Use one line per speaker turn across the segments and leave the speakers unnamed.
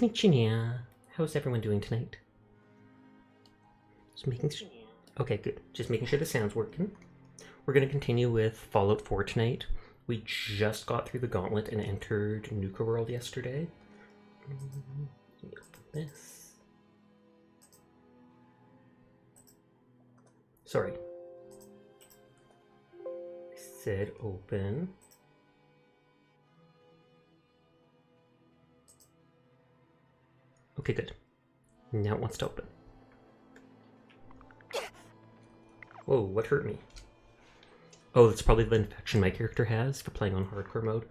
Konnichiwa. How's everyone doing tonight? Just making sure. Okay, good. Just making sure the sound's working. We're going to continue with Fallout 4 tonight. We just got through the gauntlet and entered Nuka World yesterday. This. Sorry. I said open. Okay, good. Now it wants to open. Whoa, what hurt me? Oh, that's probably the infection my character has for playing on hardcore mode.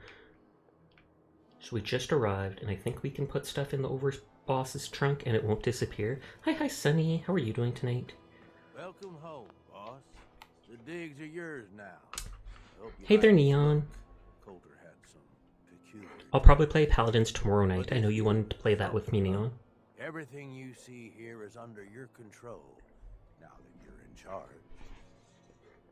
So we just arrived, and I think we can put stuff in the overboss's trunk and it won't disappear. Hi, Sunny. How are you doing tonight?
Welcome home, boss. The digs are yours now.
Hey there, Neon.
Coulter had some peculiar.
I'll probably play Paladins tomorrow night. I know you wanted to play that with me, Neon.
Everything you see here is under your control, now that you're in charge.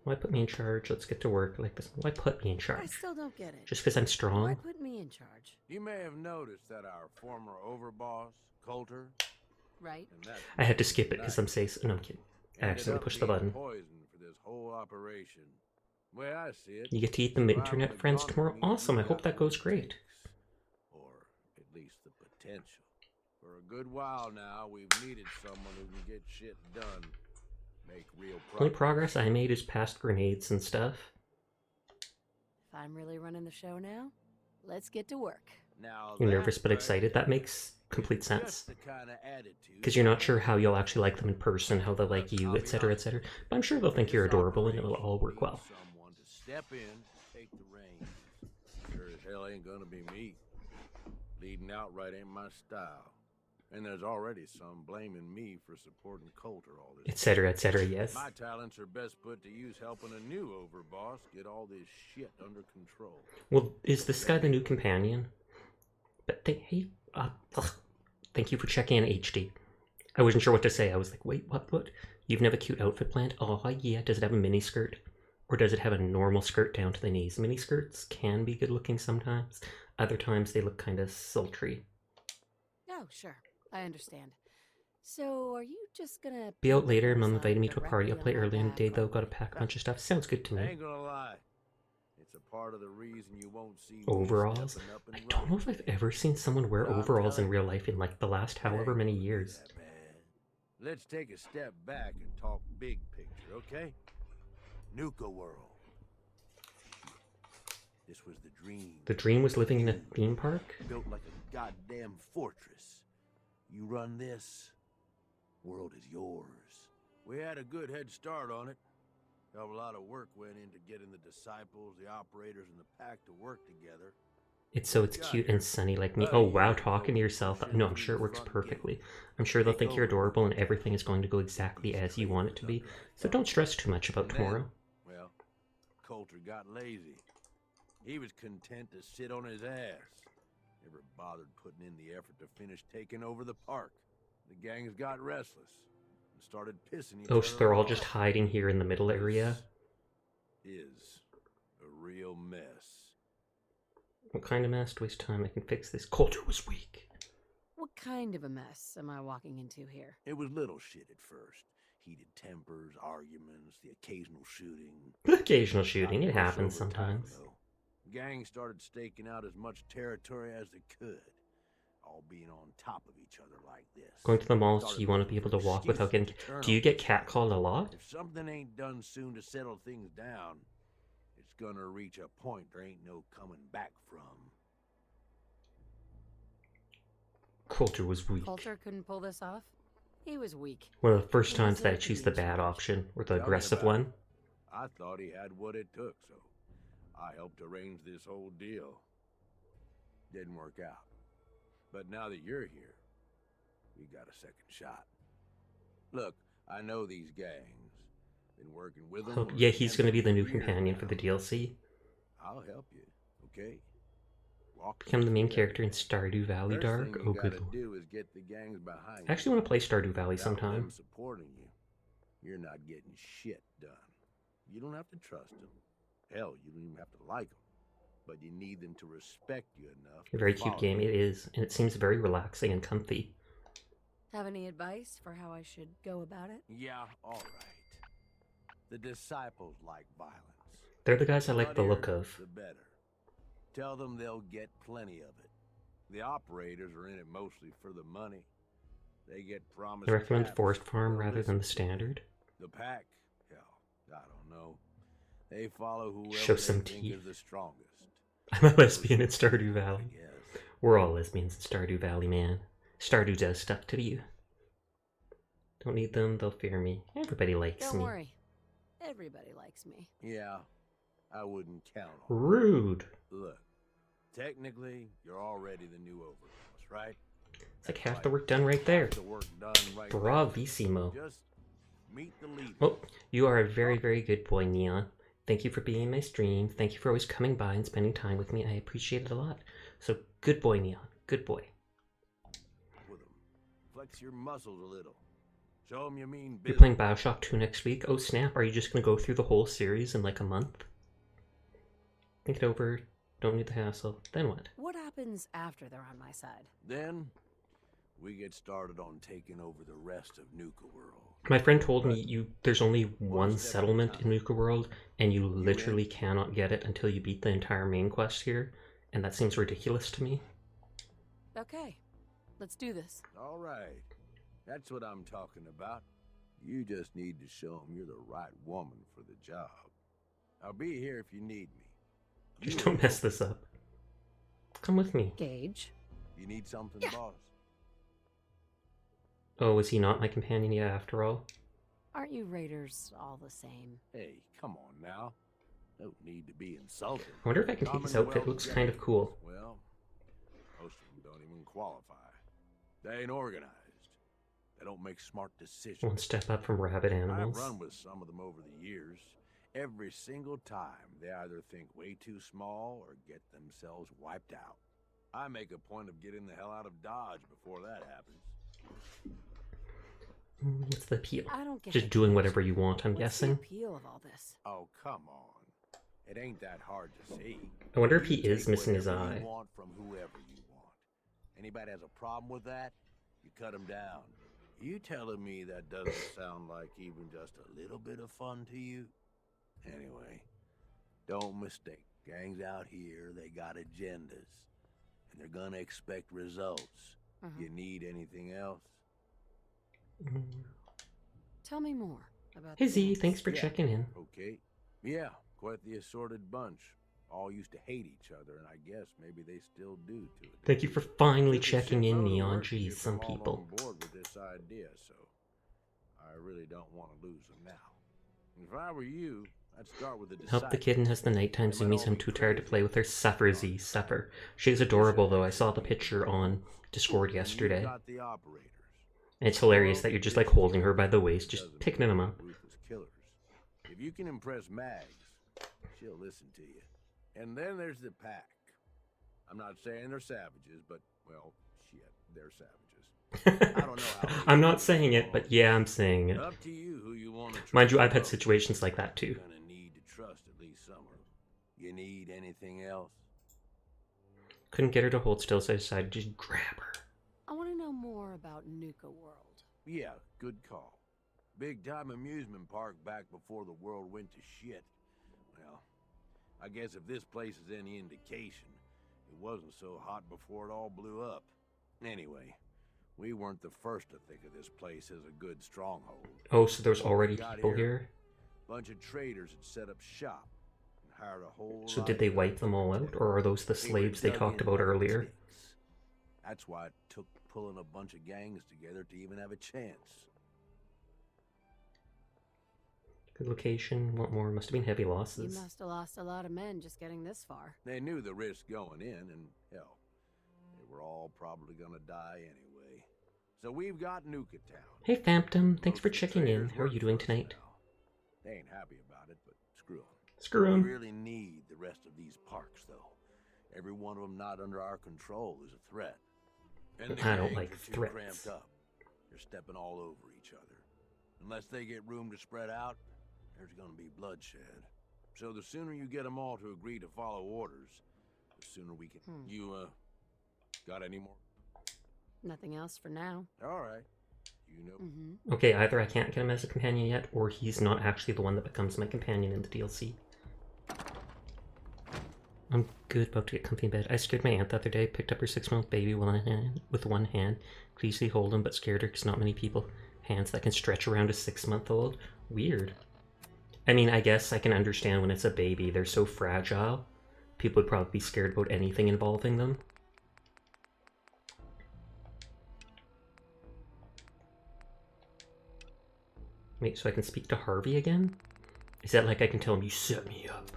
Why put me in charge? Let's get to work like this. Why put me in charge?
I still don't get it.
Just because I'm strong?
Why put me in charge?
You may have noticed that our former overboss, Coulter,
Right?
I had to skip it because I'm safe. No, I'm kidding. I accidentally pushed the button.
Poisoned for this whole operation. Way I see it,
You get to eat the internet friends tomorrow? Awesome, I hope that goes great.
Or at least the potential. For a good while now, we've needed someone who can get shit done. Make real progress.
Only progress I made is past grenades and stuff.
If I'm really running the show now, let's get to work.
Now
You're nervous
that's
but
right
excited.
there.
That makes complete sense.
Just the kind of attitude
Because you're not sure how you'll actually like them in person, how they'll like you, etc., etc. But I'm sure they'll think you're adorable and it'll all work well.
Someone to step in, take the reins. Sure as hell ain't gonna be me. Leading outright ain't my style. And there's already some blaming me for supporting Coulter all this.
Etc., etc., yes.
My talents are best put to use helping a new overboss get all this shit under control.
Well, is this guy the new companion? But hey, thank you for checking in, HD. I wasn't sure what to say. I was like, wait, what? You've never cute outfit planned? Oh, yeah. Does it have a mini skirt? Or does it have a normal skirt down to the knees? Mini skirts can be good looking sometimes. Other times they look kind of sultry.
Oh, sure. I understand. So, are you just gonna
Be out later.
paint
Mom
those
invited me
on
to a party. I'll play
directly
early
on
in
my
the day, though.
back?
Got to pack a bunch of stuff. Sounds good to
I
me.
ain't gonna lie. It's a part of the reason you won't see me
Overalls?
stepping up and
I don't know if I've ever seen someone wear
I'm
overalls in
telling
real
you,
life in like the last
it
however
ain't
many
gonna be
years.
that bad. Let's take a step back and talk big picture, okay? Nuka World. This was the dream.
The dream was living in a theme park?
Built like a goddamn fortress. You run this, world is yours. We had a good head start on it. Hell of a lot of work went into getting the disciples, the operators, and the pack to work together.
It's so it's cute and sunny like me. Oh wow, talking to yourself. No, I'm sure it works perfectly. I'm sure they'll think you're adorable and everything is going to go exactly as you want it to be. So don't stress too much about tomorrow.
Well, Coulter got lazy. He was content to sit on his ass. Never bothered putting in the effort to finish taking over the park. The gangs got restless and started pissing each
Oh,
other
so they're all
off.
just hiding here in the middle area?
Is a real mess.
What kind of mess? To waste time, I can fix this. Coulter was weak.
What kind of a mess am I walking into here?
It was little shit at first. Heated tempers, arguments, the occasional shooting.
Occasional shooting,
Got
it
worse
happens
over time,
sometimes.
though. Gangs started staking out as much territory as they could, all being on top of each other like this.
Going to the mall so
Started
you want to
looking
be able
for
to walk without getting...
excuses to turn
Do you
on
get
each other.
catcalled a lot?
If something ain't done soon to settle things down, it's gonna reach a point there ain't no coming back from.
Coulter was weak.
Coulter couldn't pull this off? He was weak.
One of the first
He
times that I
deserved to
choose
be
the
in
bad
charge.
option, or the
Tell me
aggressive
about it.
one.
I thought he had what it took, so I helped arrange this whole deal. Didn't work out. But now that you're here, we got a second shot. Look, I know these gangs. Been working with them.
Oh,
or
yeah, he's
against
going to be
them
the
for
new
years
companion for
now.
the DLC.
I'll help you, okay? Walk
Become the main
through
character in
everything.
Stardew Valley
First
Dark.
thing
Oh,
you
good
gotta
lord.
do is get the gangs behind
I actually want to play Stardew Valley
Without them
sometime.
supporting you, you're not getting shit done. You don't have to trust them. Hell, you don't even have to like them. but you need them to respect you enough.
A very
to
cute
follow
game,
you.
it is, and it seems very relaxing and comfy.
Have any advice for how I should go about it?
Yeah, all right. The disciples like violence.
They're the guys I like the
Bloodier,
look of.
the better. Tell them they'll get plenty of it. The operators are in it mostly for the money. They get promised.
I recommend
caps.
Forest Farm
They'll
rather
listen
than the
to
standard.
The pack? Hell, I don't know. They follow whoever
Show
they
some
think
teeth.
is the strongest.
I'm a lesbian in Stardew
I
Valley.
guess.
We're all lesbians in Stardew Valley, man. Stardew does stuff to you. Don't need them, they'll fear me. Everybody likes
Don't
me.
worry. Everybody likes me.
Yeah, I wouldn't count on it.
Rude.
Look, technically, you're already the new overboss, right?
It's like half the work done right there.
Half the work done right
Bravissimo.
there. Just meet the leader.
Oh, you are a very, very good boy, Neon. Thank you for being in my stream. Thank you for always coming by and spending time with me. I appreciate it a lot. So, good boy, Neon. Good boy.
With 'em. Flex your muscles a little. Show 'em you mean
You're
business.
playing Bioshock 2 next week? Oh snap, are you just gonna go through the whole series in like a month? Think it over, don't need the hassle. Then what?
What happens after they're on my side?
Then we get started on taking over the rest of Nuka World.
My friend told me there's only one settlement in Nuka World, and you literally cannot get it until you beat the entire main quest here, and that seems ridiculous to me.
Okay, let's do this.
All right. That's what I'm talking about. You just need to show 'em you're the right woman for the job. I'll be here if you need me.
Just don't mess this up. Come with me.
Gage.
You need something, boss?
Oh, is he not my companion yet after all?
Aren't you raiders all the same?
Hey, come on now. Don't need to be insulted.
I wonder if I can take his outfit, it looks kind of cool.
Well, most of them don't even qualify. They ain't organized. They don't make smart decisions.
One step up from rabid
I've
animals.
run with some of them over the years. Every single time, they either think way too small or get themselves wiped out. I make a point of getting the hell out of Dodge before that happens.
What's the appeal?
I don't get
Just
it,
doing
Gage.
whatever you want, I'm
What's
guessing.
the appeal of all this?
Oh, come on. It ain't that hard to see.
I wonder if
You
he is
take
missing his
whatever
eye.
You want from whoever you want. Anybody has a problem with that, you cut them down. You telling me that doesn't sound like even just a little bit of fun to you? Anyway, don't mistake. Gangs out here, they got agendas. And they're gonna expect results. You need anything else?
Tell me more about
Hey
the
Z,
gangs.
thanks for
Yeah.
checking in.
Okay. Yeah, quite the assorted bunch. All used to hate each other, and I guess maybe they still do to it.
Thank you for finally
Took a
checking in,
shitload of
Neon.
work to
Jeez,
get
some
them all
people.
on board with this idea, so I really don't want to lose them now. If I were you, I'd start with the
Help the
disciples.
kitten has the nighttime
They might
zoomies.
all
I'm
be
too tired to
crazy.
play with her. Suffer, Z. Suffer. She's adorable, though. I saw the picture on Discord
Then you've
yesterday.
got the operators.
And it's hilarious
Well,
that you're just
this
like holding
is
her by the
gonna
waist,
be
just
dozen
picking them
of
up.
ruthless killers. If you can impress Mags, she'll listen to you. And then there's the pack. I'm not saying they're savages, but, well, shit, they're savages. I don't know how
I'm not saying it, but yeah, I'm saying it.
Up to you who you want to trust.
Mind you, I've had
most.
situations like that too.
You're gonna need to trust at least some of them. You need anything else?
Couldn't get her to hold still, so I decided to just grab her.
I want to know more about Nuka World.
Yeah, good call. Big time amusement park back before the world went to shit. Well, I guess if this place is any indication, it wasn't so hot before it all blew up. Anyway, we weren't the first to think of this place as a good stronghold.
Oh, so there's
When we
already
got
people here?
Bunch of traders had set up shop and hired a whole
So
lot
did they
of
wipe them all out, or are those the
They were
slaves they
dug
talked
in
about
like
earlier?
ticks. That's why it took pulling a bunch of gangs together to even have a chance.
Good location, what more? Must have been heavy
You
losses.
must have lost a lot of men just getting this far.
They knew the risk going in, and hell, they were all probably gonna die anyway. So we've got Nuka Town.
Hey Phantom, thanks
Most
for
of the
checking in.
traders
How are
work
you doing
for us
tonight?
now. They ain't happy about it, but screw them.
Screw
We
'em.
really need the rest of these parks, though. Every one of them not under our control is a threat. And the
I don't
gangs
like
are too
threats.
cramped up. They're stepping all over each other. Unless they get room to spread out, there's gonna be bloodshed. So the sooner you get them all to agree to follow orders, sooner we can...
Hmm.
You, got any more?
Nothing else for now.
Alright. You know...
Mm-hmm.
Okay, either I can't get him as a companion yet, or he's not actually the one that becomes my companion in the DLC. I'm good, about to get comfy in bed. I scared my aunt the other day, picked up her 6-month baby with one hand, could easily hold him, but scared her because not many people hands that can stretch around a 6-month-old. Weird. I mean, I guess I can understand when it's a baby, they're so fragile. People would probably be scared about anything involving them. Wait, so I can speak to Harvey again? Is that like I can tell him, you set me up?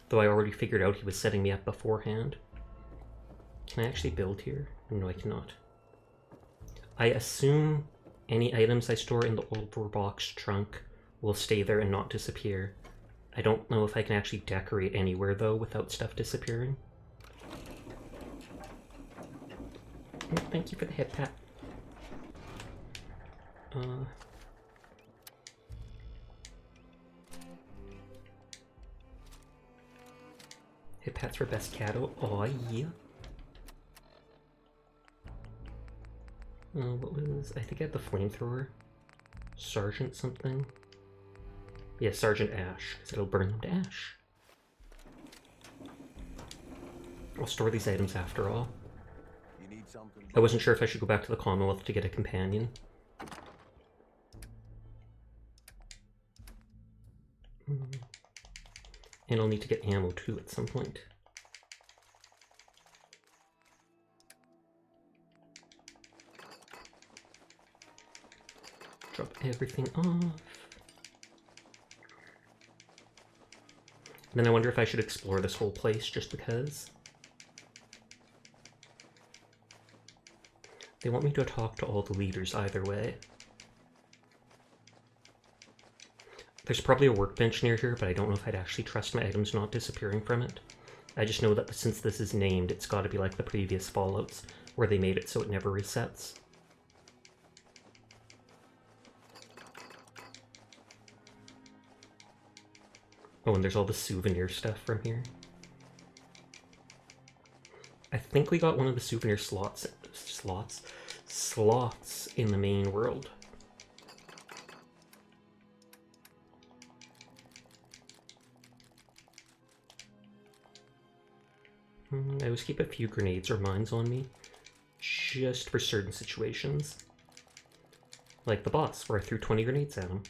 Though I already figured out he was setting me up beforehand. Can I actually build here? No, I cannot. I assume any items I store in the overbox trunk will stay there and not disappear. I don't know if I can actually decorate anywhere, though, without stuff disappearing. Oh, thank you for the head pat. Hit pats for best catto. Aw, yeah. What was... I think I had the flamethrower. Sergeant something. Yeah, Sergeant Ash, because it'll burn them to ash. I'll store these items after all.
You need something?
I wasn't sure if I should go back to the Commonwealth to get a companion. And I'll need to get ammo too at some point. Drop everything off. Then I wonder if I should explore this whole place just because. They want me to talk to all the leaders either way. There's probably a workbench near here, but I don't know if I'd actually trust my items not disappearing from it. I just know that since this is named, it's got to be like the previous Fallouts, where they made it so it never resets. Oh, and there's all the souvenir stuff from here. I think we got one of the souvenir slots in the main world. I always keep a few grenades or mines on me, just for certain situations. Like the boss, where I threw 20 grenades at him.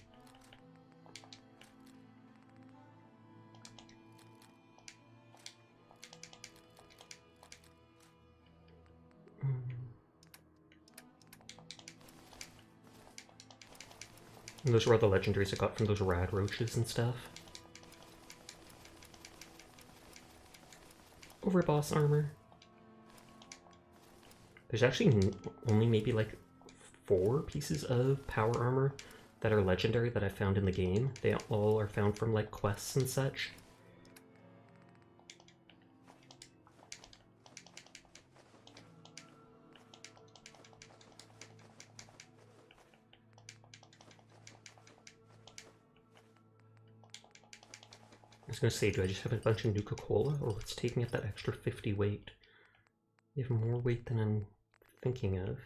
And those were all the legendaries I got from those rad roaches and stuff. Overboss armor. There's actually only maybe like 4 pieces of power armor that are legendary that I found in the game. They all are found from like quests and such. I was gonna say, do I just have a bunch of Nuka Cola, or what's taking up that extra 50 weight? You have more weight than I'm thinking of.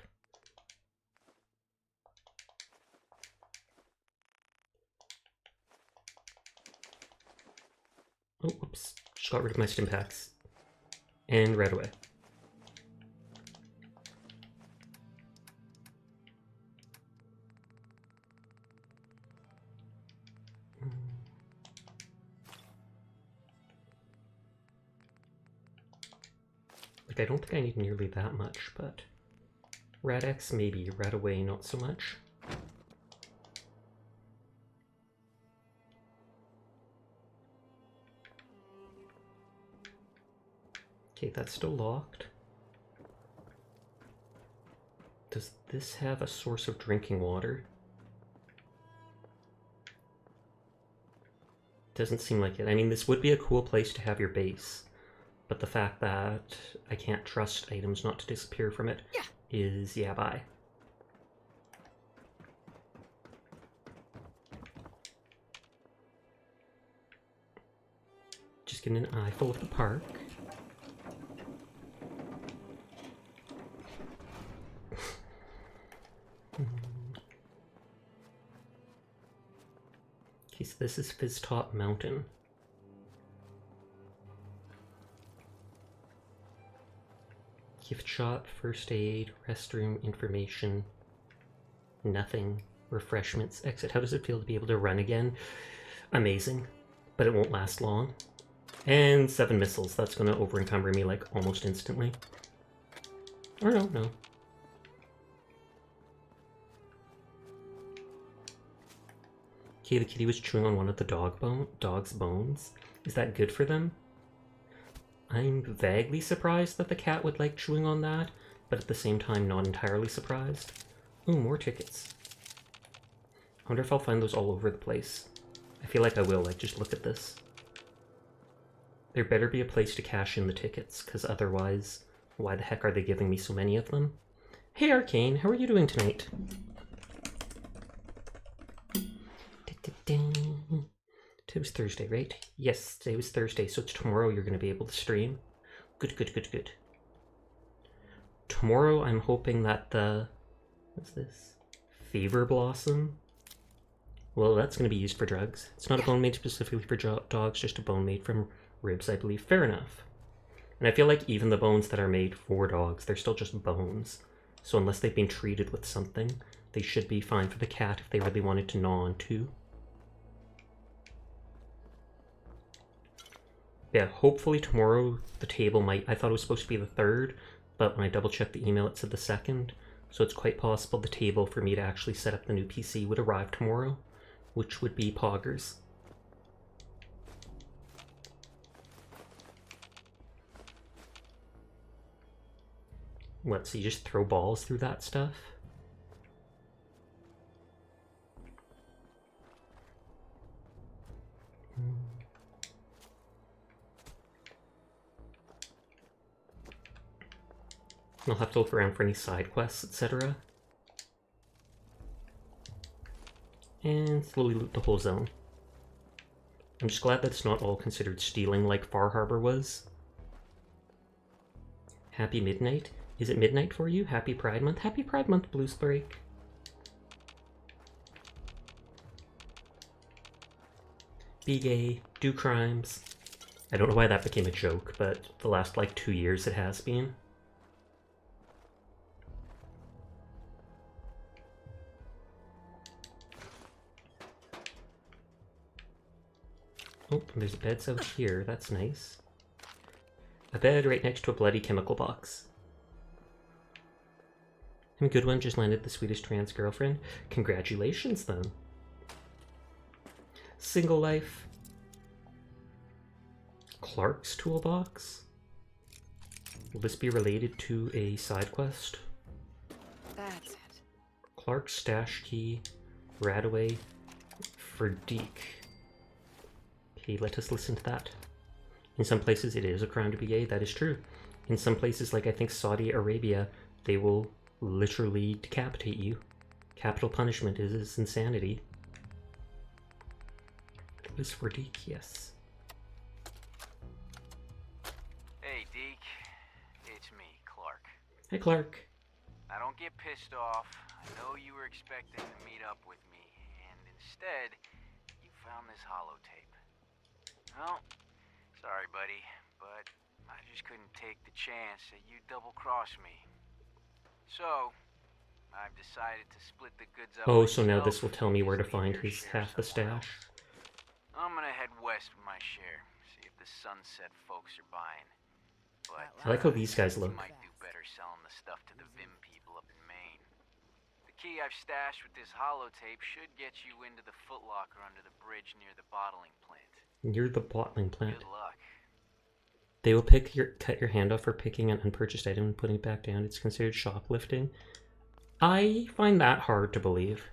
Oh, whoops. Just got rid of my stim packs. And right away. Like, I don't think I need nearly that much, but... Rad-X, maybe. Rad-Away, not so much. Okay, that's still locked. Does this have a source of drinking water? Doesn't seem like it. I mean, this would be a cool place to have your base. But the fact that I can't trust items not to disappear from it is, yeah, bye. Just getting an eyeful of the park. This is Fizztop Mountain. Gift shop, first aid, restroom, information, nothing, refreshments, exit. How does it feel to be able to run again? Amazing, but it won't last long. And 7 missiles. That's going to over-encumber me like almost instantly. Or no. Okay, the kitty was chewing on one of the dog's bones. Is that good for them? I'm vaguely surprised that the cat would like chewing on that, but at the same time not entirely surprised. Ooh, more tickets. I wonder if I'll find those all over the place. I feel like I will, like, just look at this. There better be a place to cash in the tickets, because otherwise, why the heck are they giving me so many of them? Hey Arcane, how are you doing tonight? Today was Thursday, right? Yes, today was Thursday, so it's tomorrow you're going to be able to stream. Good. Tomorrow I'm hoping that the... what's this? Fever Blossom? Well, that's going to be used for drugs. It's not a bone made specifically for dogs, just a bone made from ribs, I believe. Fair enough. And I feel like even the bones that are made for dogs, they're still just bones. So unless they've been treated with something, they should be fine for the cat if they really wanted to gnaw on too. Yeah, hopefully tomorrow the table might... I thought it was supposed to be the 3rd, but when I double-checked the email it said the 2nd. So it's quite possible the table for me to actually set up the new PC would arrive tomorrow, which would be poggers. What, so you just throw balls through that stuff? I'll have to look around for any side quests, etc. And slowly loot the whole zone. I'm just glad that's not all considered stealing like Far Harbor was. Happy midnight? Is it midnight for you? Happy Pride Month? Happy Pride Month, Blues Break. Be gay, do crimes. I don't know why that became a joke, but the last like 2 years it has been. Oh, there's beds out here. That's nice. A bed right next to a bloody chemical box. And a good one just landed the Swedish trans girlfriend. Congratulations, then. Single life. Clark's toolbox. Will this be related to a side quest?
That's it.
Clark's stash key. Radaway. For Deke. Okay, let us listen to that. In some places it is a crime to be gay, that is true. In some places, like I think Saudi Arabia, they will literally decapitate you. Capital punishment is insanity. It was for Deke, yes.
Hey, Deke. It's me, Clark.
Hey, Clark.
Now don't get pissed off. I know you were expecting to meet up with me, and instead, you found this holotape. Well, sorry, buddy, but I just couldn't take the chance that you'd double-cross me. So, I've decided to split the goods up.
Oh, so now
myself,
this will tell me where to
just leave
find
your
his
share
half the
somewhere
stash.
else. I'm gonna head west with my share, see if the Sunset folks are buying. But
I like how these guys
you
look.
might do better selling the stuff to the Vim people up in Maine. The key I've stashed with this holotape should get you into the footlocker under the bridge near the bottling plant.
Near the bottling plant.
Good luck.
They will cut your hand off for picking an unpurchased item and putting it back down. It's considered shoplifting. I find that hard to believe.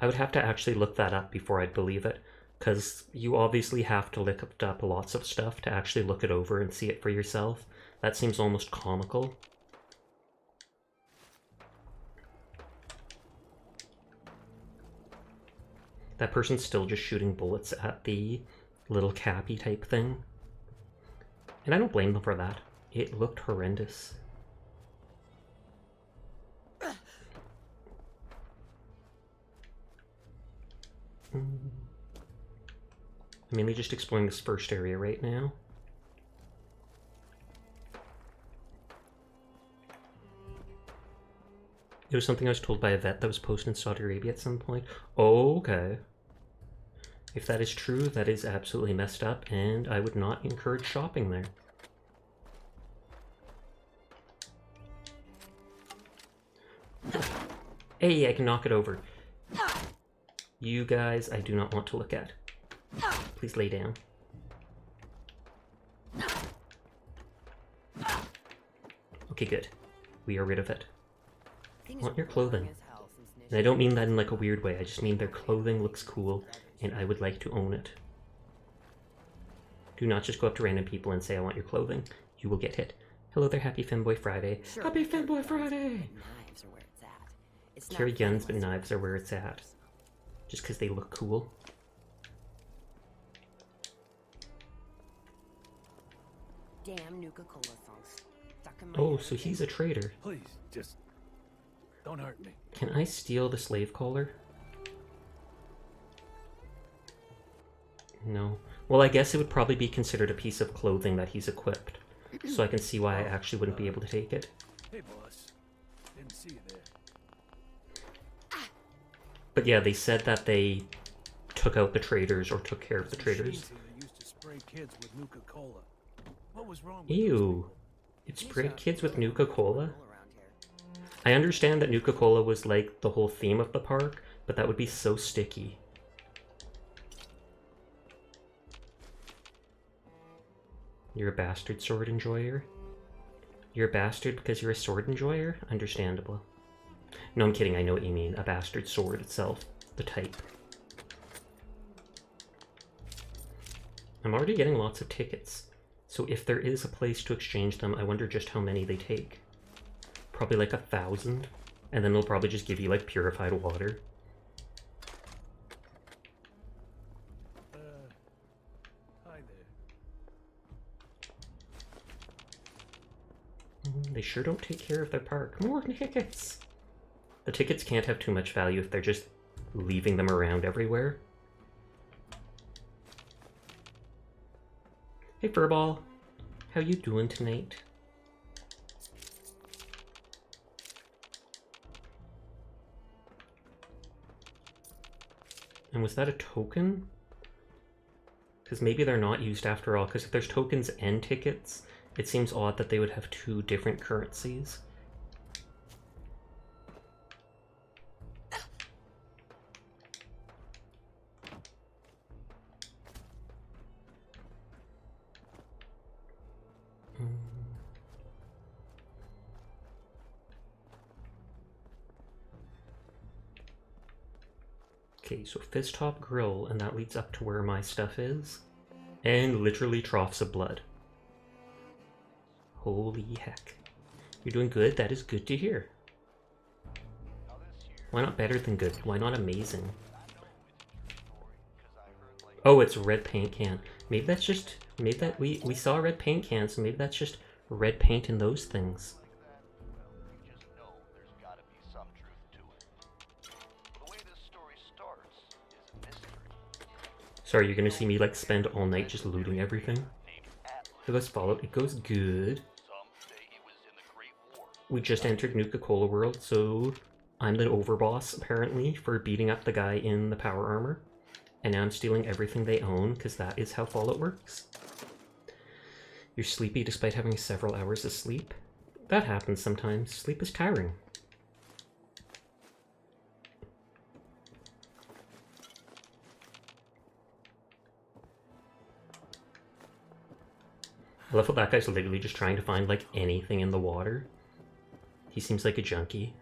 I would have to actually look that up before I'd believe it, because you obviously have to look up lots of stuff to actually look it over and see it for yourself. That seems almost comical. That person's still just shooting bullets at the little cappy type thing. And I don't blame them for that. It looked horrendous. I'm mainly just exploring this first area right now. It was something I was told by a vet that was posted in Saudi Arabia at some point. Oh, okay. If that is true, that is absolutely messed up, and I would not encourage shopping there. Hey, I can knock it over. You guys, I do not want to look at. Please lay down. Okay, good. We are rid of it. I want your clothing. And I don't mean that in like a weird way, I just mean their clothing looks cool, and I would like to own it. Do not just go up to random people and say, I want your clothing. You will get hit. Hello there, happy Femboy Friday. Sure, happy Femboy Friday!
Knives are where it's at.
Carry guns, but knives are where it's at. Just because they look cool.
Damn Nuka Cola songs.
Oh, so he's a traitor.
Please, just don't hurt me.
Can I steal the slave collar? No. Well, I guess it would probably be considered a piece of clothing that he's equipped. So I can see why I actually wouldn't be able to take it.
Hey, boss. Didn't see you there.
But yeah, they said that they took out the traders or took care of the traders.
They used to spray kids with Nuka Cola. What was wrong with
Ew. It sprayed kids with Nuka Cola? I understand that Nuka Cola was like the whole theme of the park, but that would be so sticky. You're a bastard sword enjoyer? You're a bastard because you're a sword enjoyer? Understandable. No, I'm kidding, I know what you mean. A bastard sword itself. The type. I'm already getting lots of tickets. So if there is a place to exchange them, I wonder just how many they take. Probably like 1,000. And then they'll probably just give you like purified water.
Hi there.
They sure don't take care of their park. More tickets! The tickets can't have too much value if they're just leaving them around everywhere. Hey Furball, how you doing tonight? And was that a token? Because maybe they're not used after all, because if there's tokens and tickets, it seems odd that they would have two different currencies. Okay, so Fizz Top Grill, and that leads up to where my stuff is. And literally troughs of blood. Holy heck. You're doing good? That is good to hear. Why not better than good? Why not amazing? Oh, it's a red paint can. Maybe that's just... Maybe that... We saw a red paint can, so maybe that's just red paint in those things. Sorry, you're gonna see me like spend all night just looting everything. It goes followed. It goes good. We just entered Nuka Cola World, so I'm the overboss apparently for beating up the guy in the power armor. And now I'm stealing everything they own, because that is how Fallout works. You're sleepy despite having several hours of sleep? That happens sometimes. Sleep is tiring. I love how that guy's literally just trying to find, like, anything in the water. He seems like a junkie.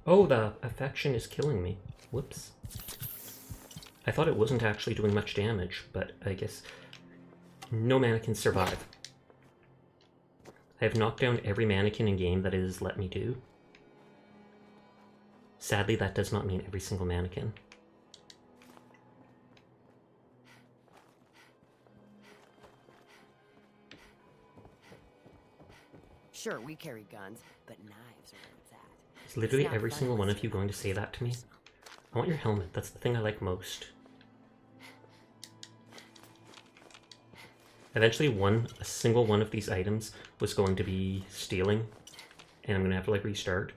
Oh, the affection is killing me. Whoops. I thought it wasn't actually doing much damage, but I guess no mannequins survive. I have knocked down every mannequin in game that it has let me do. Sadly, that does not mean every single mannequin.
Sure, we carry guns, but knives are where it's at.
Is literally every single one of you going to say that to me? I want your helmet. That's the thing I like most. Eventually a single one of these items was going to be stealing, and I'm gonna have to like restart.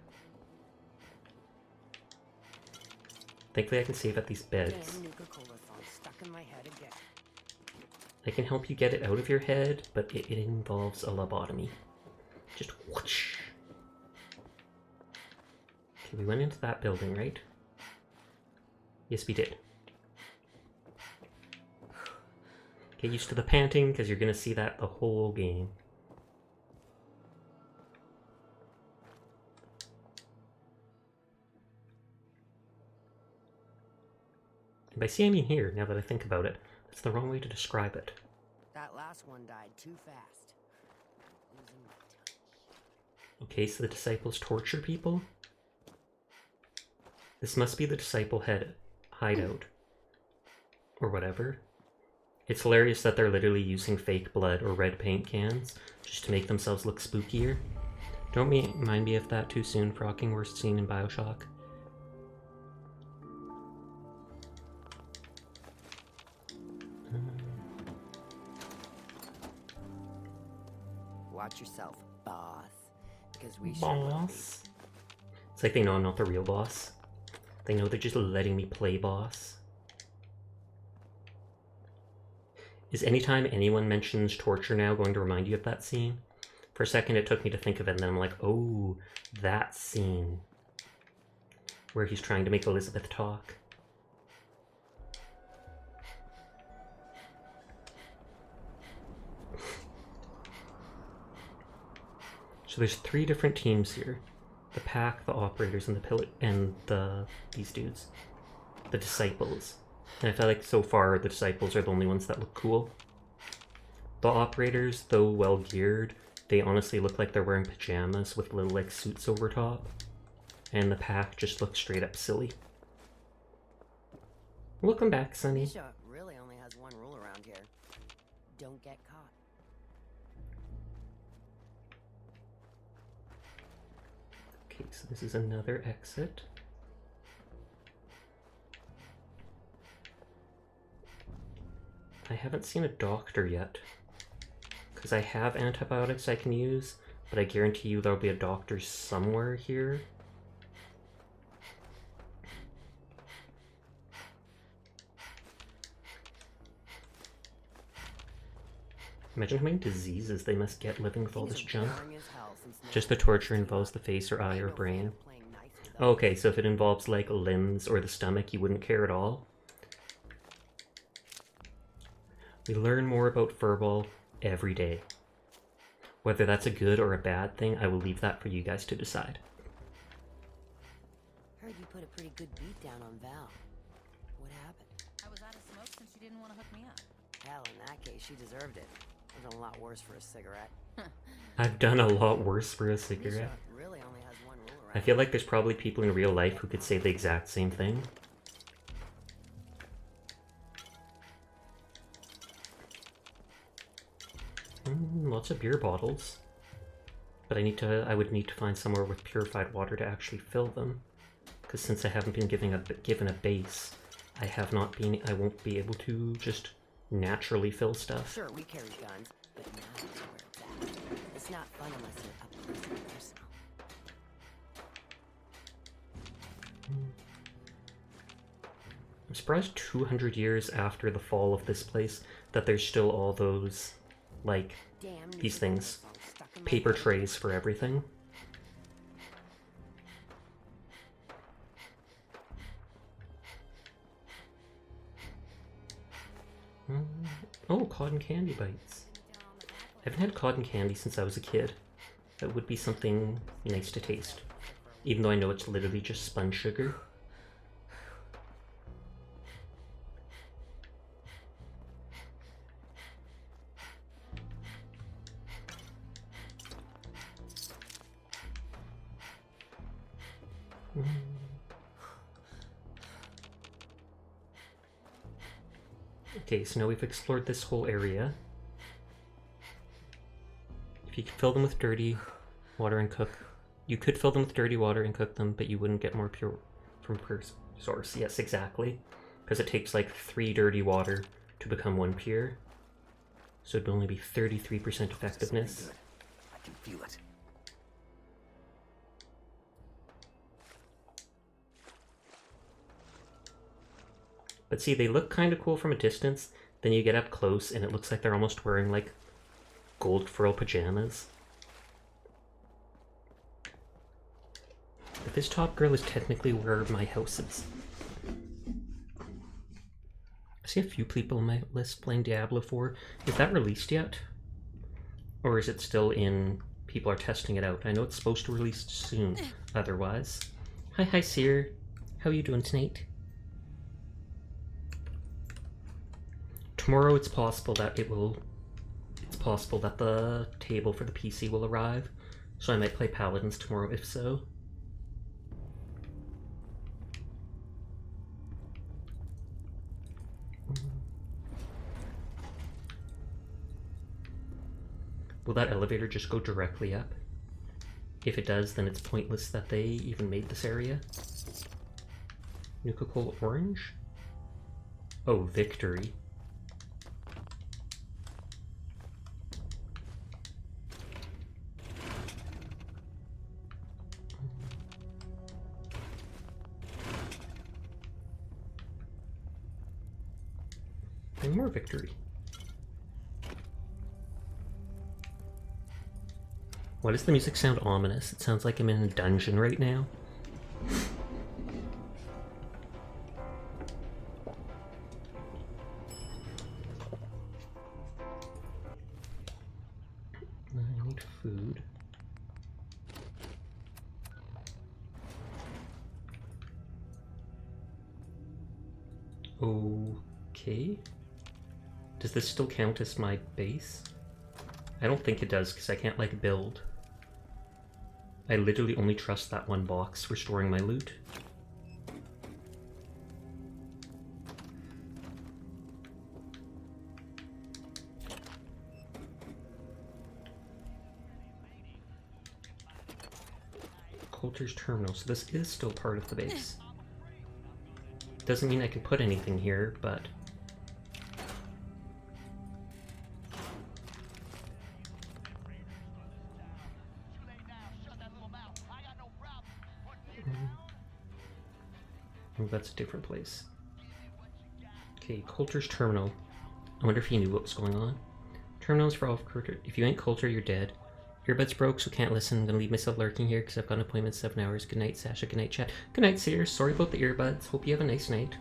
Thankfully I can save at these beds.
Damn Nuka Cola song stuck in my head again.
I can help you get it out of your head, but it involves a lobotomy. Just whoosh. Okay, we went into that building, right? Yes, we did. Get used to the panting, because you're going to see that the whole game. And by see I mean here, now that I think about it. That's the wrong way to describe it.
That last one died too fast. Losing my touch.
Okay, so the disciples torture people? This must be the disciple hideout. Or whatever. It's hilarious that they're literally using fake blood or red paint cans just to make themselves look spookier. Don't mind me if that too soon, frocking worst scene in Bioshock.
Watch yourself, boss. Because we should.
Boss? It's like they know I'm not the real boss. They know they're just letting me play boss. Is anytime anyone mentions torture now going to remind you of that scene? For a second it took me to think of it, and then I'm like, oh, that scene. Where he's trying to make Elizabeth talk. So there's 3 different teams here. The Pack, the Operators, and these dudes. The Disciples. And I feel like so far the Disciples are the only ones that look cool. The Operators, though well geared, they honestly look like they're wearing pajamas with little like suits over top. And the Pack just looks straight up silly. Welcome back, Sonny.
Misha really only has one rule around here. Don't get caught.
Okay, so this is another exit. I haven't seen a doctor yet, because I have antibiotics I can use, but I guarantee you there'll be a doctor somewhere here. Imagine how many diseases they must get living with all this junk. Just the torture involves the face or eye or brain. Okay, so if it involves like limbs or the stomach, you wouldn't care at all. We learn more about Furball every day. Whether that's a good or a bad thing, I will leave that for you guys to decide.
Heard you put a pretty good beat down on Val. What happened?
I was out of smoke since you didn't want to hook me up.
Hell, in that case, she deserved it. I've done a lot worse for a cigarette.
I've done a lot worse for a cigarette.
Misha really only has one rule around
I feel like there's probably people in real life who could say the exact same thing. Lots of beer bottles. But I would need to find somewhere with purified water to actually fill them. Because since I haven't been given a base, I won't be able to just naturally fill stuff.
Sure, we carry guns, but now is where it's at. It's not fun unless you're up close and personal.
I'm surprised 200 years after the fall of this place that there's still all those, like,
Damn
these
Nuka
things.
Cola song stuck in my
Paper
head.
trays for everything. Oh, cotton candy bites. I haven't had cotton candy since I was a kid. That would be something nice to taste. Even though I know it's literally just spun sugar. Okay, so now we've explored this whole area. If you could fill them with dirty water and cook, you could fill them with dirty water and cook them, but you wouldn't get more pure from source. Yes, exactly. Because it takes like 3 dirty water to become 1 pure. So it'd only be 33% effectiveness.
I can feel it.
But see, they look kind of cool from a distance. Then you get up close and it looks like they're almost wearing like gold frill pajamas. But this top girl is technically where my house is. I see a few people on my list playing Diablo 4. Is that released yet? Or is it still in... people are testing it out? I know it's supposed to release soon, otherwise. Hi, Seer. How are you doing tonight? Tomorrow it's possible that it will... it's possible that the table for the PC will arrive. So I might play Paladins tomorrow if so. Will that elevator just go directly up? If it does, then it's pointless that they even made this area. Nuka Cola Orange? Oh, victory. And more victory. Why does the music sound ominous? It sounds like I'm in a dungeon right now. I need food. Okay. Does this still count as my base? I don't think it does, because I can't, like, build. I literally only trust that one box for storing my loot. Coulter's Terminal, so this is still part of the base. Doesn't mean I can put anything here, but... oh, that's a different place. Okay, Coulter's Terminal. I wonder if he knew what was going on. Terminals for all of Coulter. If you ain't Coulter, you're dead. Earbuds broke, so can't listen. I'm gonna leave myself lurking here because I've got an appointment in 7 hours. Good night, Sasha. Good night, chat. Good night, Sears. Sorry about the earbuds. Hope you have a nice night.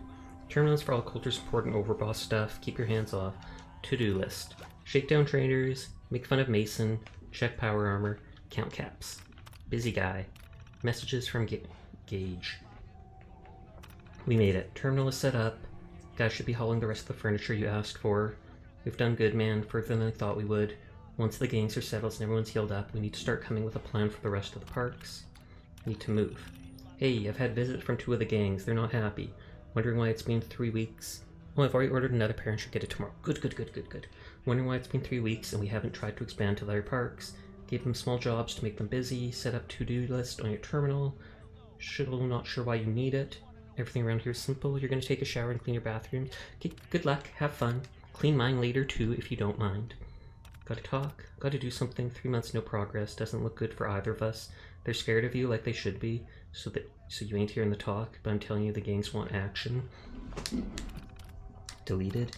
Terminals for all Coulter support and overboss stuff. Keep your hands off. To-do list. Shake down traitors. Make fun of Mason. Check power armor. Count caps. Busy guy. Messages from Gage. We made it. Terminal is set up. Guys should be hauling the rest of the furniture you asked for. We've done good, man. Further than I thought we would. Once the gangs are settled and everyone's healed up, we need to start coming with a plan for the rest of the parks. We need to move. Hey, I've had visits from 2 of the gangs. They're not happy. Wondering why it's been 3 weeks. Oh, I've already ordered another pair and should get it tomorrow. Good. Wondering why it's been 3 weeks and we haven't tried to expand to other parks. Gave them small jobs to make them busy. Set up to-do list on your terminal. Not sure why you need it. Everything around here is simple. You're going to take a shower and clean your bathroom. Okay, good luck. Have fun. Clean mine later too, if you don't mind. Gotta talk. Gotta do something. 3 months, no progress. Doesn't look good for either of us. They're scared of you like they should be. So you ain't hearing the talk, but I'm telling you the gangs want action. Deleted.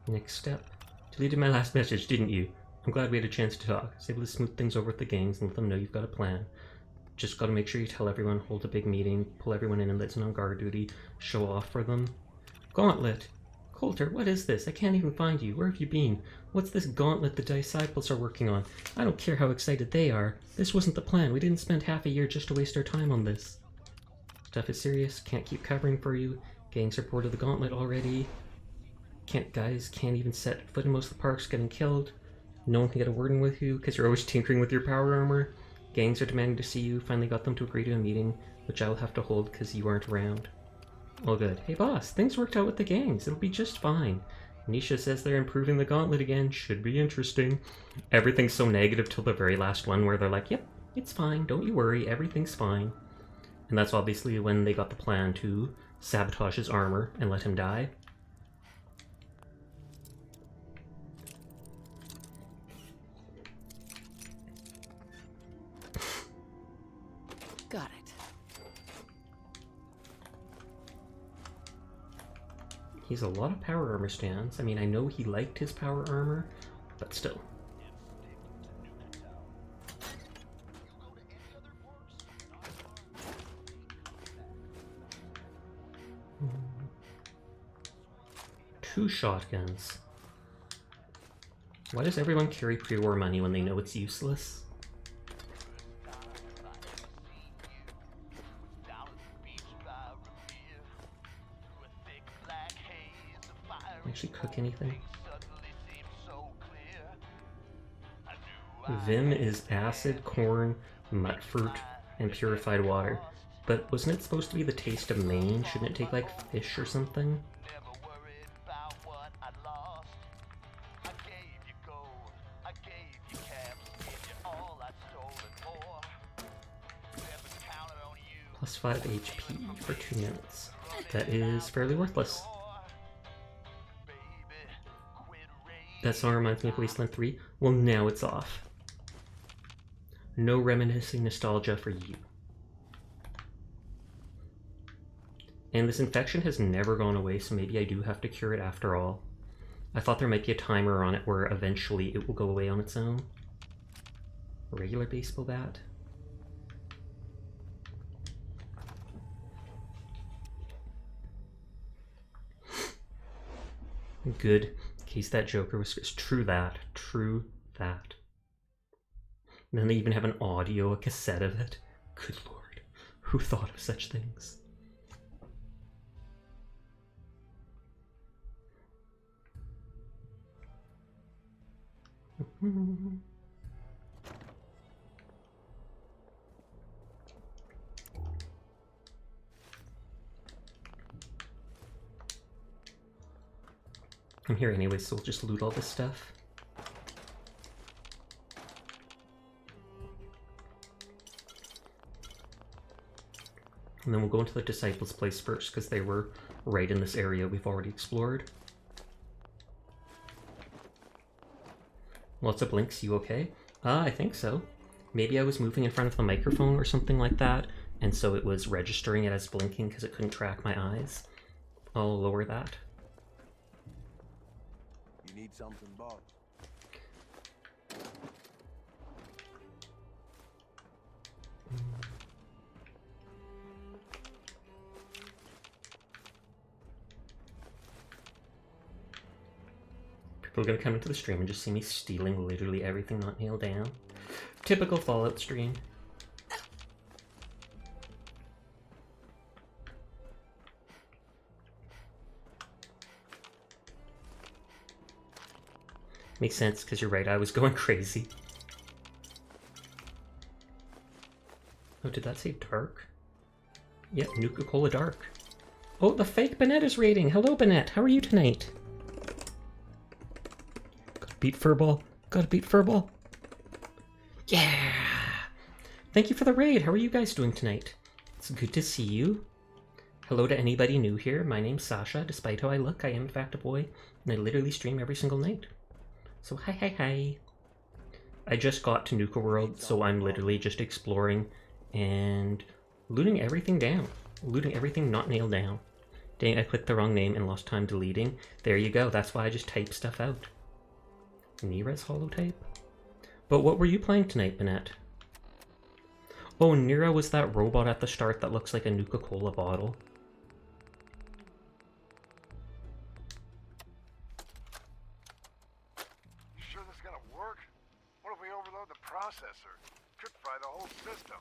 Next step. Deleted my last message, didn't you? I'm glad we had a chance to talk. I was able to smooth things over with the gangs and let them know you've got a plan. Just gotta make sure you tell everyone, hold a big meeting, pull everyone in and listen on guard duty, show off for them. Gauntlet! Coulter, what is this? I can't even find you. Where have you been? What's this gauntlet the disciples are working on? I don't care how excited they are. This wasn't the plan. We didn't spend half a year just to waste our time on this. Stuff is serious. Can't keep covering for you. Gangs are bored of the gauntlet already. Guys can't even set foot in most of the parks, getting killed. No one can get a word in with you because you're always tinkering with your power armor. Gangs are demanding to see you. Finally got them to agree to a meeting, which I'll have to hold because you aren't around. All good. Hey boss, things worked out with the gangs. It'll be just fine. Nisha says they're improving the gauntlet again. Should be interesting. Everything's so negative till the very last one where they're like, yep, it's fine. Don't you worry. Everything's fine. And that's obviously when they got the plan to sabotage his armor and let him die.
Got it.
He's a lot of power armor stands. I mean, I know he liked his power armor, but still. Two shotguns. Why does everyone carry pre-war money when they know it's useless? Actually cook anything? Vim is acid, corn, mut fruit, and purified water. But wasn't it supposed to be the taste of Maine? Shouldn't it take like fish or something? Plus 5 HP for 2 minutes. That is fairly worthless. That song reminds me of Wasteland 3. Well, now it's off. No reminiscing nostalgia for you. And this infection has never gone away, so maybe I do have to cure it after all. I thought there might be a timer on it where eventually it will go away on its own. A regular baseball bat. Good. In case that Joker was true that. True that. And then they even have an audio, a cassette of it. Good lord. Who thought of such things? I'm here anyway, so we'll just loot all this stuff. And then we'll go into the Disciples' place first, because they were right in this area we've already explored. Lots of blinks, you okay? I think so. Maybe I was moving in front of the microphone or something like that, and so it was registering it as blinking because it couldn't track my eyes. I'll lower that.
You need something, boss?
People are gonna come into the stream and just see me stealing literally everything not nailed down. Typical Fallout stream. Makes sense, because you're right, I was going crazy. Oh, did that say dark? Yep, Nuka-Cola Dark. Oh, the fake Bennett is raiding! Hello, Bennett! How are you tonight? Gotta beat Furball. Gotta beat Furball. Yeah! Thank you for the raid! How are you guys doing tonight? It's good to see you. Hello to anybody new here. My name's Sasha. Despite how I look, I am in fact a boy, and I literally stream every single night. So hi. I just got to Nuka World, so I'm literally just exploring and looting everything down. Looting everything not nailed down. Dang, I clicked the wrong name and lost time deleting. There you go, that's why I just type stuff out. Nira's holotape? But what were you playing tonight, Bennett? Oh, Nira was that robot at the start that looks like a Nuka-Cola bottle.
Processor could fry the whole system.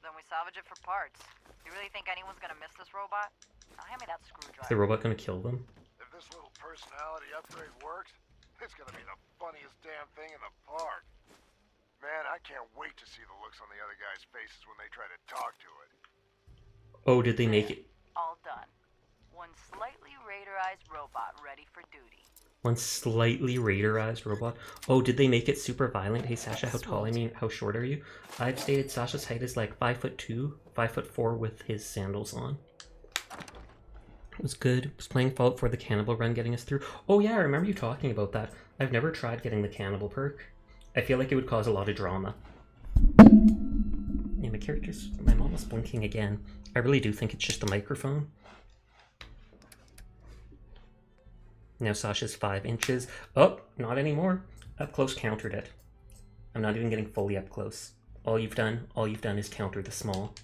Then we salvage it for parts. You really think anyone's gonna miss this robot? Now hand me that screwdriver.
Is the robot gonna kill them?
If this little personality upgrade works, it's gonna be the funniest damn thing in the park. Man, I can't wait to see the looks on the other guys' faces when they try to talk to it.
Oh, did they make it?
All done. One slightly radarized robot ready for duty.
One slightly radarized robot. Oh, did they make it super violent? Hey Sasha, how tall? I mean, how short are you? I've stated Sasha's height is like 5'2", 5'4" with his sandals on. It was good. Was playing Fallout for the cannibal run getting us through. Oh yeah, I remember you talking about that. I've never tried getting the cannibal perk. I feel like it would cause a lot of drama. Yeah, my mom was blinking again. I really do think it's just the microphone. Now Sasha's 5 inches. Oh, not anymore. Up close countered it. I'm not even getting fully up close. All you've done is counter the small.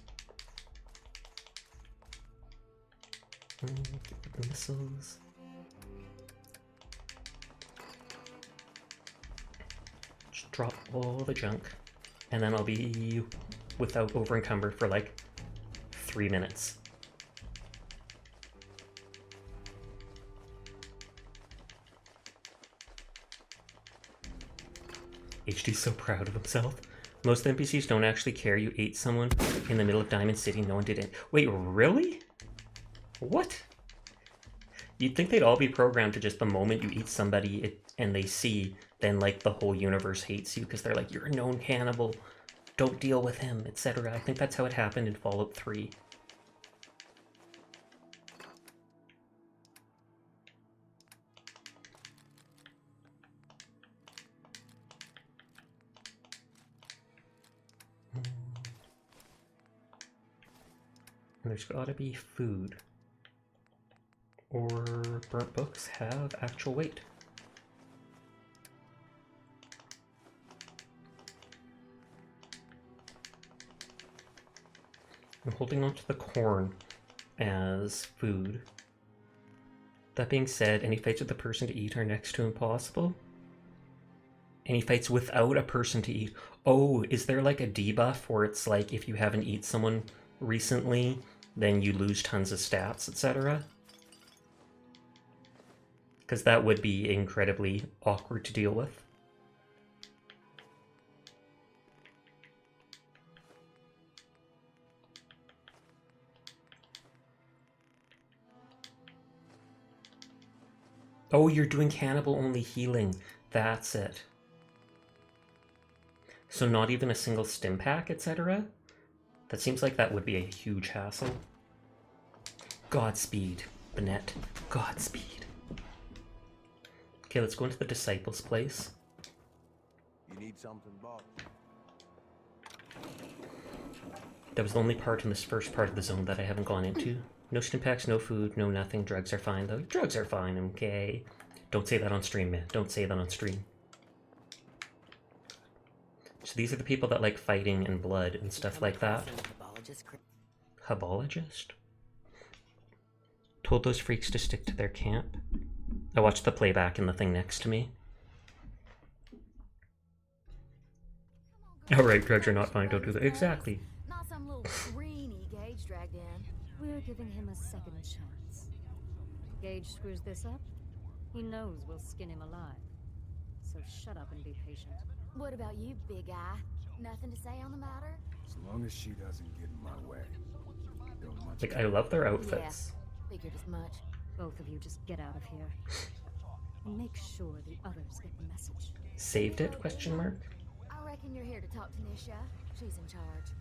Get the missiles. Just drop all the junk. And then I'll be without over encumber for like 3 minutes. HD's so proud of himself. Most NPCs don't actually care you ate someone in the middle of Diamond City. No one did it. Wait, really? What? You'd think they'd all be programmed to just the moment you eat somebody and they see, then like the whole universe hates you because they're like, you're a known cannibal. Don't deal with him, etc. I think that's how it happened in Fallout 3. And there's gotta be food. Or burnt books have actual weight. I'm holding on to the corn as food. That being said, any fights with a person to eat are next to impossible. Any fights without a person to eat. Oh, is there like a debuff where it's like if you haven't eaten someone recently, then you lose tons of stats, etc.? Because that would be incredibly awkward to deal with. Oh, you're doing cannibal only healing. That's it. So not even a single stim pack, etc.? That seems like that would be a huge hassle. Godspeed, Bennett. Godspeed. Okay, let's go into the Disciples' place.
You need something, boss?
That was the only part in this first part of the zone that I haven't gone into. No stim packs, no food, no nothing. Drugs are fine, though. Drugs are fine, okay? Don't say that on stream, man. Don't say that on stream. So these are the people that like fighting and blood and stuff like that. Hubologist? Told those freaks to stick to their camp. I watched the playback in the thing next to me. Alright, drugs are not fine, don't do that. Exactly.
Not some little greenie Gage dragged in.
We're giving him a second chance. Gage screws this up, he knows we'll skin him alive. So shut up and be patient.
What about you, big guy? Nothing to say on the matter?
As long as she doesn't get in my way. Don't much.
Like, I love their outfits.
Yeah, figured as much.
Both of you just get out of here. And make sure the others get the message.
Saved it? Question mark.
I reckon you're here to talk to Nisha. She's in charge.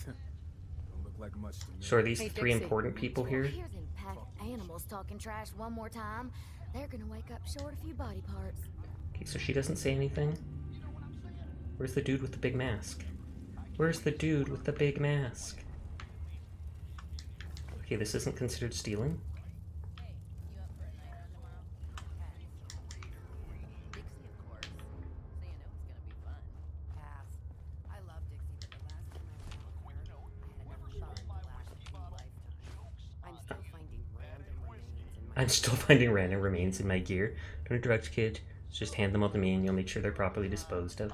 Don't look like much to me.
So are these
Hey,
three
Dixie.
important people here?
Hear them pack animals talking trash one more time. They're gonna wake up short a few body parts.
Okay, so she doesn't say anything. Where's the dude with the big mask? Where's the dude with the big mask? Okay, this isn't considered stealing.
Dixie, of course. So you know it's gonna be fun. Pass. I love Dixie, but the last time I was out here, I had enough fun to last a few lifetimes. I'm still finding random remains in my
I'm still finding random remains in my gear. Don't drugs, kid. Just hand them all to me and you'll make sure they're properly disposed of.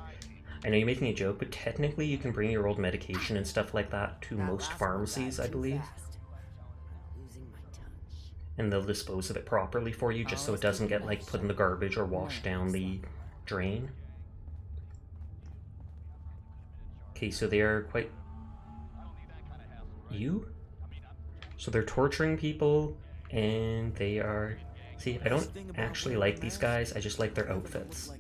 I know you're making a joke, but technically you can bring your old medication and stuff like that to
That
most
last one
pharmacies,
died
I
too
believe.
fast. I'm losing my touch.
And they'll dispose of it properly for you just so it doesn't get like put in the garbage or washed down the drain. Okay, so they are quite... You? So they're torturing people And they are... See, I don't actually like these guys, I just like their outfits.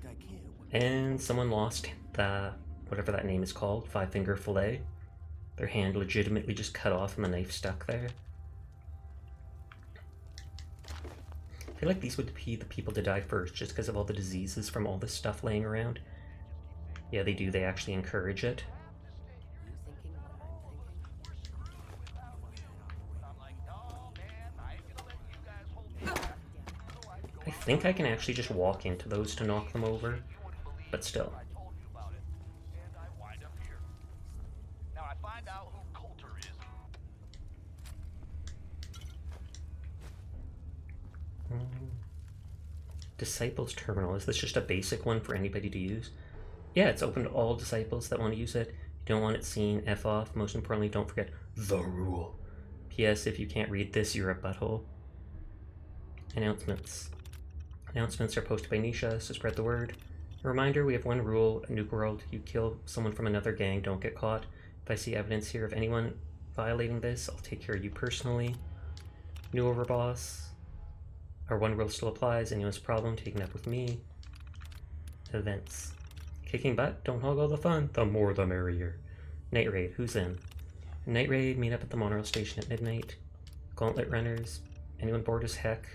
And someone lost the... whatever that name is called, 5-finger fillet. Their hand legitimately just cut off and the knife stuck there. I feel like these would be the people to die first, just because of all the diseases from all this stuff laying around. Yeah, they do. They actually encourage it. I think I can actually just walk into those to knock them over, but still. Disciples Terminal. Is this just a basic one for anybody to use? Yeah, it's open to all disciples that want to use it. You don't want it seen, F off. Most importantly, don't forget the rule. P.S. If you can't read this, you're a butthole. Announcements. Announcements are posted by Nisha, so spread the word. A reminder, we have one rule at Nuka World. You kill someone from another gang, don't get caught. If I see evidence here of anyone violating this, I'll take care of you personally. New overboss. Our one rule still applies. Anyone's problem, taken up with me. Events. Kicking butt, don't hog all the fun. The more the merrier. Night raid, who's in? Night raid, meet up at the monorail station at midnight. Gauntlet runners, anyone bored as heck,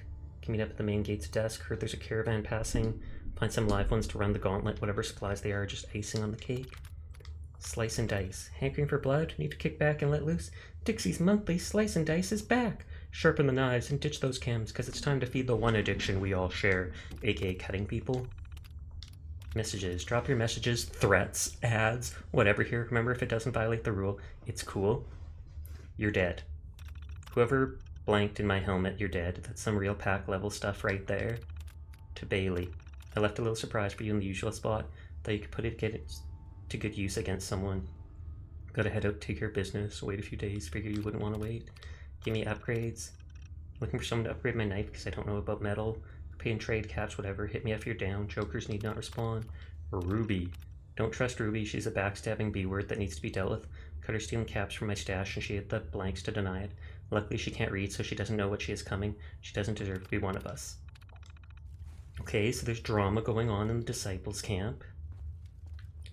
can meet up at the main gate's desk. Heard there's a caravan passing. Find some live ones to run the gauntlet, whatever supplies they are, just icing on the cake. Slice and dice. Hankering for blood? Need to kick back and let loose? Dixie's monthly slice and dice is back! Sharpen the knives and ditch those chems, because it's time to feed the one addiction we all share, aka cutting people. Messages. Drop your messages, threats, ads, whatever here. Remember, if it doesn't violate the rule, it's cool. You're dead. Whoever blanked in my helmet, you're dead. That's some real pack level stuff right there. To Bailey. I left a little surprise for you in the usual spot, that you could put it to good use against someone. Gotta head out, take care of business, wait a few days, figure you wouldn't want to wait. Give me upgrades. Looking for someone to upgrade my knife because I don't know about metal. Pay and trade, caps, whatever. Hit me if you're down. Jokers need not respond. Ruby. Don't trust Ruby. She's a backstabbing B-word that needs to be dealt with. Cut her stealing caps from my stash and she had the blanks to deny it. Luckily she can't read, so she doesn't know what she is coming. She doesn't deserve to be one of us. Okay, so there's drama going on in the Disciples camp.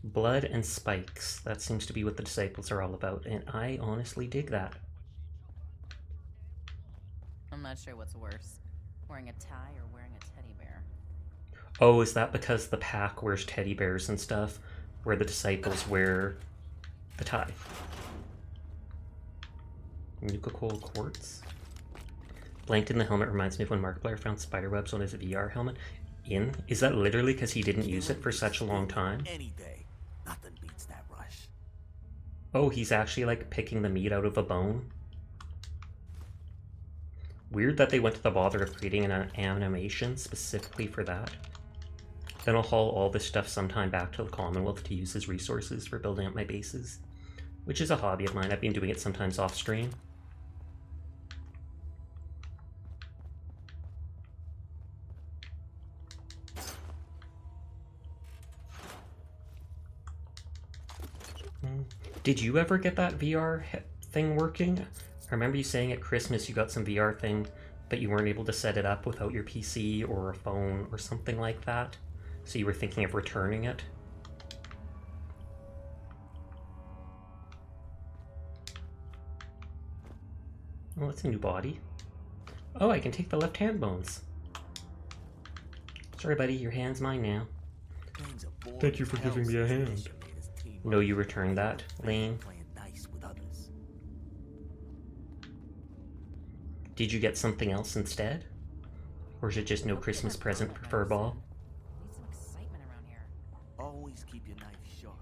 Blood and spikes. That seems to be what the Disciples are all about, and I honestly dig that.
I'm not sure what's worse, wearing a tie or wearing a teddy bear.
Oh, is that because the pack wears teddy bears and stuff, where the Disciples wear the tie? Nuka Quartz. Blanked in the helmet reminds me of when Markiplier found spiderwebs on his VR helmet. Is that literally because he didn't use it for such a long time?
Any day, nothing beats that rush.
Oh, he's actually like picking the meat out of a bone? Weird that they went to the bother of creating an animation specifically for that. Then I'll haul all this stuff sometime back to the Commonwealth to use as resources for building up my bases, which is a hobby of mine. I've been doing it sometimes off stream. Did you ever get that VR thing working? I remember you saying at Christmas you got some VR thing, but you weren't able to set it up without your PC or a phone or something like that. So you were thinking of returning it. Oh, that's a new body. Oh, I can take the left hand bones. Sorry, buddy, your hand's mine now. Thank you for giving me a hand. No, you returned that, lame. Did you get something else instead? Or is it just no Christmas present for Furball?
Need some excitement around here.
Always keep your knife sharp.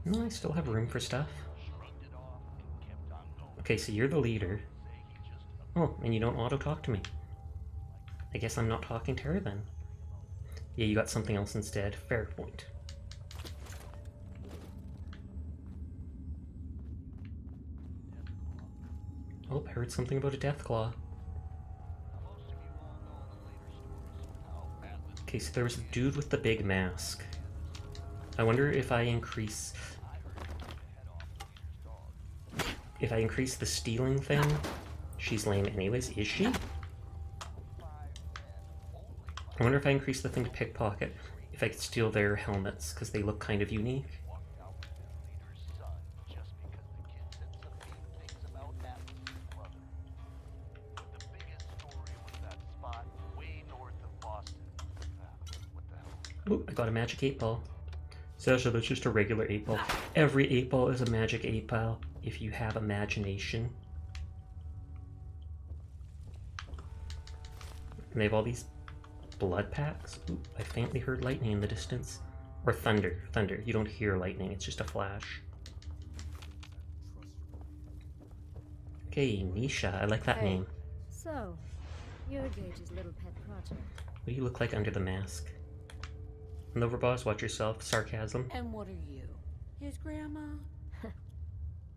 No, I still have room for stuff. Okay, so you're the leader. Oh, and you don't auto-talk to me. I guess I'm not talking to her then. Yeah, you got something else instead. Fair point. Oh, I heard something about a Deathclaw. Okay, so there was a dude with the big mask. I wonder if I increase if I increase the stealing thing, she's lame anyways. Is she? I wonder if I increase the thing to pickpocket, if I could steal their helmets, because they look kind of unique. Ooh, I got a magic 8-ball. Sasha, that's just a regular 8-ball. Every 8-ball is a magic 8-ball if you have imagination. And they have all these blood packs. Ooh, I faintly heard lightning in the distance. Or thunder. Thunder. You don't hear lightning, it's just a flash. Okay, Nisha. I like that name.
So, you're Gage's little pet project.
What do you look like under the mask? And overboss, watch yourself. Sarcasm.
And what are you? His grandma?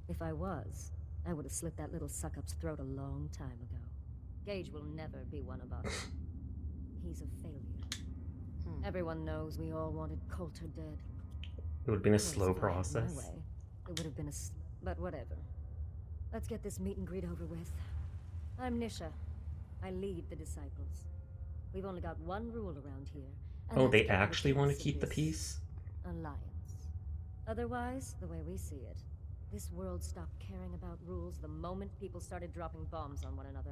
If I was, I would have slit that little suck-up's throat a long time ago. Gage will never be one of us. He's a failure. Everyone knows we all wanted Coulter dead.
It would have been a
Of course,
slow
if I had my
process.
way, it would have been but whatever. Let's get this meet and greet over with. I'm Nisha. I lead the Disciples. We've only got one rule around here. And
Oh,
that's
they
keeping the
actually want to
peace of
keep the
this
peace?
alliance. Otherwise, the way we see it, this world stopped caring about rules the moment people started dropping bombs on one another.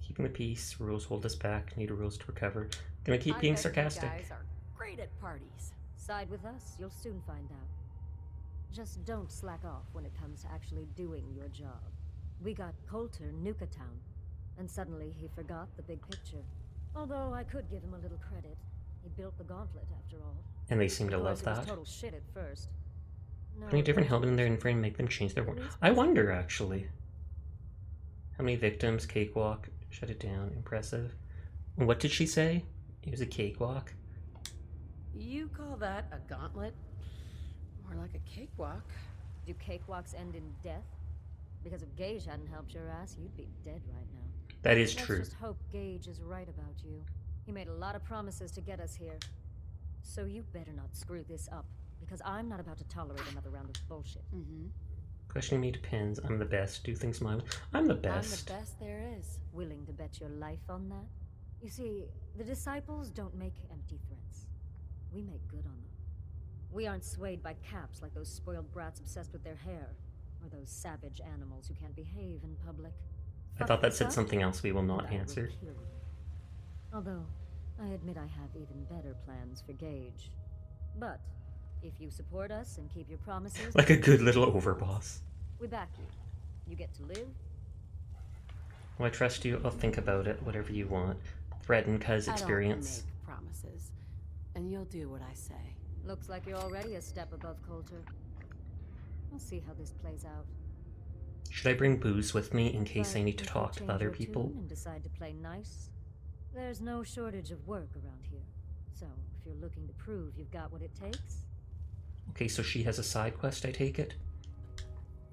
Keeping the peace. Rules hold us back. Need rules to recover. Gonna keep
I
being
bet
sarcastic.
You guys are great at parties.
Side with us, you'll soon find out. Just don't slack off when it comes to actually doing your job. We got Coulter Nuka Town, and suddenly he forgot the big picture. Although I could give him a little credit. He built the gauntlet, after all.
And they seem to
Of
love
course, it was
that.
total shit at first. No,
How many different
it
helmets in there
wasn't.
and frame make them change their
At
word?
least
I wonder, actually. How many victims? Cakewalk. Shut it down. Impressive. And what did she say? It was a cakewalk.
You call that a gauntlet? More like a cakewalk.
Do cakewalks end in death? Because if Gage hadn't helped your ass, you'd be dead right now.
That is
Let's
true.
just hope Gage is right about you. He made a lot of promises to get us here. So you better not screw this up, because I'm not about to tolerate another round of bullshit.
Questioning me depends. I'm the best. Do things my way. I'm the
I'm
best.
the best there is.
Willing to bet your life on that? You see, the Disciples don't make empty threats. We make good on them. We aren't swayed by caps like those spoiled brats obsessed with their hair, or those savage animals who can't behave in public.
I
Fuck
thought that
this
said
up,
something else we will
and
not
I will
answer.
kill you. Although, I admit I have even better plans for Gage. But, if you support us and keep your promises...
Like a good little overboss.
We back you. You get to live.
Well, I trust you. I'll think about it. Whatever you want. Threaten, cuz experience.
I don't make promises, and you'll do what I say.
Looks like you're already a step above Coulter. We'll see how this plays out.
Should I bring booze with me in case I
But
need to
if you
talk to
change
other
your
people?
tune and decide to play nice, there's no shortage of work around here. So, if you're looking to prove you've got what it takes...
Okay, so she has a side quest, I take it?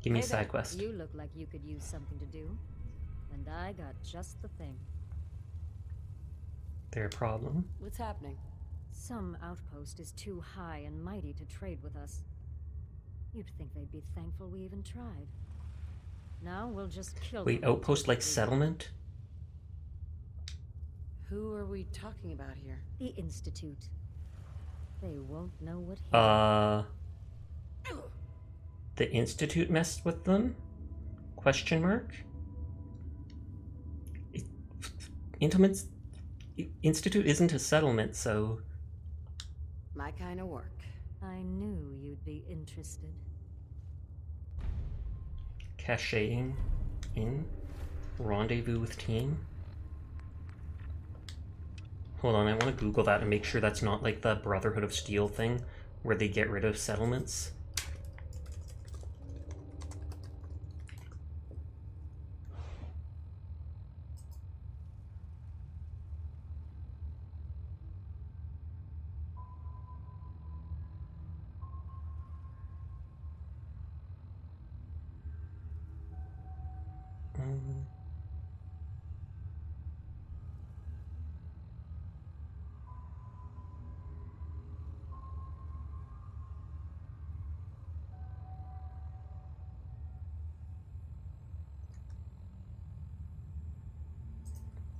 Give me a
Hey
side
there,
quest.
You look like you could use something to do. And I got just the thing.
Their problem?
What's happening?
Some outpost is too high and mighty to trade with us. You'd think they'd be thankful we even tried. Now we'll just kill
Wait,
them.
outpost like settlement?
Who are we talking about here?
The Institute. They won't know what hit
The Institute messed with them? Question mark? Intimates... Institute isn't a settlement, so...
My kind of work.
I knew you'd be interested.
Cacheing in? Rendezvous with team? Hold on, I want to Google that and make sure that's not like the Brotherhood of Steel thing, where they get rid of settlements.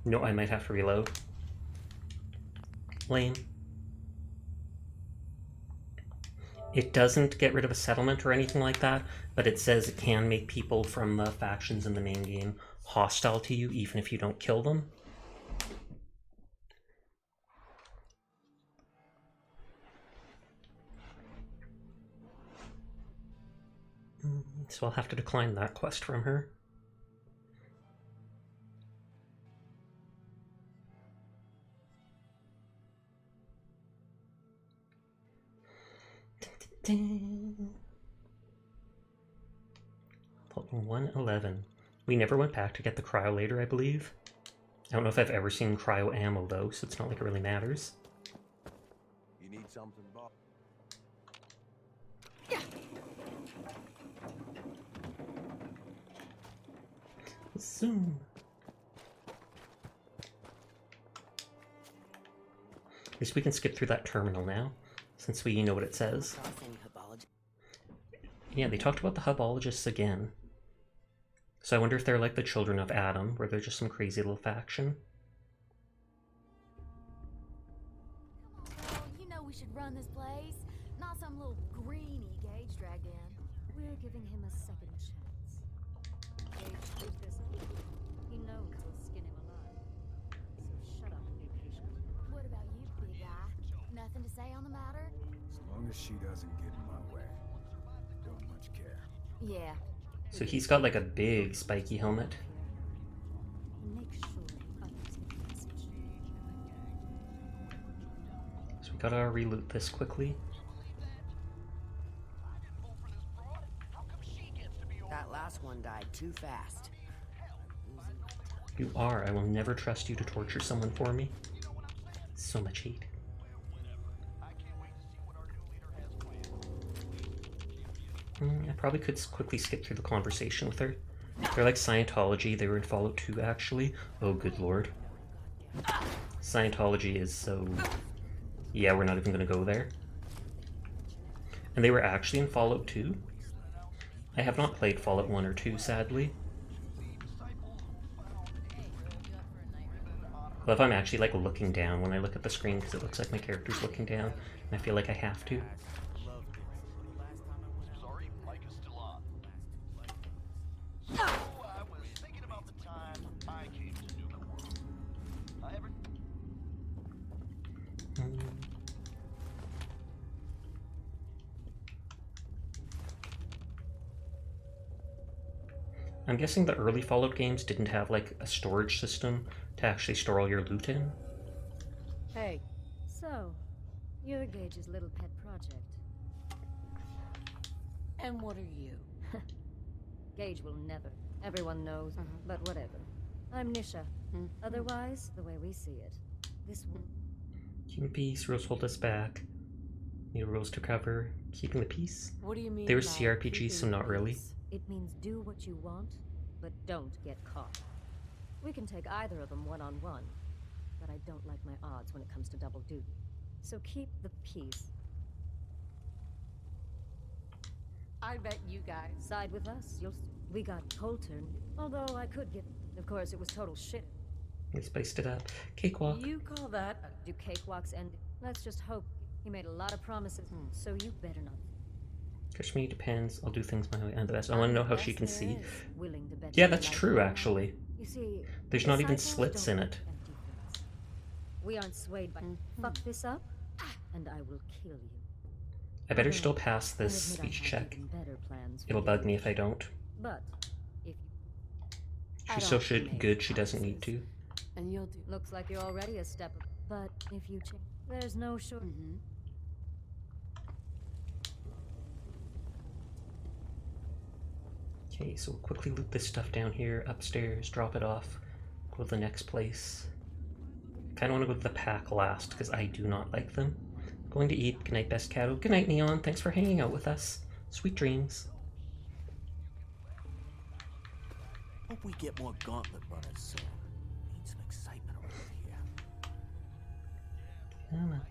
No, I might have to reload. Lame. It doesn't get rid of a settlement or anything like that, but it says it can make people from the factions in the main game hostile to you, even if you don't kill them. So I'll have to decline that quest from her. Vault 111. We never went back to get the cryo later, I believe. I don't know if I've ever seen cryo ammo though, so it's not like it really matters.
You need something, Bob?
Zoom. At least we can skip through that terminal now, since we know what it says. Yeah, they talked about the hubologists again. So I wonder if they're like the Children of Adam, where they're just some crazy little faction.
Oh, you know we should run this place. Not some little greenie Gage dragged in.
We're giving him a second chance. Gage did this. He knows we'll skin him alive. So shut up and be patient.
What about you, big guy? Nothing to say on the matter?
As long as she doesn't get in my way, don't much care.
Yeah.
So he's got like a big spiky helmet.
Make sure others get the message.
So we gotta reloot this quickly.
That last one died too fast.
You are. I will never trust you to torture someone for me. So much hate. I probably could quickly skip through the conversation with her. They're like Scientology. They were in Fallout 2, actually. Oh, good lord. Scientology is so... Yeah, we're not even going to go there. And they were actually in Fallout 2? I have not played Fallout 1 or 2, sadly. I love I'm actually like looking down when I look at the screen because it looks like my character's looking down, and I feel like I have to.
Sorry, mic is still on. So, I was thinking about the time I came to Nuka World.
I'm guessing the early Fallout games didn't have like a storage system to actually store all your loot in.
Hey. So, you're Gage's little pet project.
And what are you?
Gage will never. Everyone knows, but whatever. I'm Nisha. Otherwise, the way we see it, this one.
Keeping peace, rules hold us back. Need rules to cover. Keeping the peace.
What do you mean?
They were
by
CRPGs, so
keeping
not really.
peace?
It means do what you want, but don't get caught. We can take either of them one-on-one, but I don't like my odds when it comes to double duty. So keep the peace.
I bet you guys.
Side with us, we got Coulter, although I could give... Of course, it was total shit.
They spiced it up. Cakewalk.
You call that
Do cakewalks end? Let's just hope. He made a lot of promises, so you better not.
Kashmir depends. I'll do things my way. And the best. I want to know how she can see.
Willing to bet
Yeah,
your
that's
life
true,
on it.
actually.
You see,
There's not even
disciples
slits
don't
in
like
it.
empty threats. We aren't swayed by fuck this up, and I will kill you.
I better still pass
I'll
this
admit I
speech
have
check.
even better plans for
It'll bug me
Gage.
if I don't.
But if
She's so good she doesn't need to.
and you'll do.
looks like you're already a step up. But if you change, there's no short.
Okay, so we'll quickly loot this stuff down here, upstairs, drop it off, go to the next place. Kinda wanna go to the pack last, because I do not like them. Going to eat. Good night, Best Cattle. Good night, Neon. Thanks for hanging out with us. Sweet dreams.
Hope we get more gauntlet runners soon. Need some excitement around here.
Come on.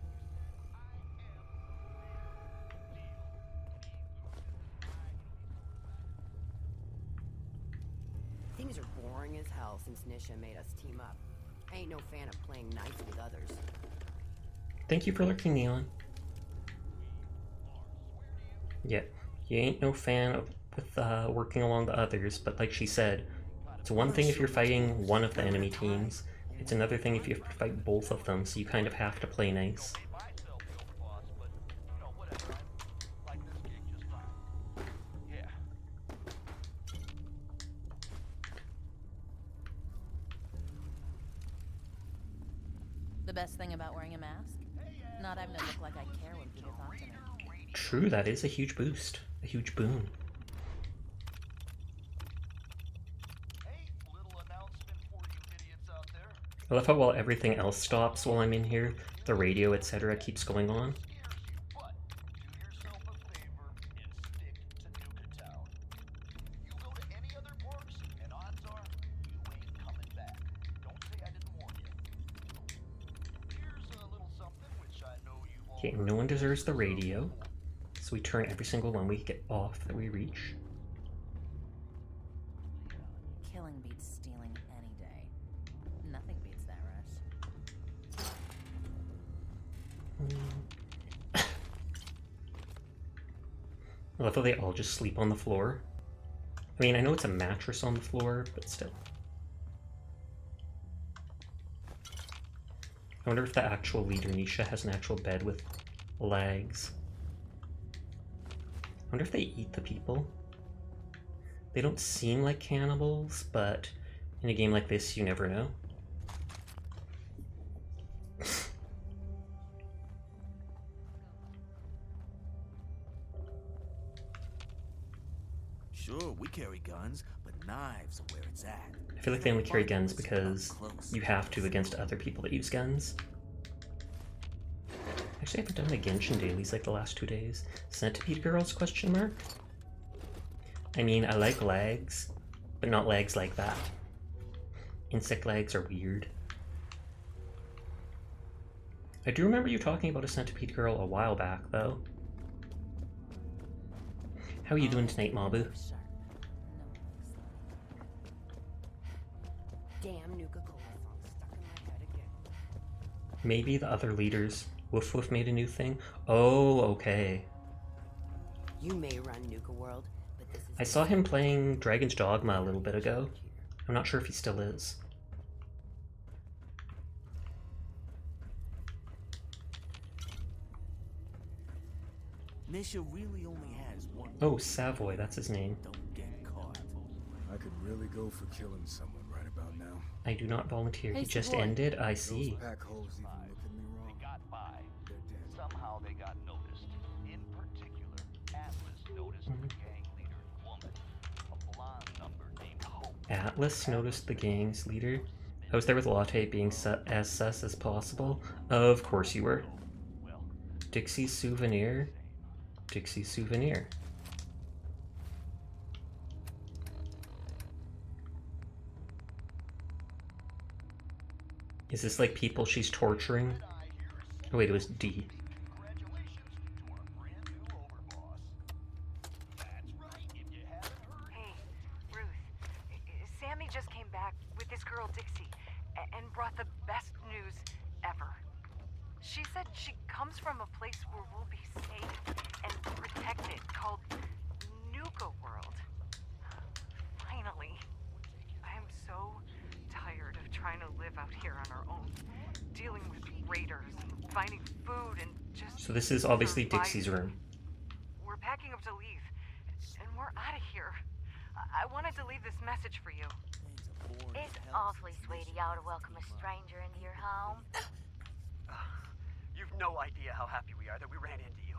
Things are boring as hell since Nisha made us team up. I ain't no fan of playing nice with others.
Thank you for lurking, Neon. Yeah, you ain't no fan of with working along the others, but like she said, it's one thing if you're fighting one of the enemy teams, it's another thing if you have to fight both of them, so you kind of have to play nice.
The best thing about wearing a mask? Not having to look like I care when people talk to me.
True, that is a huge boost. A huge boon. I love how while everything else stops while I'm in here, the radio, etc. keeps going on. Okay, no one deserves the radio, so we turn every single one we get off that we reach.
Killing beats stealing any day. Nothing beats that rush.
I love how they all just sleep on the floor. I mean, I know it's a mattress on the floor, but still. I wonder if the actual leader, Nisha, has an actual bed with legs. I wonder if they eat the people. They don't seem like cannibals, but in a game like this, you never know.
Sure, we carry guns, but knives are where it's at.
I feel like they only carry guns because you have to against other people that use guns. Actually, I haven't done the Genshin dailies like the last 2 days. Centipede girls, question mark? I mean, I like legs, but not legs like that. Insect legs are weird. I do remember you talking about a centipede girl a while back, though. How are you doing tonight, Mabu?
Damn Nuka Cola song stuck in my head again.
Maybe the other leaders. Woof Woof made a new thing? Oh, okay.
You may run Nuka World, but this is...
I saw him playing Dragon's Dogma a little bit ago. I'm not sure if he still is.
Nisha really only has one.
Oh, Savoy, that's his name.
Don't get caught.
I could really go for killing someone right about now.
I do not volunteer.
Hey,
He just
Savoy.
ended. I see.
Those pack holes even look at me wrong.
They got by.
They're dead.
Somehow they got noticed. In particular, Atlas noticed the gang leader's woman, a blonde number named Hope.
Atlas noticed the gang's leader. I was there with Latte being as sus as possible. Of course you were.
Well,
Dixie's souvenir. Dixie's souvenir. Is this like people she's torturing? Oh wait, it was D.
congratulations to our brand new overboss. That's right, if you haven't heard.
Hey, Ruth. Sammy just came back with this girl Dixie and brought the best news ever. She said she comes from a place where we'll be safe and protected called Nuka World. Finally. I am so tired of trying to live out here on our own, dealing with raiders and finding food and just...
So this is obviously
surviving.
Dixie's room.
We're packing up to leave, and we're out of here. I wanted to leave this message for you.
It's awfully sweet of y'all to welcome a stranger into your home.
You've no idea how happy we are that we ran into you.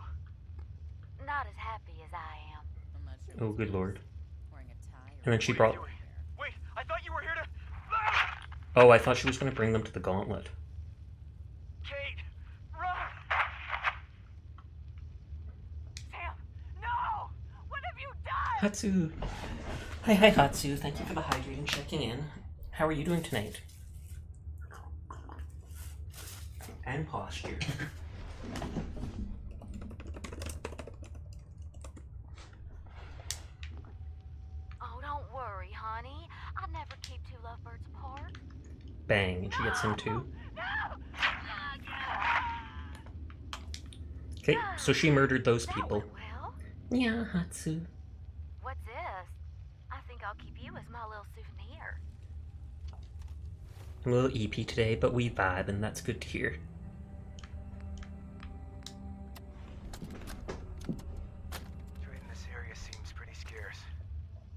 Not as happy as I am.
I'm not sure.
Oh, good lord.
Wearing a tie or
And then she
What are you
brought...
doing? Wait, I thought you were here to... Ah!
Oh, I thought she was going to bring them to the gauntlet.
Kate, run!
Sam, no! What have you done?
Hatsu! Hi, Hatsu. Thank you for the hydrate and checking in. How are you doing tonight? And posture.
Oh, don't worry, honey. I never keep two lovebirds apart.
Bang, and she gets him too. Okay, so she murdered those people.
Well,
Yeah, Hatsu.
what's this? I think I'll keep you as my little souvenir.
I'm a little EP today, but we vibe, and that's good to hear.
Trade in this area seems pretty scarce.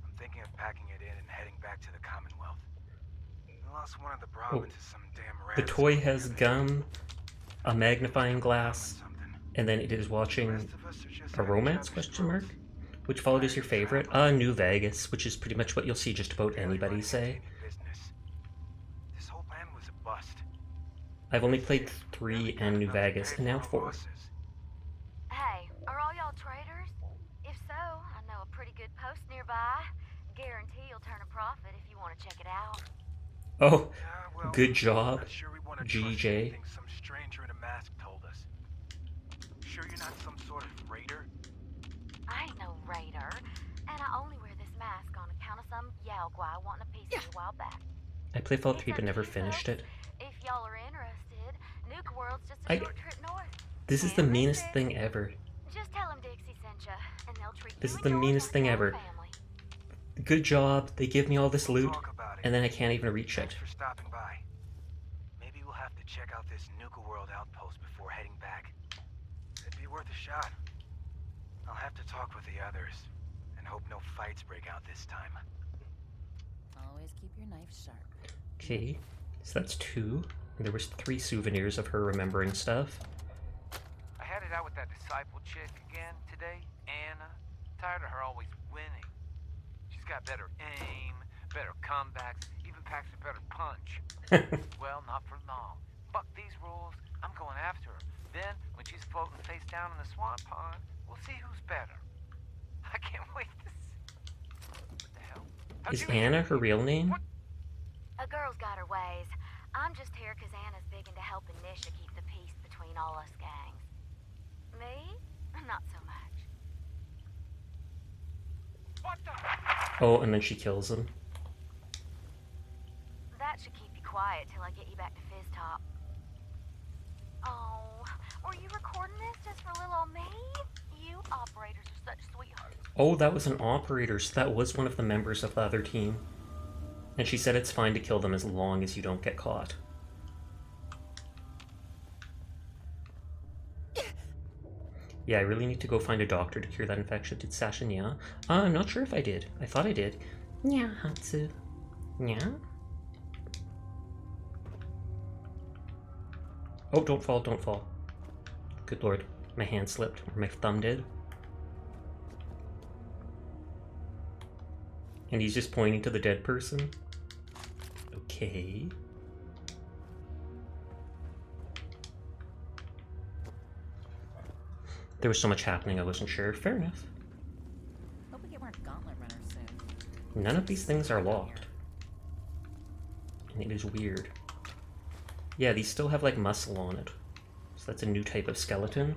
I'm thinking of packing it in and heading back to the Commonwealth. I lost one of the Brahmins to some damn
The
rats.
toy has gum, a magnifying glass, and then it is watching a romance question mark? Which followed is your favorite? New Vegas, which is pretty much what you'll see just about anybody say.
This whole plan was a bust.
I've only played 3 and New Vegas, and now 4.
Hey, are all y'all traders? If so, I know a pretty good post nearby. Guarantee you'll turn a profit if you want to check it out.
Oh,
well,
good job,
not sure we want to
GJ.
anything some stranger in a mask told us. Sure you're not some sort of raider?
I ain't no raider, and I only wear this mask on account of some Yaogwai wanting a piece of me a while back.
I played Fallout 3 but never finished it.
If y'all are interested, Nuka World's just a short trip north.
This is the meanest thing ever.
Just tell them Dixie sent ya, and they'll treat
This
you
is
and
the
yours
meanest
like
thing
your
ever.
family.
Good job, they give me all this loot, and then I can't even reach it.
Thanks for stopping by. Maybe we'll have to check out this Nuka World outpost before heading back. It'd be worth a shot. I'll have to talk with the others, and hope no fights break out this time.
Always keep your knife sharp.
Okay, so that's 2. And there was 3 souvenirs of her remembering stuff.
I had it out with that disciple chick again today, Anna. Tired of her always winning. She's got better aim, better comebacks, even packs a better punch. Well, not for long. Fuck these rules, I'm going after her. Then, when she's floating face down in the swamp pond, we'll see who's better. I can't wait to see. What the hell?
Is Anna her real name?
A girl's got her ways. I'm just here because Anna's big into helping Nisha keep the peace between all us gangs. Me? Not so much.
What the?
Oh, and then she kills him.
That should keep you quiet till I get you back to Fizz Top. Oh, were you recording this just for little old me? You operators are such sweethearts.
Oh, that was an operator, so that was one of the members of the other team. And she said it's fine to kill them as long as you don't get caught. Yeah, I really need to go find a doctor to cure that infection. Did Sasha nya? I'm not sure if I did. I thought I did. Nya, Hatsu. Nya? Oh, don't fall, don't fall. Good lord. My hand slipped, or my thumb did. And he's just pointing to the dead person. Okay. There was so much happening, I wasn't sure. Fair enough.
Hope we get more gauntlet runners soon.
None of these things are locked. And it is weird. Yeah, these still have like muscle on it. So that's a new type of skeleton.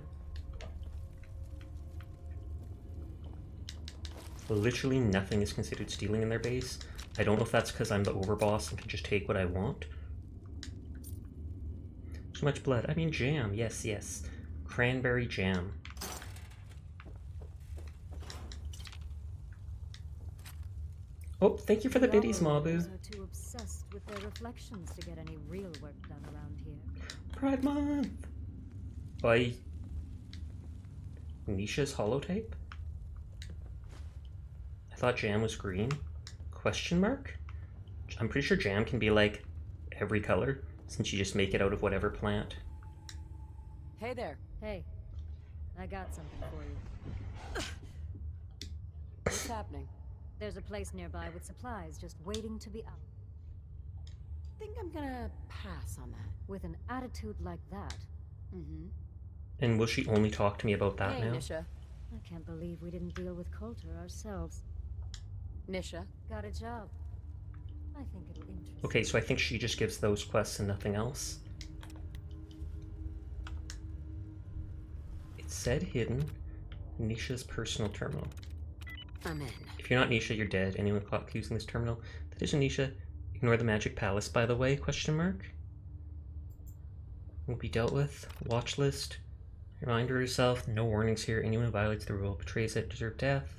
Literally nothing is considered stealing in their base. I don't know if that's because I'm the overboss and can just take what I want. So much blood. I mean jam. Yes, yes. Cranberry jam. Oh, thank you for the biddies, Mabu.
Are too obsessed with their reflections to get any real work done around here.
Pride Month! By Nisha's holotape? I thought jam was green. Question mark? I'm pretty sure jam can be like every color, since you just make it out of whatever plant.
Hey there.
Hey, I got something for you.
What's happening?
There's a place nearby with supplies just waiting to be out.
Think I'm gonna pass on that.
With an attitude like that.
Mm-hmm.
And will she only talk to me about that
Hey,
now?
Nisha.
I can't believe we didn't deal with Coulter ourselves.
Nisha.
Got a job. I think it'll interest
Okay, so I think she just gives those quests and nothing else. It said hidden. Nisha's personal terminal.
I'm in.
If you're not Nisha, you're dead. Anyone caught using this terminal that isn't Nisha, Ignore the magic palace, by the way, question mark. Will be dealt with. Watch list. Reminder herself, no warnings here. Anyone who violates the rule, betrays it, deserve death.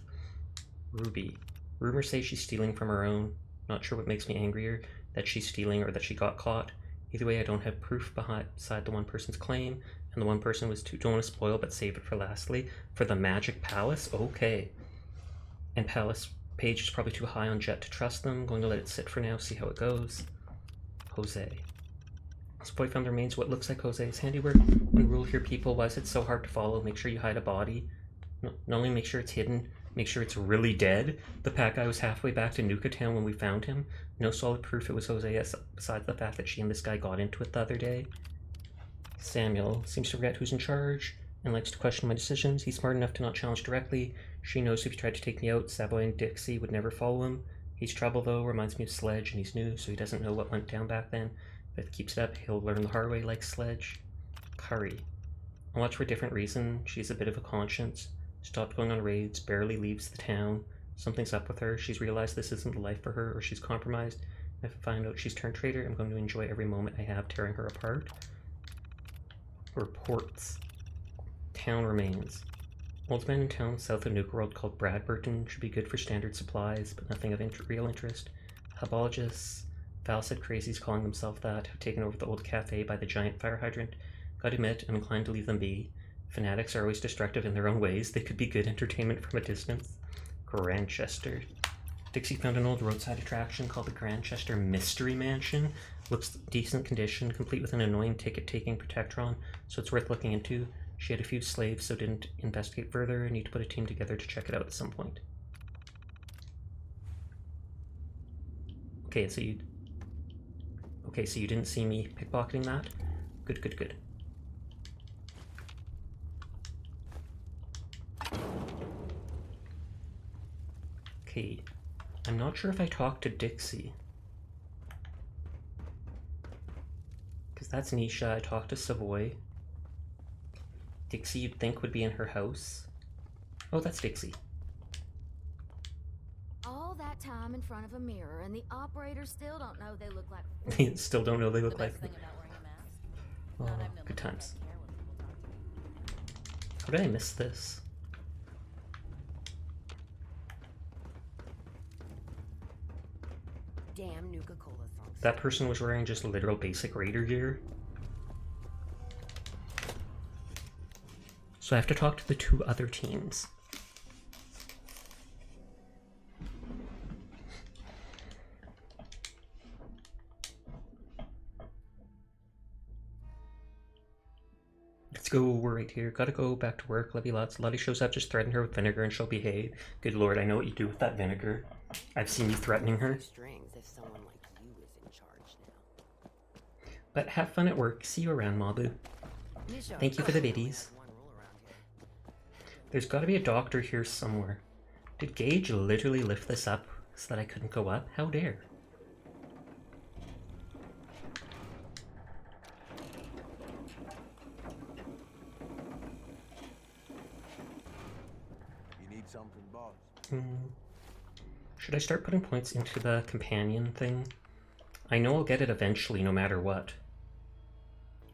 Ruby. Rumors say she's stealing from her own. Not sure what makes me angrier, that she's stealing or that she got caught. Either way, I don't have proof beside the one person's claim, and the one person was too, don't want to spoil, but save it for lastly. For the magic palace? Okay. And palace page is probably too high on Jet to trust them. Going to let it sit for now, see how it goes. Jose. This boy found the remains what looks like Jose's handiwork. When rule here, people, why is it so hard to follow? Make sure you hide a body. Not only make sure it's hidden, make sure it's really dead. The Pat guy was halfway back to Nuka Town when we found him. No solid proof it was Jose, besides the fact that she and this guy got into it the other day. Samuel seems to forget who's in charge and likes to question my decisions. He's smart enough to not challenge directly. She knows if he tried to take me out, Savoy and Dixie would never follow him. He's trouble though, reminds me of Sledge, and he's new, so he doesn't know what went down back then. If it keeps it up, he'll learn the hard way like Sledge. Curry. I watch for a different reason. She's a bit of a conscience. Stopped going on raids, barely leaves the town. Something's up with her. She's realized this isn't the life for her, or she's compromised. If I find out she's turned traitor, I'm going to enjoy every moment I have tearing her apart. Reports. Town remains. Old man in town south of Nuka World called Bradburton should be good for standard supplies, but nothing of real interest. Hubologists. Val said crazies calling themselves that have taken over the old cafe by the giant fire hydrant. Gotta admit, I'm inclined to leave them be. Fanatics are always destructive in their own ways. They could be good entertainment from a distance. Grantchester. Dixie found an old roadside attraction called the Grantchester Mystery Mansion. Looks decent condition, complete with an annoying ticket-taking protectron, so it's worth looking into. She had a few slaves, so didn't investigate further. I need to put a team together to check it out at some point. Okay, so you didn't see me pickpocketing that? Good, good, good. Okay, I'm not sure if I talked to Dixie. Because that's Nisha. I talked to Savoy. Dixie you'd think would be in her house. Oh, that's Dixie.
All that time in front of a mirror, and the operators still don't know they look like.
They still don't know they look
The
like.
best thing about wearing a mask.
Oh,
Not I've no
good
look like I
times.
care when people talk to me.
How did I miss this?
Damn Nuka-Cola songs.
That person was wearing just literal basic raider gear. So I have to talk to the two other teams. Let's go, we're right here. Gotta go back to work. Love you lots. Lottie shows up, just threaten her with vinegar and she'll behave. Good lord, I know what you do with that vinegar. I've seen you threatening her.
Strings if someone like you is in charge now.
But have fun at work. See you around, Mabu. Thank you for the biddies. There's gotta be a doctor here somewhere. Did Gage literally lift this up so that I couldn't go up? How dare?
You need something, boss?
Should I start putting points into the companion thing? I know I'll get it eventually, no matter what.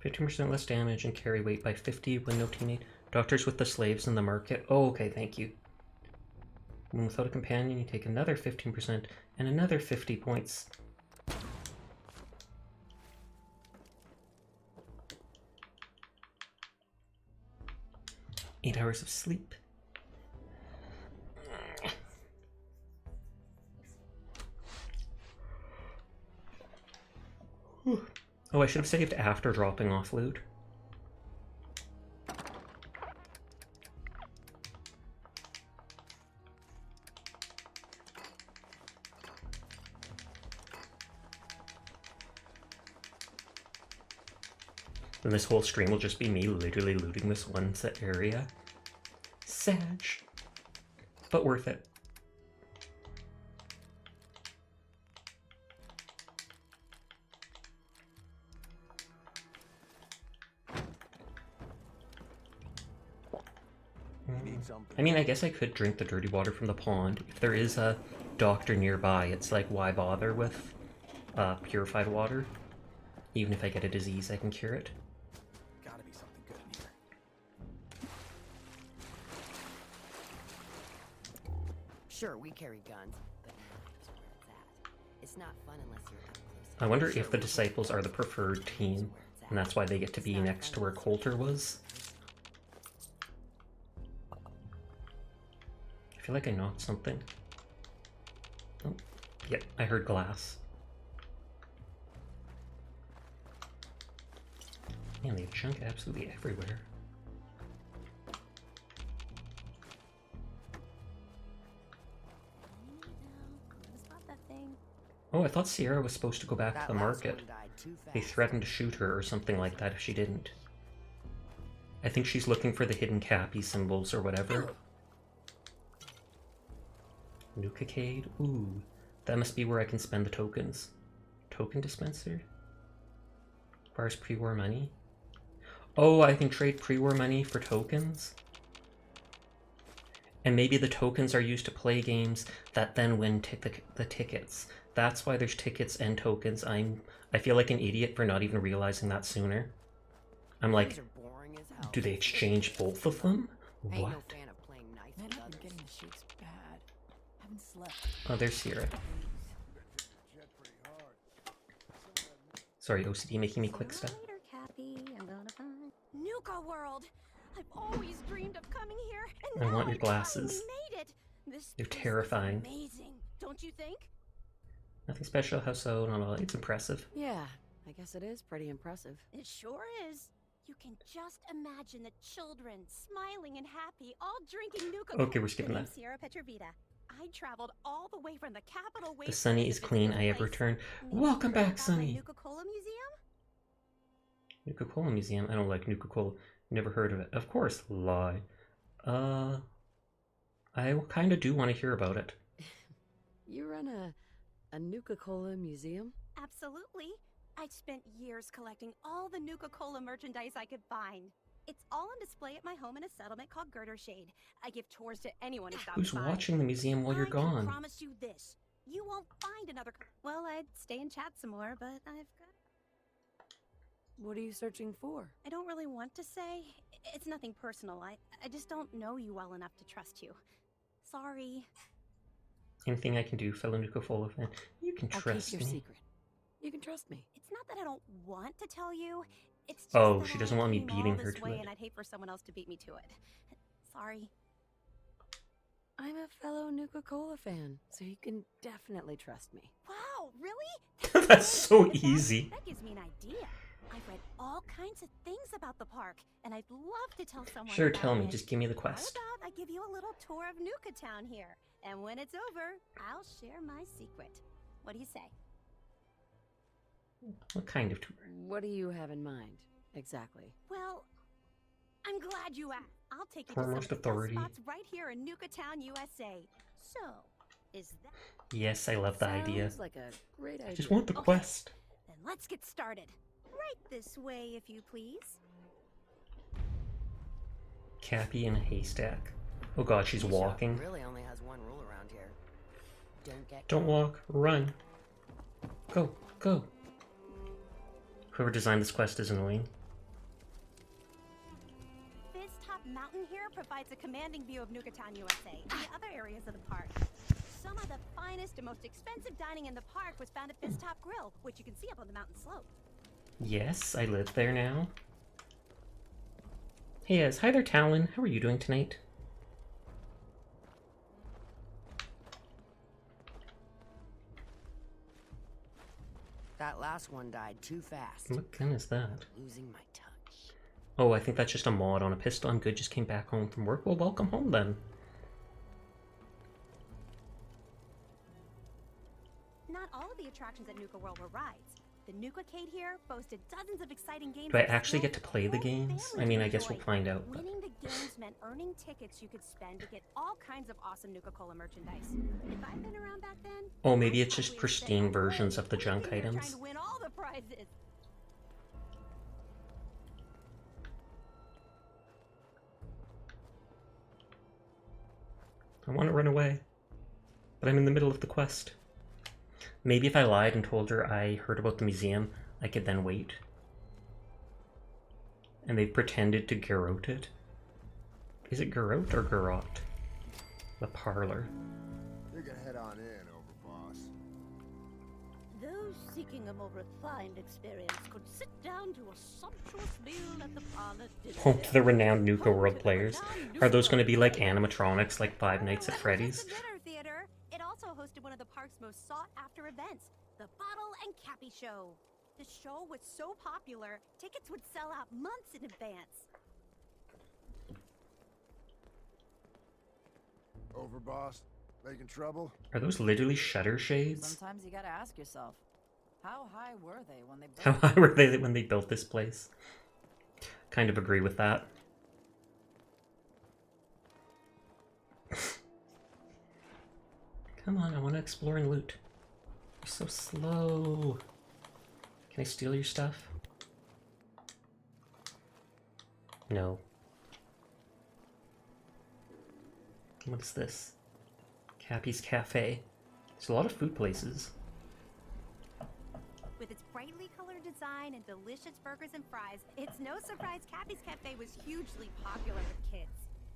15% less damage and carry weight by 50 when no teammate. Doctors with the slaves in the market. Oh, okay, thank you. When without a companion, you take another 15% and another 50 points. Eight hours of sleep. Oh, I should have saved after dropping off loot. And this whole stream will just be me literally looting this one set area. Sad. But worth it. I mean, I guess I could drink the dirty water from the pond. If there is a doctor nearby, it's like, why bother with purified water. Even if I get a disease, I can cure it.
Gotta be something good in here.
Sure, we carry guns, but knives are where it's at. It's not fun unless you're up close.
I wonder if the disciples are the preferred team, and that's why they get to be next to where Coulter was. I feel like I knocked something. Oh, yep, I heard glass. Man, they have junk absolutely everywhere. Oh, I thought Sierra was supposed to go back to the market. They threatened to shoot her or something like that if she didn't. I think she's looking for the hidden Cappy symbols or whatever. Nuka-Cade? Ooh, that must be where I can spend the tokens. Token dispenser? Requires pre-war money? Oh, I can trade pre-war money for tokens? And maybe the tokens are used to play games that then win the tickets. That's why there's tickets and tokens. I feel like an idiot for not even realizing that sooner. I'm like, do they exchange both of them? What? Oh, there's Sierra. Sorry, OCD making me click stuff.
Nuka World! I've always dreamed of coming here, and
I
now
want your
I
glasses.
finally made it. This
They're
place is
terrifying.
amazing, don't you think?
Nothing special, how so? Not all. It's impressive.
Yeah, I guess it is pretty impressive.
It sure is. You can just imagine the children smiling and happy, all drinking Nuka.
Okay, we're skipping that.
Sierra Petrovita. I traveled all the way from the capital.
The Sunny is clean. I have returned. Welcome back, Sunny.
Nuka-Cola Museum?
Nuka-Cola Museum? I don't like Nuka-Cola. Never heard of it. Of course, lie. I kind of do want to hear about it.
You run a Nuka-Cola museum?
Absolutely. I've spent years collecting all the Nuka-Cola merchandise I could find. It's all on display at my home in a settlement called Girdershade. I give tours to anyone who stops
Who's
by.
watching the museum while you're gone?
I promise you this. You won't find another... Well, I'd stay and chat some more, but I've got...
What are you searching for?
I don't really want to say. It's nothing personal. I just don't know you well enough to trust you. Sorry.
Anything I can do, fellow Nuka-Cola fan? You can trust me.
I'll keep your secret. You can trust me.
It's not that I don't want to tell you. It's just
oh,
that
she doesn't
I
want me
came
beating
all
her
this
to
way,
it.
And I'd hate for someone else to beat me to it. Sorry.
I'm a fellow Nuka-Cola fan, so you can definitely trust me.
Wow, really?
That's so easy.
That gives me an idea. I've read all kinds of things about the park, and I'd love to tell someone.
Sure,
about
tell me.
it.
Just give me the quest.
How about I give you a little tour of Nuka Town here, and when it's over, I'll share my secret. What do you say?
What kind of tour?
What do you have in mind, exactly?
Well, I'm glad you asked. I'll take you
Foremost
to some
authority.
spots right here in Nuka Town, USA. So, is that...
Yes, I love the idea.
Sounds like a great idea.
I just want the quest.
Then let's get started. Right this way, if you please.
Cappy in a haystack. Oh god, she's walking.
Really only has one rule around here.
Don't walk, run. Go, go. Whoever designed this quest is annoying.
This top mountain here provides a commanding view of Nuka Town, USA, and the other areas of the park. Some of the finest and most expensive dining in the park was found at Fizz Top Grill, which you can see up on the mountain slope.
Yes, I live there now. Hey, yes. Hi there, Talon. How are you doing tonight?
That last one died too fast.
What gun is that?
Losing my touch.
Oh, I think that's just a mod on a pistol. I'm good, just came back home from work. Well, welcome home then.
Not all of the attractions at Nuka World were rides. The Nuka-Cade here boasted dozens of exciting games.
Do I actually get to play the games? I mean, I guess we'll find out. But...
Winning the games meant earning tickets you could spend to get all kinds of awesome Nuka-Cola merchandise. If I'd been around back then...
Oh, maybe it's just pristine versions of the junk items.
Trying to win all the prizes.
I want to run away. But I'm in the middle of the quest. Maybe if I lied and told her I heard about the museum, I could then wait. And they've pretended to garrote it. Is it garrote or garrote? The parlor.
You can head on in, Overboss.
Those seeking a more refined experience could sit down to a sumptuous meal at the parlor dinner.
Home to the renowned Nuka World players. Are those going to be like animatronics, like Five Nights at Freddy's?
The dinner theater. It also hosted one of the park's most sought-after events, the Bottle and Cappy Show. The show was so popular, tickets would sell out months in advance.
Overboss, making trouble?
Are those literally shutter shades?
Sometimes you gotta ask yourself, how high were they when they built
How high were they when they built this place? Kind of agree with that. Come on, I want to explore and loot. You're so slow. Can I steal your stuff? No. What is this? Cappy's Cafe. There's a lot of food places.
With its brightly colored design and delicious burgers and fries, it's no surprise Cappy's Cafe was hugely popular with kids.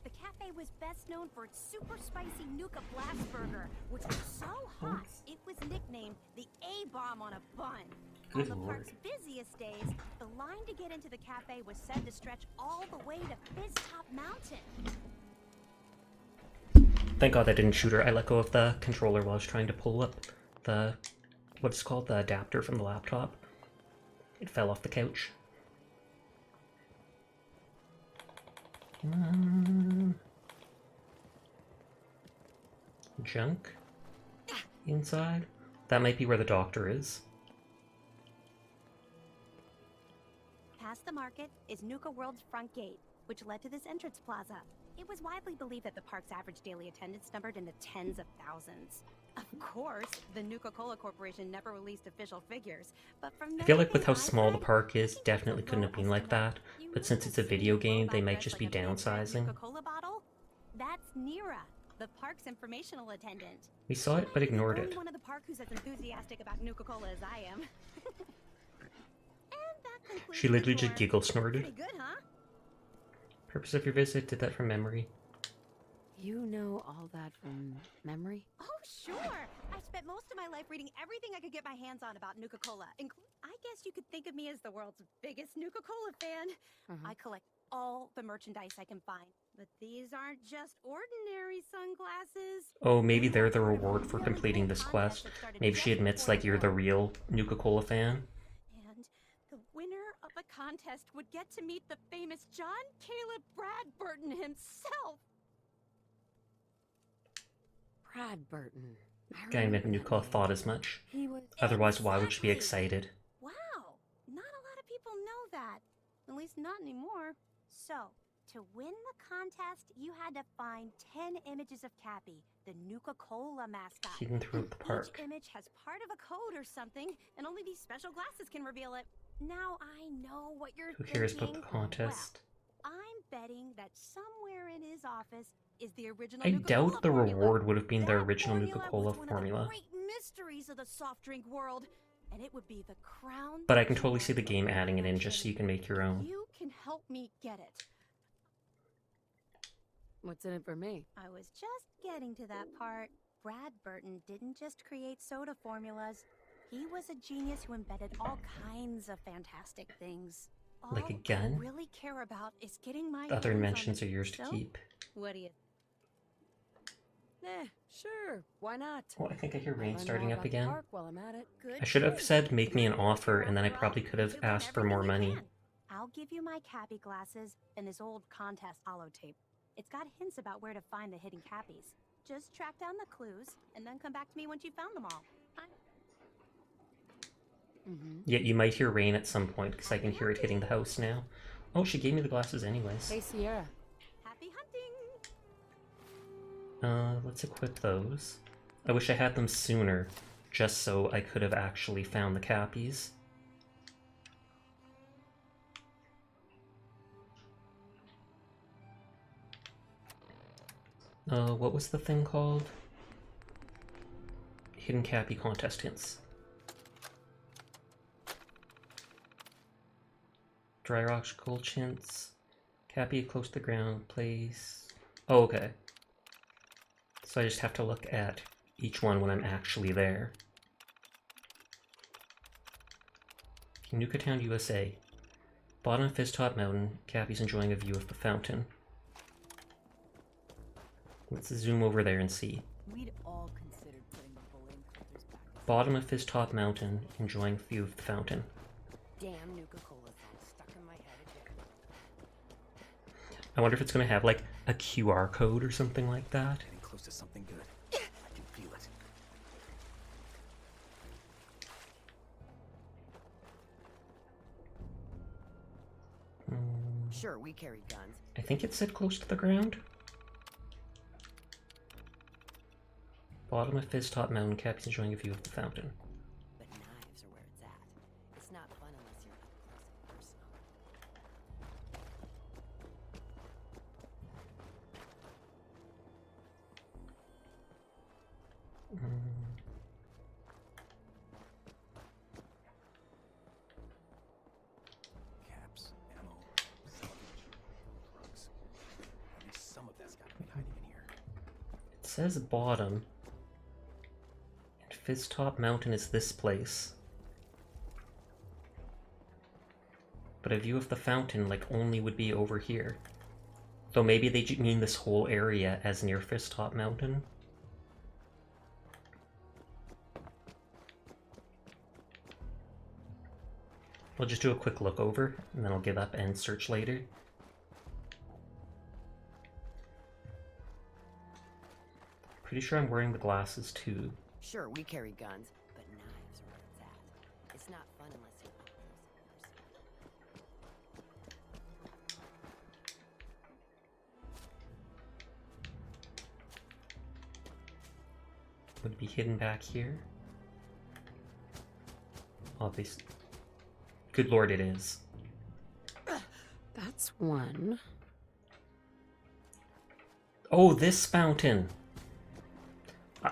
The cafe was best known for its super spicy Nuka Blast Burger, which was so hot it was nicknamed the A-bomb on a bun.
Good
on the
Lord.
park's busiest days, the line to get into the cafe was said to stretch all the way to Fizz Top Mountain.
Thank God that didn't shoot her. I let go of the controller while I was trying to pull up the, what's called, the adapter from the laptop. It fell off the couch. Junk inside. That might be where the doctor is.
Past the market is Nuka World's front gate, which led to this entrance plaza. It was widely believed that the park's average daily attendance numbered in the tens of thousands. Of course, the Nuka-Cola Corporation never released official figures, but from
I feel like with how small the park is, definitely couldn't have been like that. But since it's a video game, they might just be downsizing.
Nuka-Cola bottle? That's Nira, the park's informational attendant.
We saw it, but ignored
Only
it.
one of the park who's as enthusiastic about Nuka-Cola as I am. And that concludes
She
the
literally
tour.
just giggle snorted.
Pretty good, huh?
Purpose of your visit, did that from memory.
You know all that from memory?
Oh, sure. I spent most of my life reading everything I could get my hands on about Nuka-Cola. I guess you could think of me as the world's biggest Nuka-Cola fan. I collect all the merchandise I can find. But these aren't just ordinary sunglasses.
Oh, maybe they're the reward for completing this quest. Maybe she admits, like, you're the real Nuka-Cola fan.
And the winner of the contest would get to meet the famous John Caleb Bradburton himself.
Bradburton.
Guy met Nuka thought as much. Otherwise, why would she be excited?
Wow, not a lot of people know that. At least not anymore. So, to win the contest, you had to find 10 images of Cappy, the Nuka-Cola mascot.
Hidden throughout the park.
Each image has part of a code or something, and only these special glasses can reveal it. Now I know what you're
Who
thinking.
cares about the contest?
Well, I'm betting that somewhere in his office is the original
I
Nuka-Cola
doubt the
formula.
reward would have been the
That
original Nuka-Cola
was one of the
formula.
great mysteries of the soft drink world, and it would be the crown.
But I can totally see the game adding it in just so you can make your own.
You can help me get it.
What's in it for me?
I was just getting to that part. Bradburton didn't just create soda formulas. He was a genius who embedded all kinds of fantastic things.
Like a
All
gun?
I really care about is getting my
The other
hands on
inventions
it.
are yours to
So,
keep.
What do you?
Sure. Why not?
Oh, I think I hear rain
Learn
starting
more
up
about the
again.
park while I'm at it.
Good
I should have
choice.
said make me an offer, and then I
After all,
probably could have
you learn
asked for more
everything you
money.
can. I'll give you my Cappy glasses and this old contest holotape. It's got hints about where to find the hidden Cappies. Just track down the clues and then come back to me once you've found them all.
Yet you might hear rain at some point, because I can hear it hitting the house now. Oh, she gave me the glasses anyways.
Hey, Sierra.
Happy hunting!
Let's equip those. I wish I had them sooner, just so I could have actually found the Cappies. What was the thing called? Hidden Cappy contest hints. Dry rocks, gold hints. Cappy close to the ground, place. Oh, okay. So I just have to look at each one when I'm actually there. Nuka Town, USA. Bottom of Fizztop Mountain, Cappy's enjoying a view of the fountain. Let's zoom over there and see.
We'd all considered putting the bullying cultures back.
Bottom of Fizztop Mountain, enjoying view of the fountain.
Damn Nuka-Cola song stuck in my head again.
I wonder if it's gonna have like a QR code or something like that.
Getting close to something good. I can feel it.
Sure, we carry guns.
I think it said close to the ground. Bottom of Fizztop Mountain, Cappy's enjoying a view of the fountain.
But knives are where it's at. It's not fun unless you're up close and personal.
Caps, ammo, salvage, drugs. At least some of that's gotta be hiding in here.
It says bottom. And Fizztop Mountain is this place. But a view of the fountain, like, only would be over here. Though maybe they mean this whole area as near Fizztop Mountain. I'll just do a quick look over, and then I'll give up and search later. Pretty sure I'm wearing the glasses too.
Sure, we carry guns, but knives are where it's at. It's not fun unless you're up close and personal.
Would be hidden back here. Obviously. Good lord, it is.
That's one.
Oh, this fountain!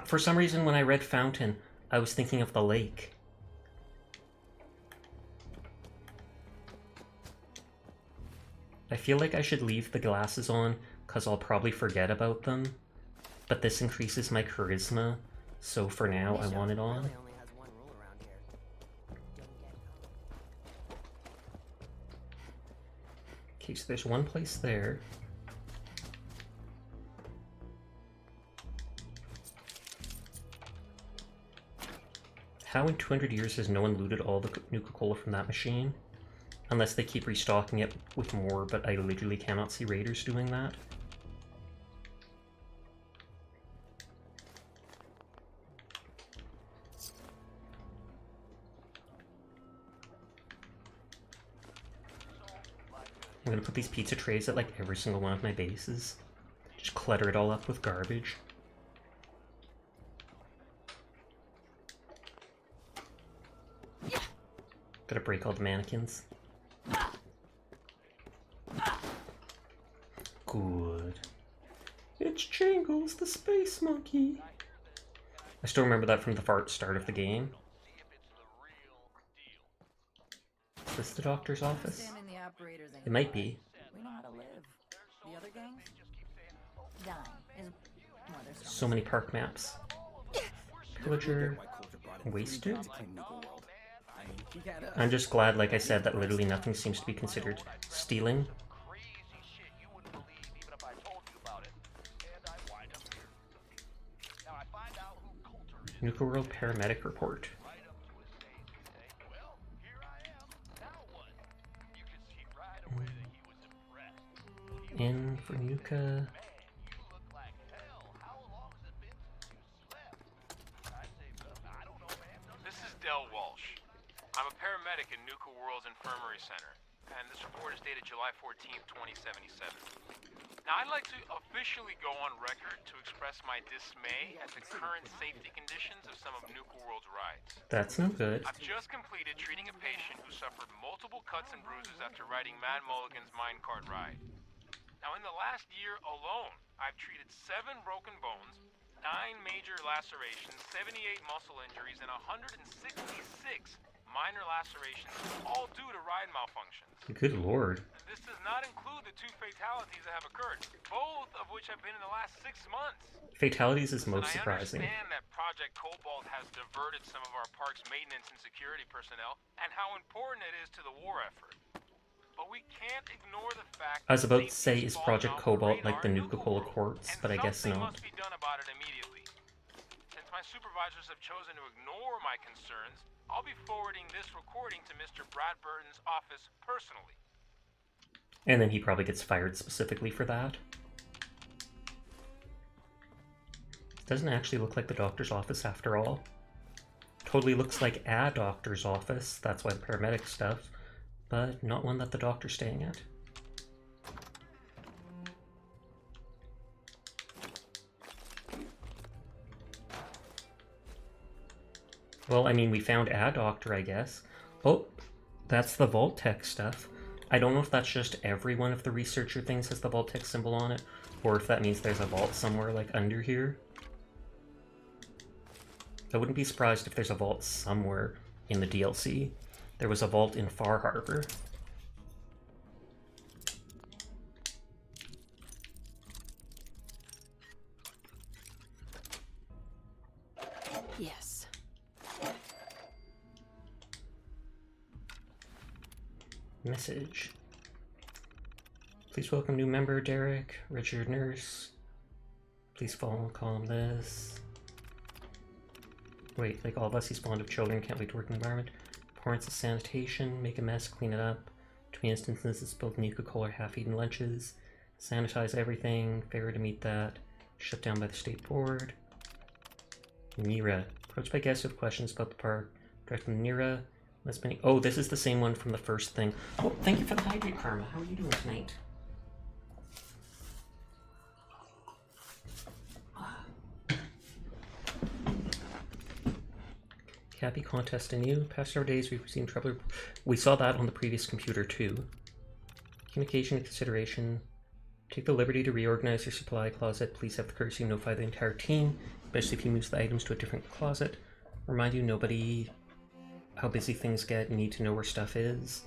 For some reason, when I read fountain, I was thinking of the lake. I feel like I should leave the glasses on, because I'll probably forget about them. But this increases my charisma, so for now, I want it on. Okay, so there's one place there. How in 200 years has no one looted all the Nuka-Cola from that machine? Unless they keep restocking it with more, but I literally cannot see raiders doing that. I'm gonna put these pizza trays at like every single one of my bases. Just clutter it all up with garbage. Gotta break all the mannequins. Good. It's Jingles, the space monkey. I still remember that from the start of the game. Is this the doctor's office? It might be.
We know how to live. The other gangs? Dying is more their strong.
So many park maps. Pillager. Wasted? I'm just glad, like I said, that literally nothing seems to be considered stealing. Nuka World paramedic report. In for Nuka.
This is Del Walsh. I'm a paramedic in Nuka World's Infirmary Center, and this report is dated July 14th, 2077. Now, I'd like to officially go on record to express my dismay at the current safety conditions of some of Nuka World's rides.
That's no good.
I've just completed treating a patient who suffered multiple cuts and bruises after riding Mad Mulligan's minecart ride. Now, in the last year alone, I've treated 7 broken bones, 9 major lacerations, 78 muscle injuries, and 166 minor lacerations, all due to ride malfunctions.
Good lord.
This does not include the 2 fatalities that have occurred, both of which have been in the last 6 months.
Fatalities is most surprising.
I understand that Project Cobalt has diverted some of our park's maintenance and security personnel, and how important it is to the war effort. But we can't ignore the fact
I was about to say, is Project Cobalt like the Nuka Cola Quartz, but I guess
something
not.
must be done about it immediately. Since my supervisors have chosen to ignore my concerns, I'll be forwarding this recording to Mr. Bradburton's office personally.
And then he probably gets fired specifically for that. Doesn't actually look like the doctor's office after all. Totally looks like a doctor's office, that's why the paramedic stuff, but not one that the doctor's staying at. Well, I mean, we found a doctor, I guess. Oh, that's the Vault Tech stuff. I don't know if that's just every one of the researcher things has the Vault Tech symbol on it, or if that means there's a vault somewhere, like, under here. I wouldn't be surprised if there's a vault somewhere in the DLC. There was a vault in Far Harbor.
Yes.
Message. Please welcome new member Derek, Richard Nurse. Please follow and call him this. Wait, like all of us, he's fond of children, can't wait to work in the environment. Abhorrence of sanitation, make a mess, clean it up. Between instances, spilled Nuka Cola half-eaten lunches. Sanitize everything, failure to meet that. Shut down by the state board. Nira. Approached by guests with questions about the park. Directed Nira. Oh, this is the same one from the first thing. Oh, thank you for the hydrate, Karma. How are you doing tonight? Happy contest anew. Past several days, we've seen trouble. We saw that on the previous computer too. Communication and consideration. Take the liberty to reorganize your supply closet. Please have the courtesy to notify the entire team, especially if you move the items to a different closet. Remind you, nobody, how busy things get, you need to know where stuff is.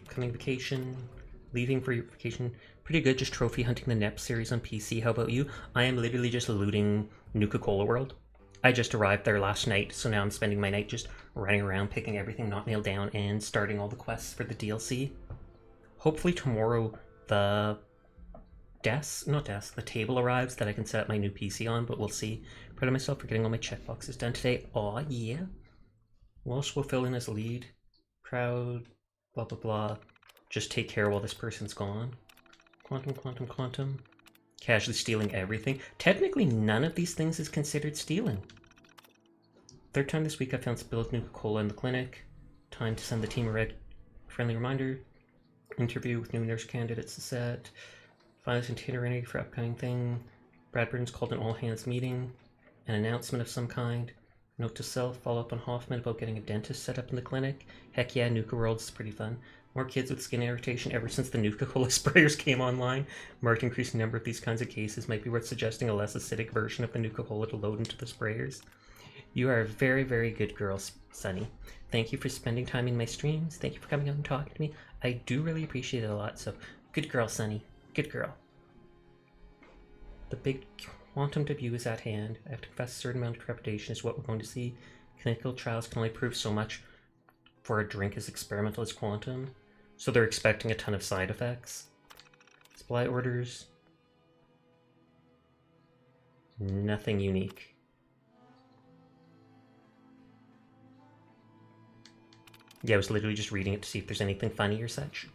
Coming vacation. Leaving for your vacation. Pretty good, just trophy hunting the NEP series on PC. How about you? I am literally just looting Nuka Cola World. I just arrived there last night, so now I'm spending my night just running around, picking everything not nailed down, and starting all the quests for the DLC. Hopefully tomorrow the the table arrives that I can set up my new PC on, but we'll see. Proud of myself for getting all my checkboxes done today. Aw, yeah. Walsh will fill in as lead. Proud, blah blah blah. Just take care while this person's gone. Quantum, quantum, quantum. Casually stealing everything. Technically, none of these things is considered stealing. Third time this week I found spilled Nuka Cola in the clinic. Time to send the team a friendly reminder. Interview with new nurse candidates is set. Find itinerary for upcoming thing. Bradburn's called an all-hands meeting. An announcement of some kind. Note to self, follow up on Hoffman about getting a dentist set up in the clinic. Heck yeah, Nuka World is pretty fun. More kids with skin irritation ever since the Nuka Cola sprayers came online. Marked increasing number of these kinds of cases might be worth suggesting a less acidic version of the Nuka Cola to load into the sprayers. You are a very, very good girl, Sunny. Thank you for spending time in my streams. Thank you for coming out and talking to me. I do really appreciate it a lot, so good girl, Sunny. Good girl. The big quantum debut is at hand. I have to confess a certain amount of trepidation is what we're going to see. Clinical trials can only prove so much for a drink as experimental as quantum. So they're expecting a ton of side effects. Supply orders. Nothing unique. Yeah, I was literally just reading it to see if there's anything funny or such.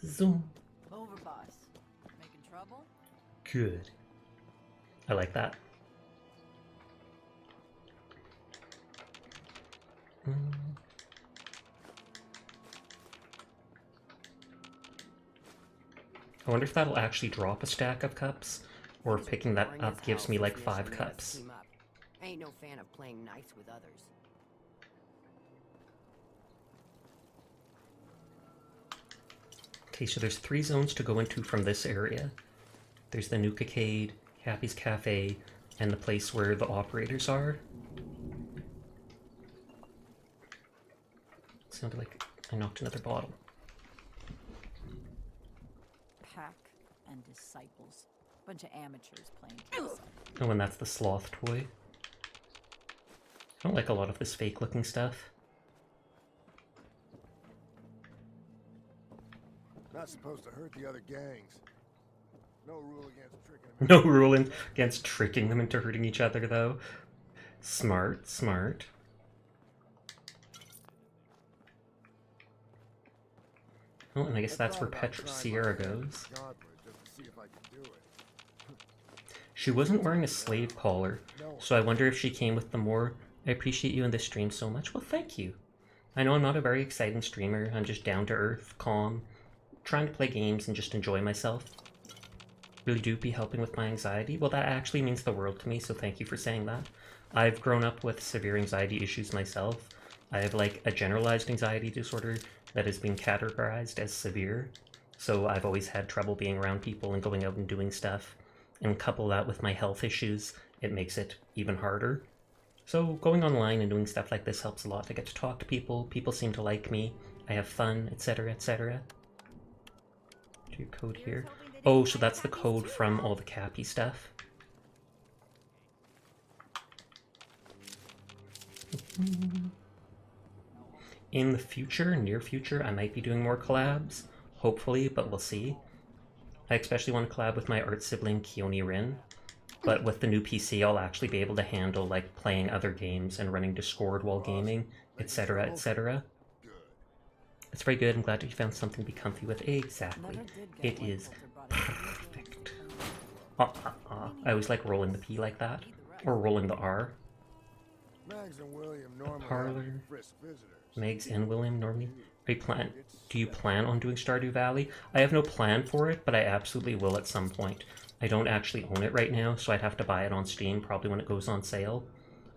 Zoom.
Over, boss. Making trouble?
Good. I like that. I wonder if that'll actually drop a stack of cups, or if picking that up gives me like 5 cups.
I ain't no fan of playing nice with others.
Okay, so there's 3 zones to go into from this area. There's the Nuka-cade, Happy's Cafe, and the place where the operators are. It sounded like I knocked another bottle.
Pack and disciples. Bunch of amateurs playing dress up.
Oh, and that's the sloth toy. I don't like a lot of this fake-looking stuff.
Not supposed to hurt the other gangs. No rule against tricking them.
No rule against tricking them into hurting each other, though. Smart, smart. Oh, and I guess that's where Petra Sierra goes. She wasn't wearing a slave collar, so I wonder if she came with the more, I appreciate you in this stream so much. Well, thank you. I know I'm not a very exciting streamer. I'm just down to earth, calm, trying to play games and just enjoy myself. Really do be helping with my anxiety. Well, that actually means the world to me, so thank you for saying that. I've grown up with severe anxiety issues myself. I have like a generalized anxiety disorder that has been categorized as severe. So I've always had trouble being around people and going out and doing stuff. And couple that with my health issues, it makes it even harder. So going online and doing stuff like this helps a lot. I get to talk to people, people seem to like me, I have fun, etc, etc. Do your code here. Oh, so that's the code from all the Cappy stuff. In the future, near future, I might be doing more collabs, hopefully, but we'll see. I especially want to collab with my art sibling Keone Rin, but with the new PC I'll actually be able to handle like playing other games and running Discord while gaming, etc, etc. It's very good. I'm glad that you found something to be comfy with. Exactly. It is perfect. I always like rolling the P like that, or rolling the R. The parlor. Megs and William normally. Do you plan on doing Stardew Valley? I have no plan for it, but I absolutely will at some point. I don't actually own it right now, so I'd have to buy it on Steam probably when it goes on sale.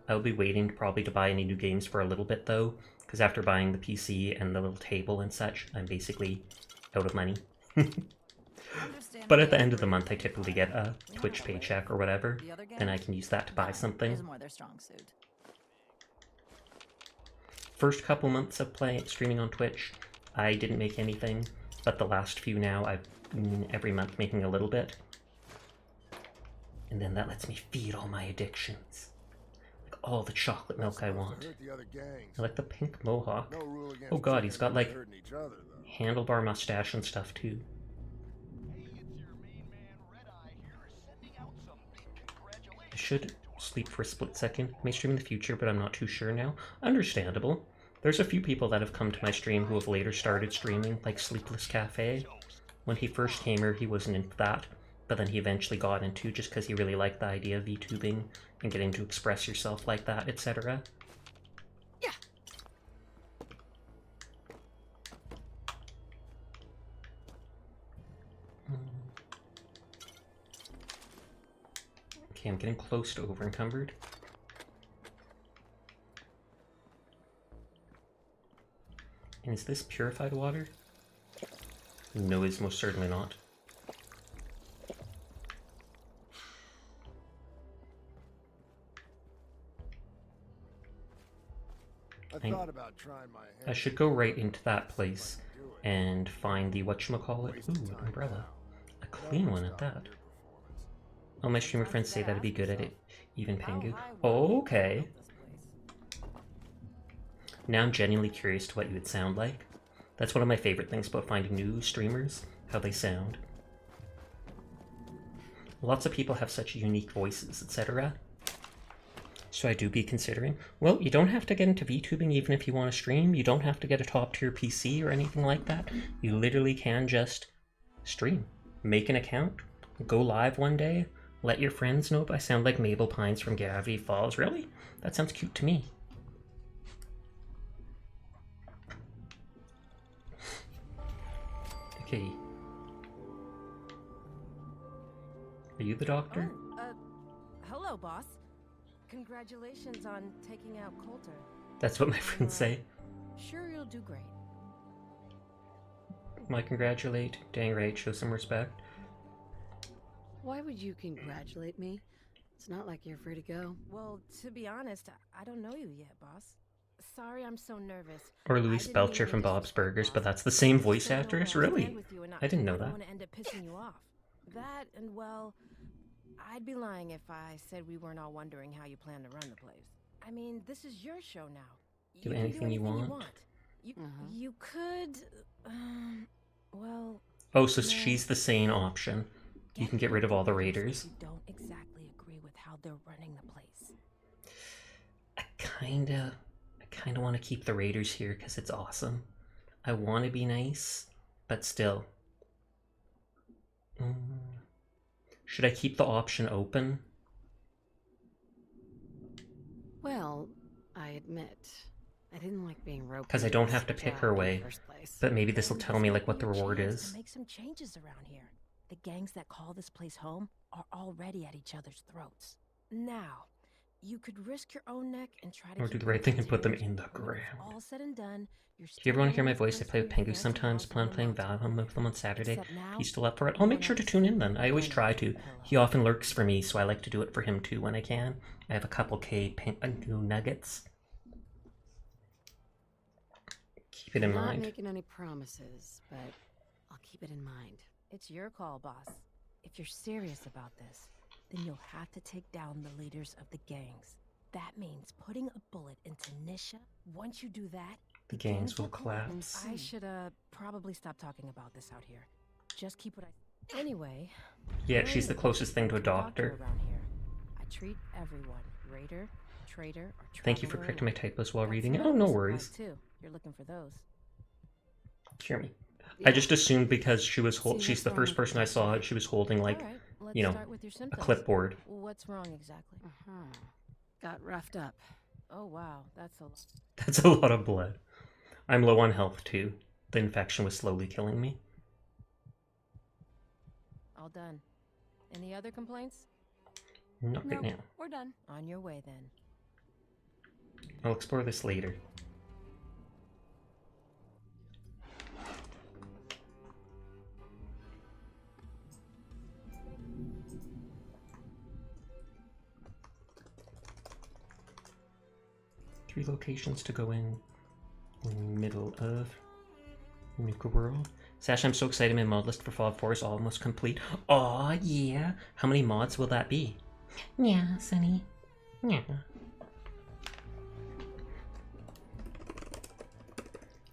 I'll be waiting probably to buy any new games for a little bit though, because after buying the PC and the little table and such, I'm basically out of money. But at the end of the month, I typically get a Twitch paycheck or whatever, and I can use that to buy something. First couple months of streaming on Twitch, I didn't make anything, but the last few now, I've been every month making a little bit. And then that lets me feed all my addictions. Like all the chocolate milk I want. I like the pink mohawk. Oh god, he's got like handlebar mustache and stuff too. I should sleep for a split second. I may stream in the future, but I'm not too sure now. Understandable. There's a few people that have come to my stream who have later started streaming, like Sleepless Cafe. When he first came here, he wasn't into that, but then he eventually got into just because he really liked the idea of VTubing and getting to express yourself like that, etc.
Yeah.
Okay, I'm getting close to over encumbered. And is this purified water? No, it's most certainly not. I should go right into that place and find the whatchamacallit. Ooh, an umbrella. A clean one at that. Oh, my streamer friends say that'd be good at it. Even Pengu. Oh, okay. Now I'm genuinely curious to what you would sound like. That's one of my favorite things about finding new streamers, how they sound. Lots of people have such unique voices, etc. So I do be considering. Well, you don't have to get into VTubing even if you want to stream. You don't have to get a top tier PC or anything like that. You literally can just stream. Make an account. Go live one day. Let your friends know. I sound like Mabel Pines from Gravity Falls. Really? That sounds cute to me. Okay. Are you the doctor?
Oh, hello, boss. Congratulations on taking out Coulter.
That's what my friends say.
Sure, you'll do great.
Why congratulate? Dang right, show some respect.
Why would you congratulate me? It's not like you're free to go.
Well, to be honest, I don't know you yet, boss. Sorry I'm so nervous.
Or Louise Belcher from Bob's Burgers, but that's the same voice actress? Really? I didn't know
I
that.
don't want to end up pissing you off. That, and well, I'd be lying if I said we weren't all wondering how you plan to run the place. I mean, this is your show now.
Do
You can
anything you want.
You could, well...
Oh, so she's the sane option. You can get rid of all the raiders.
You don't exactly agree with how they're running the place.
I kinda want to keep the raiders here because it's awesome. I want to be nice, but still. Should I keep the option open?
Well, I admit, I didn't like being roped.
Because I don't have to pick her way. But maybe this will tell me like what the reward is.
Make some changes around here. The gangs that call this place home are already at each other's throats. Now, you could risk your own neck and try to
Or do the right thing and put them in the ground.
All said and done,
Do you ever want to hear my voice? I play with Pengu sometimes. Plan playing Valheim with them on Saturday. He's still up for it. I'll make sure to tune in then. I always try to. He often lurks for me, so I like to do it for him too when I can. I have a couple Pengu nuggets. Keep it in
I'm
mind.
not making any promises, but I'll keep it in mind.
It's your call, boss. If you're serious about this, then you'll have to take down the leaders of the gangs. That means putting a bullet into Nisha. Once you do that,
The gangs will collapse.
I should probably stop talking about this out here. Just keep what I... Anyway...
Yeah, she's the closest thing to a doctor.
Around here. I treat everyone, raider, traitor, or
Thank you for
traveler
correcting my typos while reading it.
medical
Oh, no
supplies,
worries.
Too. You're looking for those.
Hear me. I just assumed because she was she's the first person I saw, she was holding like, you know, a clipboard.
What's wrong exactly?
Got roughed up.
Oh wow, that's a lot.
That's a lot of blood. I'm low on health too. The infection was slowly killing me.
All done. Any other complaints?
Not right now.
We're done. On your way then.
I'll explore this later. Three locations to go in the middle of Nuka World. Sash, I'm so excited. My mod list for Fallout 4 is almost complete. Aw, yeah. How many mods will that be? Yeah, Sunny. Yeah.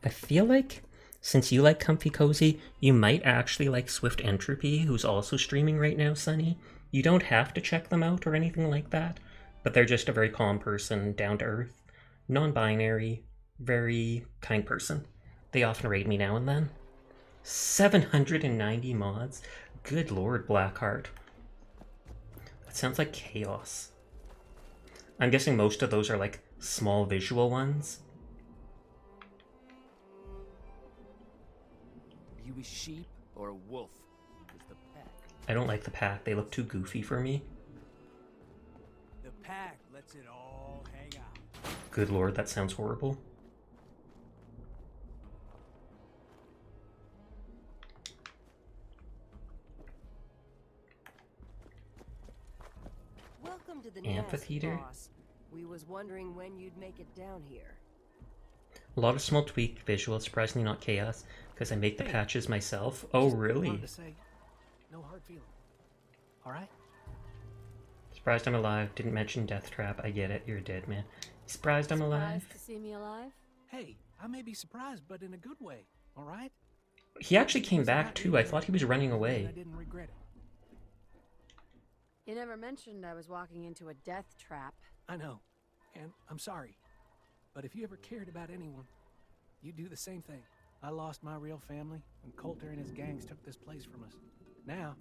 I feel like, since you like Comfy Cozy, you might actually like Swift Entropy, who's also streaming right now, Sunny. You don't have to check them out or anything like that, but they're just a very calm person, down to earth, non-binary, very kind person. They often raid me now and then. 790 mods? Good lord, Blackheart. That sounds like chaos. I'm guessing most of those are like small visual ones.
Are you a sheep or a wolf? Because the pack.
I don't like the pack. They look too goofy for me.
The pack lets it all hang out.
Good lord, that sounds horrible.
Welcome to the
Amphitheater.
nest, boss. We was wondering when you'd make it down here.
A lot of small tweaked visuals, surprisingly not chaos, because I make the patches myself. Oh, really?
Wanted to say, no hard feelings. All right.
Surprised I'm alive. Didn't mention Death Trap. I get it. You're a dead man. Surprised I'm alive.
Surprised to see me alive?
Hey, I may be surprised, but in a good way. All right.
He actually came back too. I thought he was running
I
away.
didn't regret it.
You never mentioned I was walking into a death trap.
I know, and I'm sorry. But if you ever cared about anyone, you'd do the same thing. I lost my real family, and Coulter and his gangs took this place from us. Now,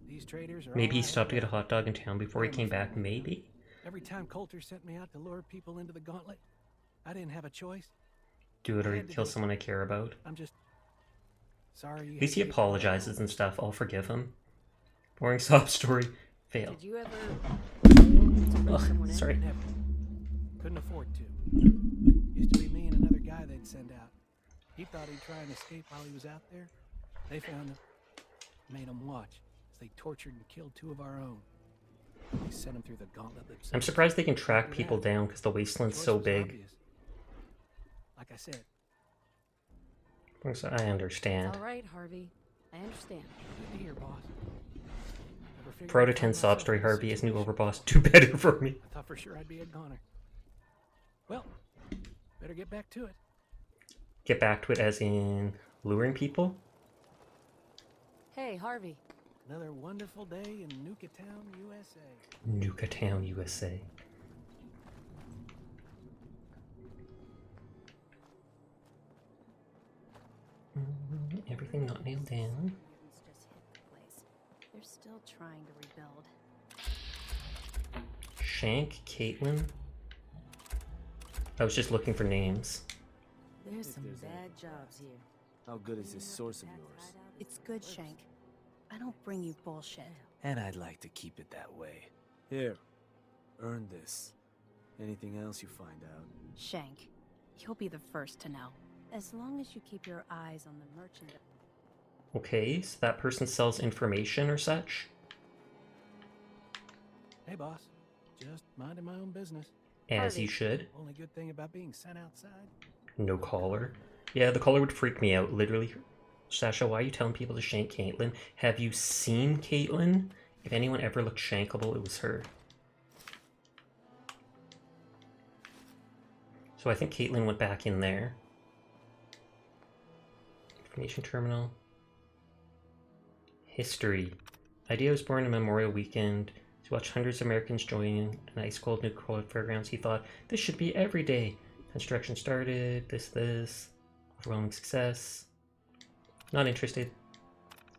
these traitors are
Maybe he
all I
stopped to
have
get a hot dog in town before he came back. Maybe?
Every time Coulter sent me out to lure people into the gauntlet, I didn't have a choice.
Do it or kill someone I care about.
I'm just sorry.
At least he apologizes and stuff. I'll forgive him. Boring sob story. Fail.
Did you ever...
Ugh, sorry.
Never. Couldn't afford to. Used to be me and another guy they'd send out. He thought he'd try and escape while he was out there. They found them, made them watch as they tortured and killed 2 of our own. They sent them through the gauntlet themselves.
I'm surprised they can track
After
people
that,
down because the wasteland's
choice
so
was
big.
obvious. Like I said,
So I understand.
All right, Harvey. I understand.
good to hear, boss. Never figured
Proto
I'd
10
find
sob
myself
story
in this
Harvey is new
situation.
overboss. Do better for me.
I thought for sure I'd be a goner. Well, better get back to it.
Get back to it as in luring people?
Hey, Harvey.
Another wonderful day in Nuka Town, USA.
Nuka Town, USA. Everything not nailed down.
Just hit the place. They're still trying to rebuild.
Shank, Caitlin. I was just looking for names.
There's some bad jobs here.
How good is this source of yours?
It's good, Shank. I don't bring you bullshit.
And I'd like to keep it that way. Here, earn this. Anything else you find out?
Shank, you'll be the first to know. As long as you keep your eyes on the merchandise.
Okay, so that person sells information or such?
Hey, boss. Just minding my own business.
As you should.
Only good thing about being sent outside.
No collar. Yeah, the collar would freak me out, literally. Sasha, why are you telling people to shank Caitlin? Have you seen Caitlin? If anyone ever looked shankable, it was her. So I think Caitlin went back in there. Information terminal. History. Idea was born on Memorial Weekend. To watch hundreds of Americans join an ice-cold Nuka World fairgrounds, he thought, this should be every day. Construction started, this. Overwhelming success. Not interested.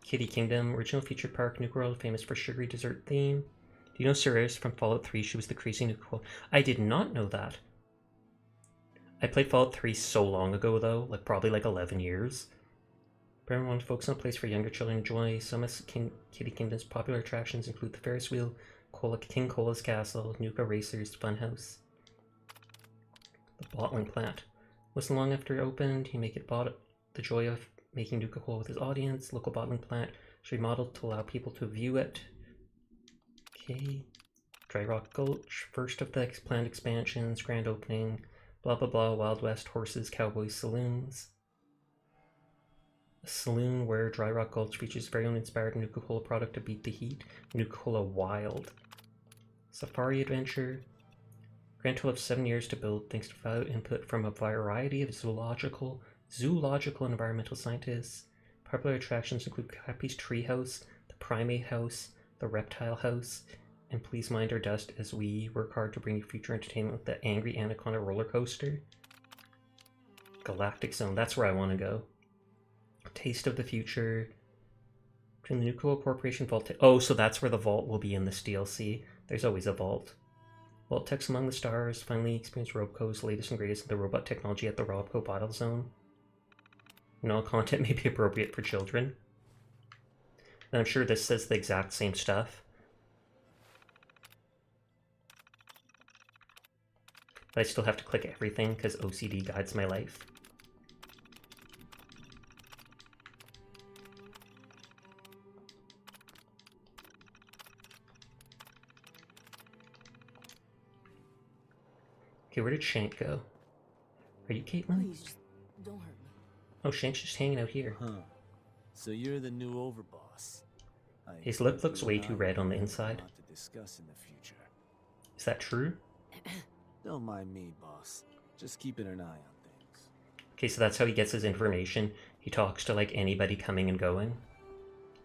Kitty Kingdom, original featured park, Nuka World, famous for sugary dessert theme. Do you know Ceres from Fallout 3? She was the crazy Nuka World. I did not know that. I played Fallout 3 so long ago, though, like probably like 11 years. But everyone wants to focus on a place for younger children to enjoy. Some of Kitty Kingdom's popular attractions include the Ferris wheel, King Cola's Castle, Nuka Racers Funhouse. The bottling plant. Wasn't long after it opened, he bought the joy of making Nuka Cola with his audience. Local bottling plant should be modeled to allow people to view it. Okay. Dry Rock Gulch, first of the planned expansions, grand opening, blah blah blah, Wild West, horses, cowboys, saloons. A saloon where Dry Rock Gulch features very own inspired Nuka Cola product to beat the heat, Nuka Cola Wild. Safari Adventure. Grand total of 7 years to build thanks to valuable input from a variety of zoological and environmental scientists. Popular attractions include Cappy's Treehouse, the Primate House, the Reptile House, and please mind our dust as we work hard to bring you future entertainment with the Angry Anaconda roller coaster. Galactic Zone, that's where I want to go. Taste of the Future. Between the Nuka Cola Corporation Vault. Oh, so that's where the vault will be in this DLC. There's always a vault. Vault Tech's Among the Stars. Finally experience Robco's latest and greatest in the robot technology at the Robco Battle Zone. And all content may be appropriate for children. And I'm sure this says the exact same stuff. But I still have to click everything because OCD guides my life. Okay, where did Shank go? Are you Caitlin?
Please, just don't hurt me.
Oh, Shank's just hanging out here.
Huh. So you're the new overboss.
His lip looks way too red on the inside.
To discuss in the future.
Is that true?
Don't mind me, boss. Just keeping an eye on things.
Okay, so that's how he gets his information. He talks to like anybody coming and going.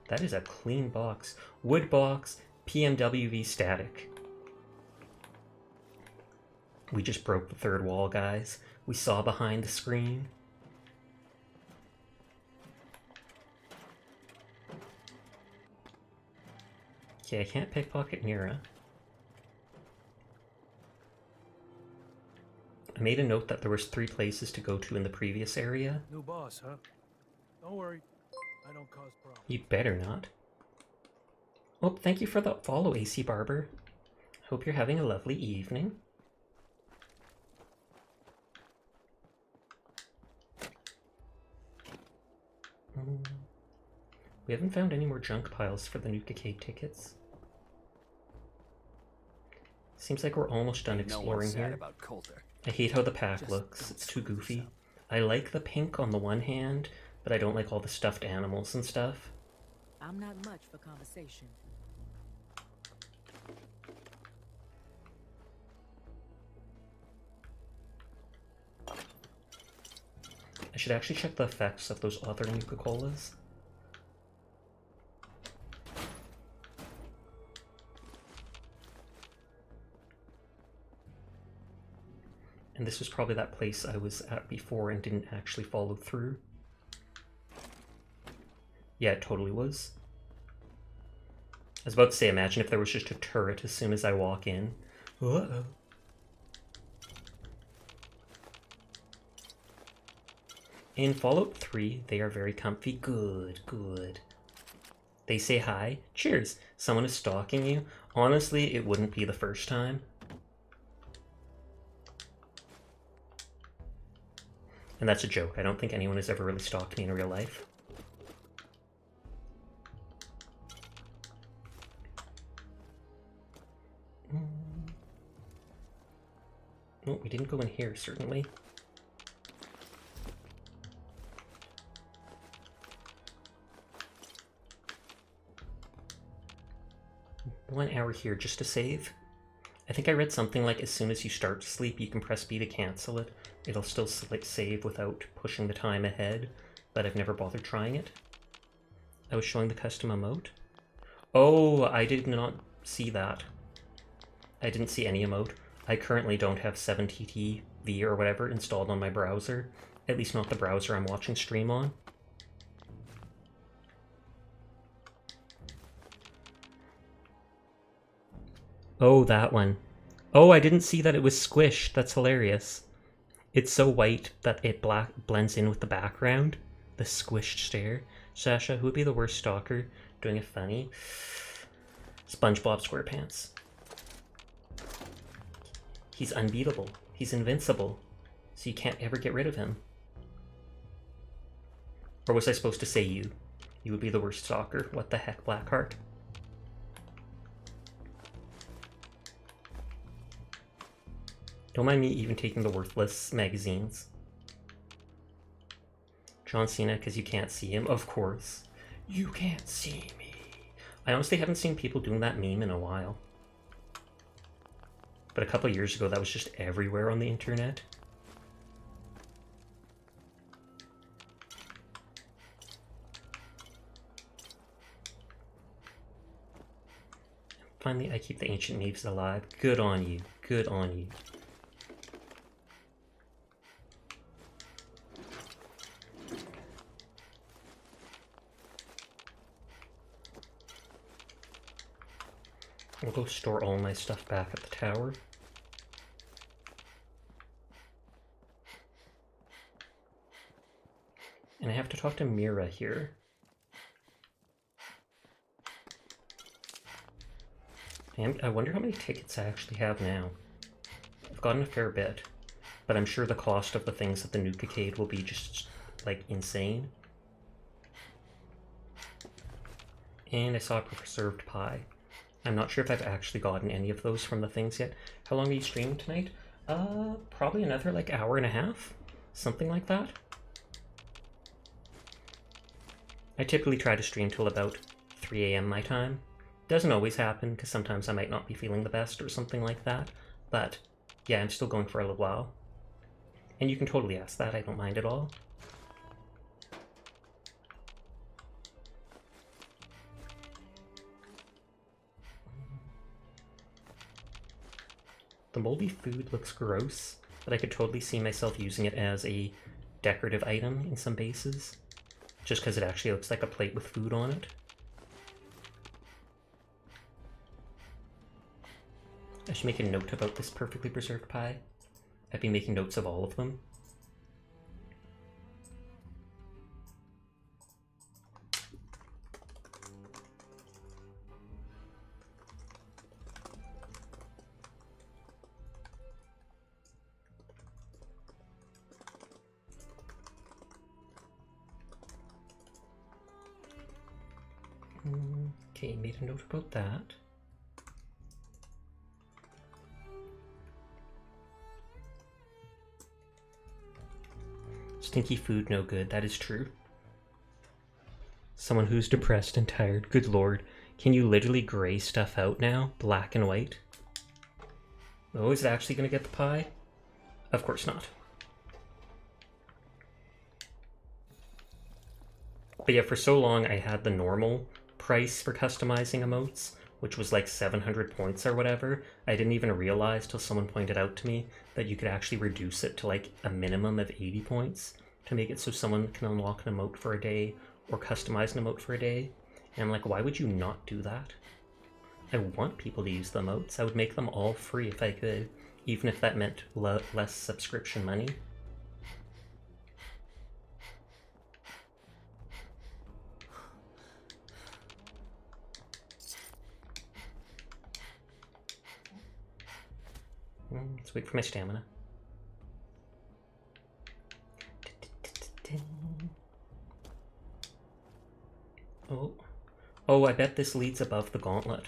That is a clean box. Wood box, PMWV static. We just broke the third wall, guys. We saw behind the screen. Okay, I can't pickpocket Mira. I made a note that there was 3 places to go to in the previous area.
New boss, huh? Don't worry. I don't cause problems.
You'd better not. Oh, thank you for the follow, AC Barber. Hope you're having a lovely evening. We haven't found any more junk piles for the Nuka Cave tickets. Seems like we're almost done exploring here. I hate how the pack looks. It's too goofy. I like the pink on the one hand, but I don't like all the stuffed animals and stuff.
I'm not much for conversation.
I should actually check the effects of those other Nuka-Colas. And this was probably that place I was at before and didn't actually follow through. Yeah, it totally was. I was about to say, imagine if there was just a turret as soon as I walk in. Uh-oh. In Fallout 3, they are very comfy. Good, good. They say hi. Cheers. Someone is stalking you. Honestly, it wouldn't be the first time. And that's a joke. I don't think anyone has ever really stalked me in real life. Oh, we didn't go in here, certainly. One hour here just to save. I think I read something like as soon as you start to sleep, you can press B to cancel it. It'll still save without pushing the time ahead, but I've never bothered trying it. I was showing the custom emote. Oh, I did not see that. I didn't see any emote. I currently don't have 7TTV or whatever installed on my browser. At least not the browser I'm watching stream on. Oh, that one. Oh, I didn't see that it was squished. That's hilarious. It's so white that it blends in with the background. The squished stare. Sasha, who would be the worst stalker? Doing a funny? SpongeBob SquarePants. He's unbeatable. He's invincible. So you can't ever get rid of him. Or was I supposed to say you? You would be the worst stalker. What the heck, Blackheart? Don't mind me even taking the worthless magazines. John Cena, because you can't see him. Of course. You can't see me. I honestly haven't seen people doing that meme in a while. But a couple of years ago, that was just everywhere on the internet. Finally, I keep the ancient knaves alive. Good on you. Good on you. I'll go store all my stuff back at the tower. And I have to talk to Mira here. And I wonder how many tickets I actually have now. I've gotten a fair bit, but I'm sure the cost of the things at the Nuka Cave will be just, like, insane. And I saw a preserved pie. I'm not sure if I've actually gotten any of those from the things yet. How long are you streaming tonight? Probably another, like, hour and a half? Something like that. I typically try to stream till about 3 AM my time. Doesn't always happen, because sometimes I might not be feeling the best or something like that. But, yeah, I'm still going for a little while. And you can totally ask that, I don't mind at all. The moldy food looks gross, but I could totally see myself using it as a decorative item in some bases. Just because it actually looks like a plate with food on it. I should make a note about this perfectly preserved pie. I've been making notes of all of them. Okay, made a note about that. Stinky food, no good. That is true. Someone who's depressed and tired. Good lord. Can you literally gray stuff out now? Black and white? Oh, is it actually going to get the pie? Of course not. But yeah, for so long I had the normal price for customizing emotes, which was like 700 points or whatever. I didn't even realize till someone pointed out to me that you could actually reduce it to like a minimum of 80 points to make it so someone can unlock an emote for a day or customize an emote for a day. And I'm like, why would you not do that? I want people to use the emotes. I would make them all free if I could, even if that meant less subscription money. Let's wait for my stamina. Oh, I bet this leads above the gauntlet.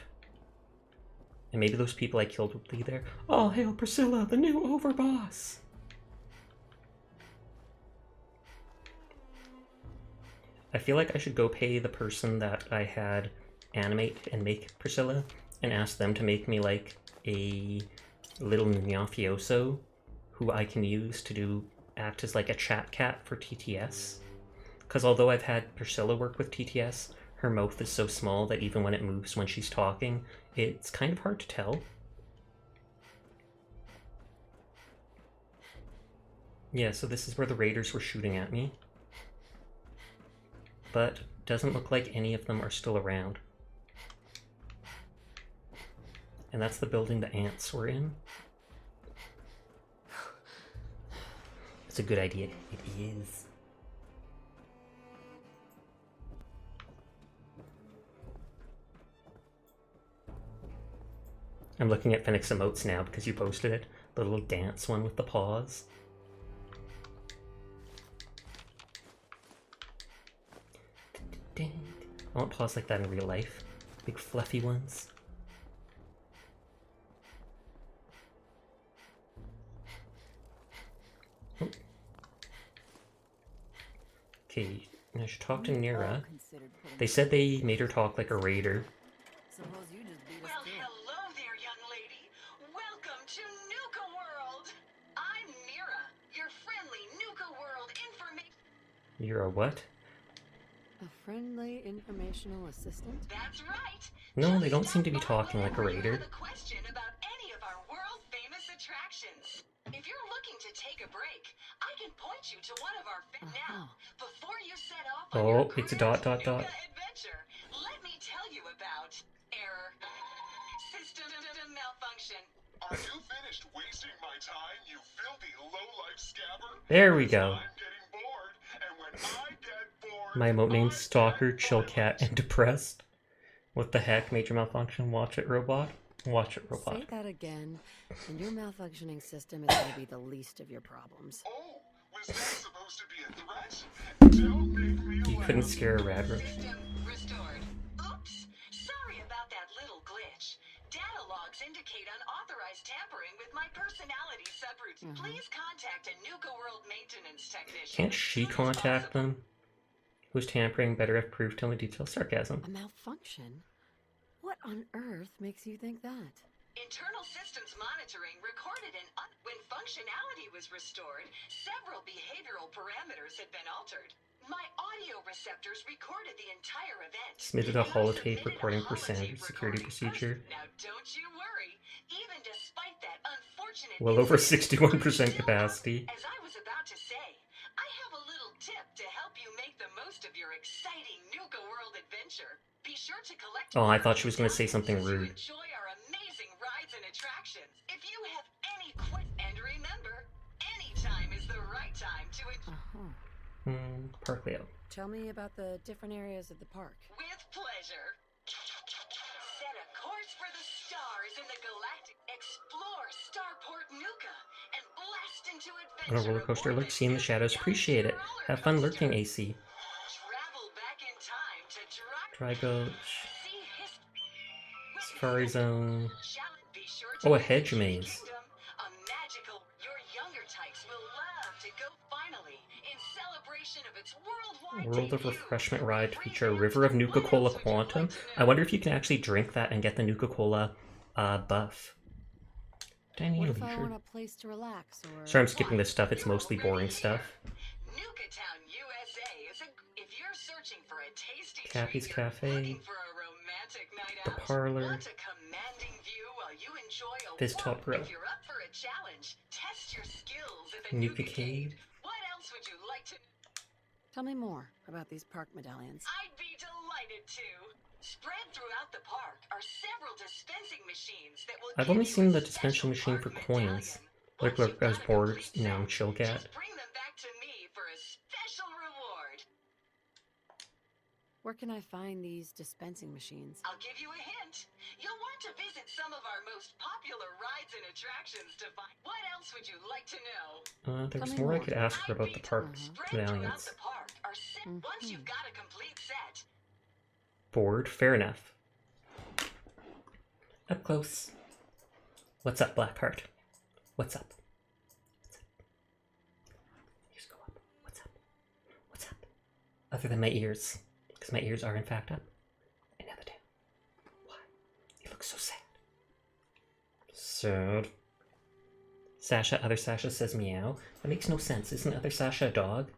And maybe those people I killed will be there. All hail Priscilla, the new overboss! I feel like I should go pay the person that I had animate and make Priscilla and ask them to make me like a little mafioso who I can use to act as like a chat cat for TTS. Because although I've had Priscilla work with TTS, her mouth is so small that even when it moves when she's talking, it's kind of hard to tell. Yeah, so this is where the raiders were shooting at me. But doesn't look like any of them are still around. And that's the building the ants were in. It's a good idea. It is. I'm looking at Phoenix emotes now because you posted it. The little dance one with the paws. I want paws like that in real life. Big fluffy ones. Oh. Okay, I should talk to Nira. They said they made her talk like a raider.
Suppose you just beat us to it. Hello there, young lady. Welcome to Nuka World. I'm Mira, your friendly Nuka World information.
You're a what?
A friendly informational assistant?
That's right.
No, they don't seem to be talking like a raider.
A question about any of our world-famous attractions. If you're looking to take a break, I can point you to one of our now. Before you set off on your
It's a dot dot dot.
adventure, let me tell you about error. System malfunction.
Are you finished wasting my time, you filthy low-life scabber?
There we go.
I'm getting bored, and when I get bored,
My emote name's Stalker, Chill Cat, and Depressed. What the heck? Major malfunction? Watch it, robot? Watch it, robot.
Say that again, and your malfunctioning system is going to be the least of your problems.
Oh, was that supposed to be a threat? Don't make me
You couldn't scare a radroach.
System restored. Oops. Sorry about that little glitch. Data logs indicate unauthorized tampering with my personality subroutine. Please contact a Nuka World maintenance technician.
Can't she contact them? Who's tampering? Better have proof. Tell me details. Sarcasm.
A malfunction? What on earth makes you think that?
Internal systems monitoring recorded when functionality was restored, several behavioral parameters had been altered. My audio receptors recorded the entire event.
Submitted a holotape recording for standard security procedure.
Now don't you worry, even despite that unfortunate
Well over 61% capacity.
As I was about to say, I have a little tip to help you make the most of your exciting Nuka World adventure. Be sure to collect.
Oh, I thought she was going to say something rude.
Enjoy our amazing rides and attractions. If you have any and remember, any time is the right time to
Park layout.
Tell me about the different areas of the park.
With pleasure. Set a course for the stars in the galactic. Explore Starport Nuka and blast into adventure.
On a roller coaster, lurk, see in the shadows. Appreciate it. Have fun lurking, AC.
Travel back in time to
Dry Gulch.
see
Safari Zone. Oh, a hedge maze. World of Refreshment ride to feature a river of Nuka-Cola Quantum. I wonder if you can actually drink that and get the Nuka-Cola buff. Dining
What
and
if I
leisure.
want a place to relax or...
Sorry, I'm skipping this stuff. It's mostly boring stuff. Cappy's Cafe. The Parlor. Fizz Top Grill. Nuka Cave.
Tell me more about these park medallions.
I'd be delighted to. Spread throughout the park are several dispensing machines that will
I've only seen the dispensing machine for coins. Like I was bored, now I'm chill cat.
bring them back to me for a special reward.
Where can I find these dispensing machines?
I'll give you a hint. You'll want to visit some of our most popular rides and attractions to find. What else would you like to know?
There was more I could ask her about the park medallions.
Once you've got a complete set.
Bored? Fair enough. Up close. What's up, Blackheart? What's up? Just go up. What's up? What's up? Other than my ears. Because my ears are in fact up. And now they're down. Why? You look so sad. Sad. Sasha, other Sasha says meow. That makes no sense. Isn't other Sasha a dog?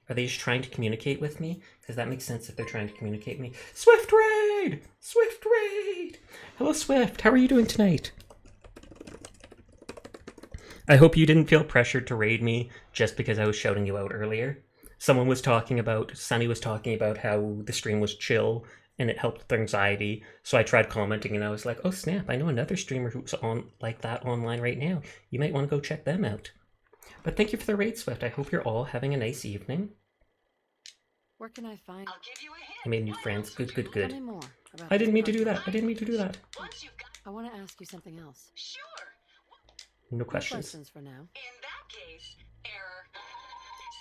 Are they just trying to communicate with me? Because that makes sense if they're trying to communicate with me. Swift Raid! Swift Raid! Hello, Swift. How are you doing tonight? I hope you didn't feel pressured to raid me just because I was shouting you out earlier. Someone was talking about, Sunny was talking about how the stream was chill and it helped with anxiety. So I tried commenting and I was like, oh snap, I know another streamer who's on like that online right now. You might want to go check them out. But thank you for the raid, Swift. I hope you're all having a nice evening.
Where can I find...
I made new friends. Good, good, good.
Tell me more about
I didn't
this
mean to do
park
that. I didn't mean to do that.
I want to ask you something else.
No questions.
For now.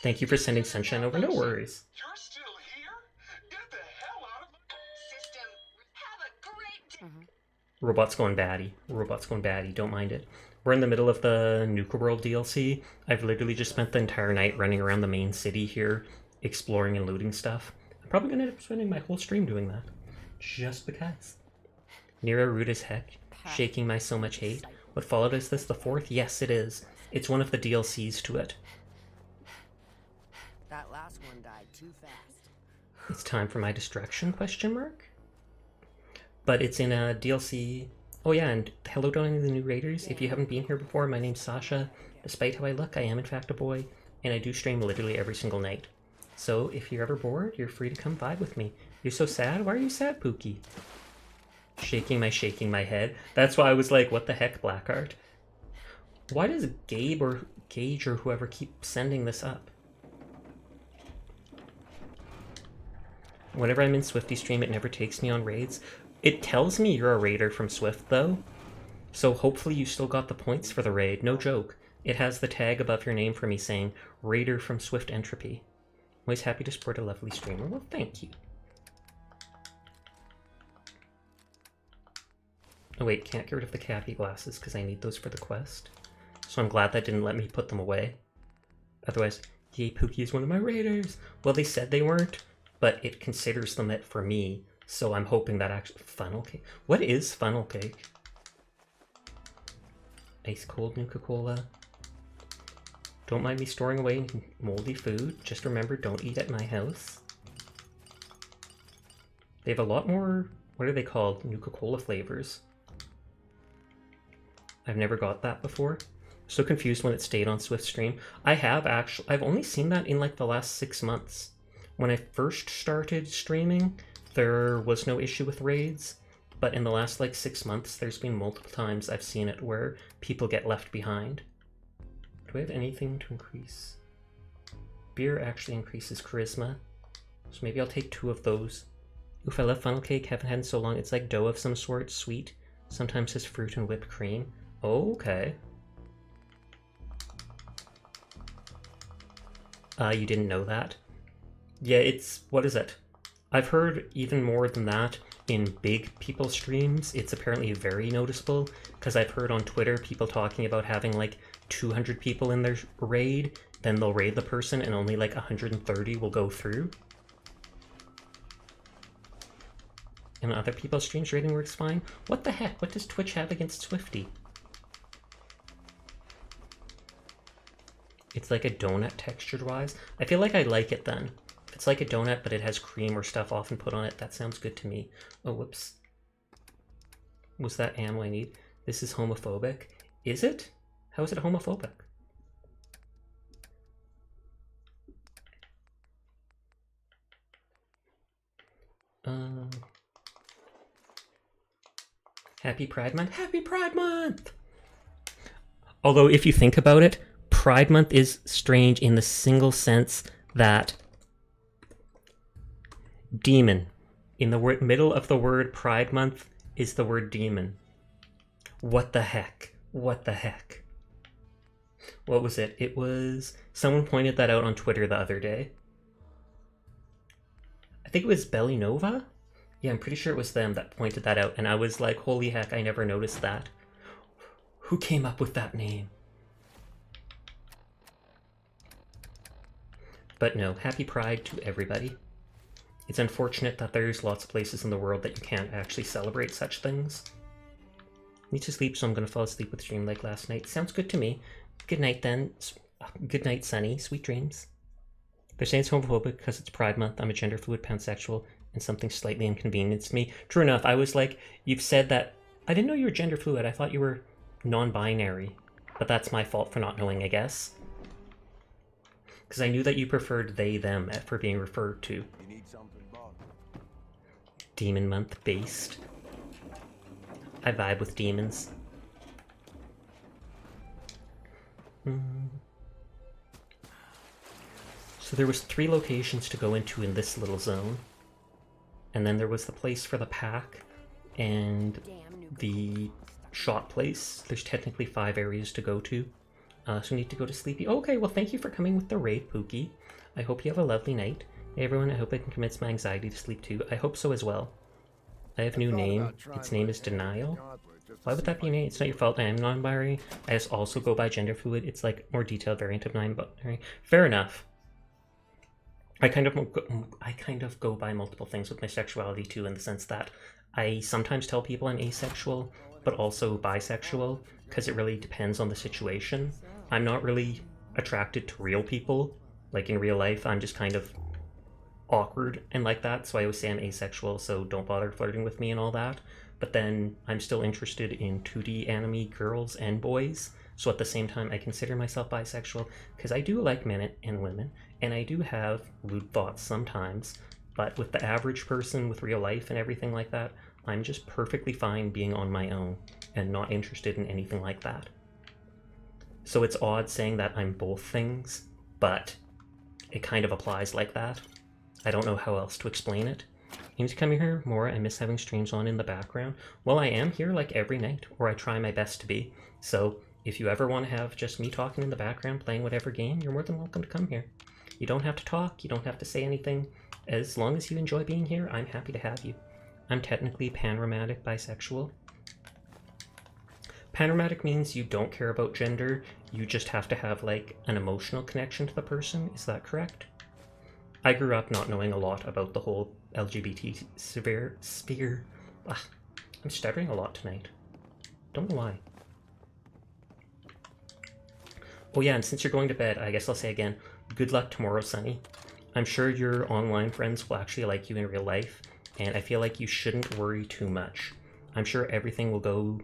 Thank you for sending Sunshine over. No worries. Robot's going batty. Robot's going batty. Don't mind it. We're in the middle of the Nuka World DLC. I've literally just spent the entire night running around the main city here, exploring and looting stuff. I'm probably going to end up spending my whole stream doing that. Just because. Nero rude as heck. Shaking my so much hate. What followed is this the fourth? Yes, it is. It's one of the DLCs to it.
That last one died too fast.
It's time for my destruction, question mark? But it's in a DLC. Oh yeah, and hello to any of the new raiders. If you haven't been here before, my name's Sasha. Despite how I look, I am in fact a boy, and I do stream literally every single night. So if you're ever bored, you're free to come vibe with me. You're so sad? Why are you sad, Pookie? Shaking my head. That's why I was like, what the heck, Blackheart? Why does Gabe or Gage or whoever keep sending this up? Whenever I'm in Swifty stream, it never takes me on raids. It tells me you're a raider from Swift, though. So hopefully you still got the points for the raid. No joke. It has the tag above your name for me saying, Raider from Swift Entropy. Always happy to support a lovely streamer. Well, thank you. Oh wait, can't get rid of the cappy glasses because I need those for the quest. So I'm glad that didn't let me put them away. Otherwise, yay, Pookie is one of my raiders. Well, they said they weren't, but it considers them it for me. So I'm hoping that actually... Funnel cake? What is funnel cake? Ice cold Nuka-Cola. Don't mind me storing away moldy food. Just remember, don't eat at my house. They have a lot more... What are they called? Nuka-Cola flavors. I've never got that before. So confused when it stayed on Swift stream. I've only seen that in like the last 6 months. When I first started streaming, there was no issue with raids, but in the last like 6 months, there's been multiple times I've seen it where people get left behind. Do I have anything to increase? Beer actually increases charisma, so maybe I'll take 2 of those. Oof, I love funnel cake, haven't had it in so long. It's like dough of some sort, sweet. Sometimes has fruit and whipped cream. Okay. You didn't know that? Yeah, it's, what is it? I've heard even more than that in big people streams. It's apparently very noticeable, because I've heard on Twitter people talking about having like 200 people in their raid, then they'll raid the person and only like 130 will go through. And other people's streams rating works fine. What the heck? What does Twitch have against Swifty? It's like a donut textured wise. I feel like I like it then. If it's like a donut but it has cream or stuff often put on it, that sounds good to me. Oh, whoops. Was that ammo I need? This is homophobic. Is it? How is it homophobic? Happy Pride Month. Happy Pride Month! Although, if you think about it, Pride Month is strange in the single sense that demon. In the middle of the word Pride Month is the word demon. What the heck? What the heck? What was it? It was... Someone pointed that out on Twitter the other day. I think it was Belly Nova? Yeah, I'm pretty sure it was them that pointed that out, and I was like, holy heck, I never noticed that. Who came up with that name? But no, happy Pride to everybody. It's unfortunate that there's lots of places in the world that you can't actually celebrate such things. Need to sleep, so I'm going to fall asleep with stream like last night. Sounds good to me. Good night then. Good night, Sunny. Sweet dreams. They're saying it's homophobic because it's Pride Month. I'm a gender fluid pansexual, and something slightly inconvenienced me. True enough, I was like, you've said that. I didn't know you were gender fluid. I thought you were non-binary. But that's my fault for not knowing, I guess. Because I knew that you preferred they, them for being referred to. Demon Month based. I vibe with demons. So there was 3 locations to go into in this little zone. And then there was the place for the pack and the shot place. There's technically 5 areas to go to. So we need to go to Sleepy. Okay, well thank you for coming with the raid, Pookie. I hope you have a lovely night. Hey everyone, I hope I can convince my anxiety to sleep too. I hope so as well. I have a new name. Its name is Denial. Why would that be a name? It's not your fault. I am non-binary. I just also go by gender fluid. It's like more detailed variant of non-binary. Fair enough. I kind of go by multiple things with my sexuality too, in the sense that I sometimes tell people I'm asexual, but also bisexual, because it really depends on the situation. I'm not really attracted to real people. Like in real life, I'm just kind of awkward and like that, so I always say I'm asexual, so don't bother flirting with me and all that. But then I'm still interested in 2D anime girls and boys, so at the same time I consider myself bisexual, because I do like men and women, and I do have lewd thoughts sometimes, but with the average person with real life and everything like that, I'm just perfectly fine being on my own and not interested in anything like that. So it's odd saying that I'm both things, but it kind of applies like that. I don't know how else to explain it. You need to come here more. I miss having streams on in the background. Well, I am here like every night, or I try my best to be. So if you ever want to have just me talking in the background playing whatever game, you're more than welcome to come here. You don't have to talk, you don't have to say anything. As long as you enjoy being here, I'm happy to have you. I'm technically panromantic bisexual. Panromantic means you don't care about gender, you just have to have like an emotional connection to the person, is that correct? I grew up not knowing a lot about the whole LGBT sphere. I'm stuttering a lot tonight. Don't know why. Oh yeah, and since you're going to bed, I guess I'll say again, good luck tomorrow, Sunny. I'm sure your online friends will actually like you in real life, and I feel like you shouldn't worry too much. I'm sure everything will go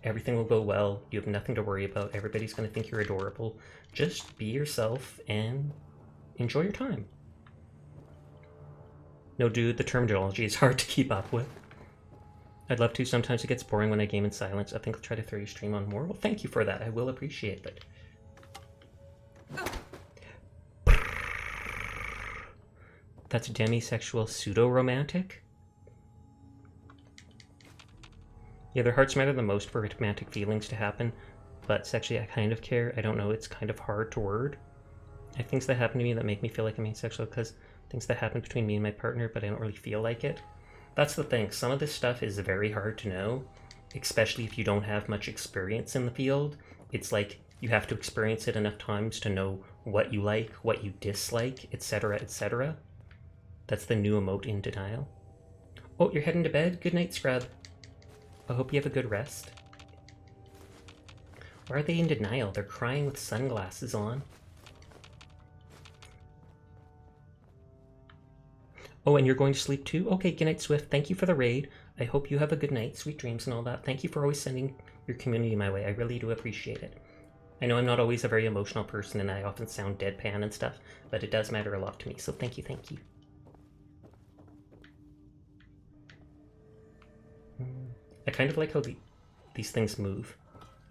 well. You have nothing to worry about. Everybody's going to think you're adorable. Just be yourself and enjoy your time. No, dude, the terminology is hard to keep up with. I'd love to. Sometimes it gets boring when I game in silence. I think I'll try to throw your stream on more. Well, thank you for that. I will appreciate that. That's demisexual pseudo-romantic? Yeah, their hearts matter the most for romantic feelings to happen, but sexually I kind of care. I don't know, it's kind of hard to word. I have things that happen to me that make me feel like I'm asexual because Things that happen between me and my partner, but I don't really feel like it. That's the thing. Some of this stuff is very hard to know, especially if you don't have much experience in the field. It's like you have to experience it enough times to know what you like, what you dislike, etc., etc. That's the new emote in denial. Oh, you're heading to bed? Good night, Scrub. I hope you have a good rest. Why are they in denial? They're crying with sunglasses on. Oh, and you're going to sleep too? Okay, good night, Swift. Thank you for the raid. I hope you have a good night, sweet dreams and all that. Thank you for always sending your community my way. I really do appreciate it. I know I'm not always a very emotional person and I often sound deadpan and stuff, but it does matter a lot to me, so thank you, thank you. I kind of like how these things move.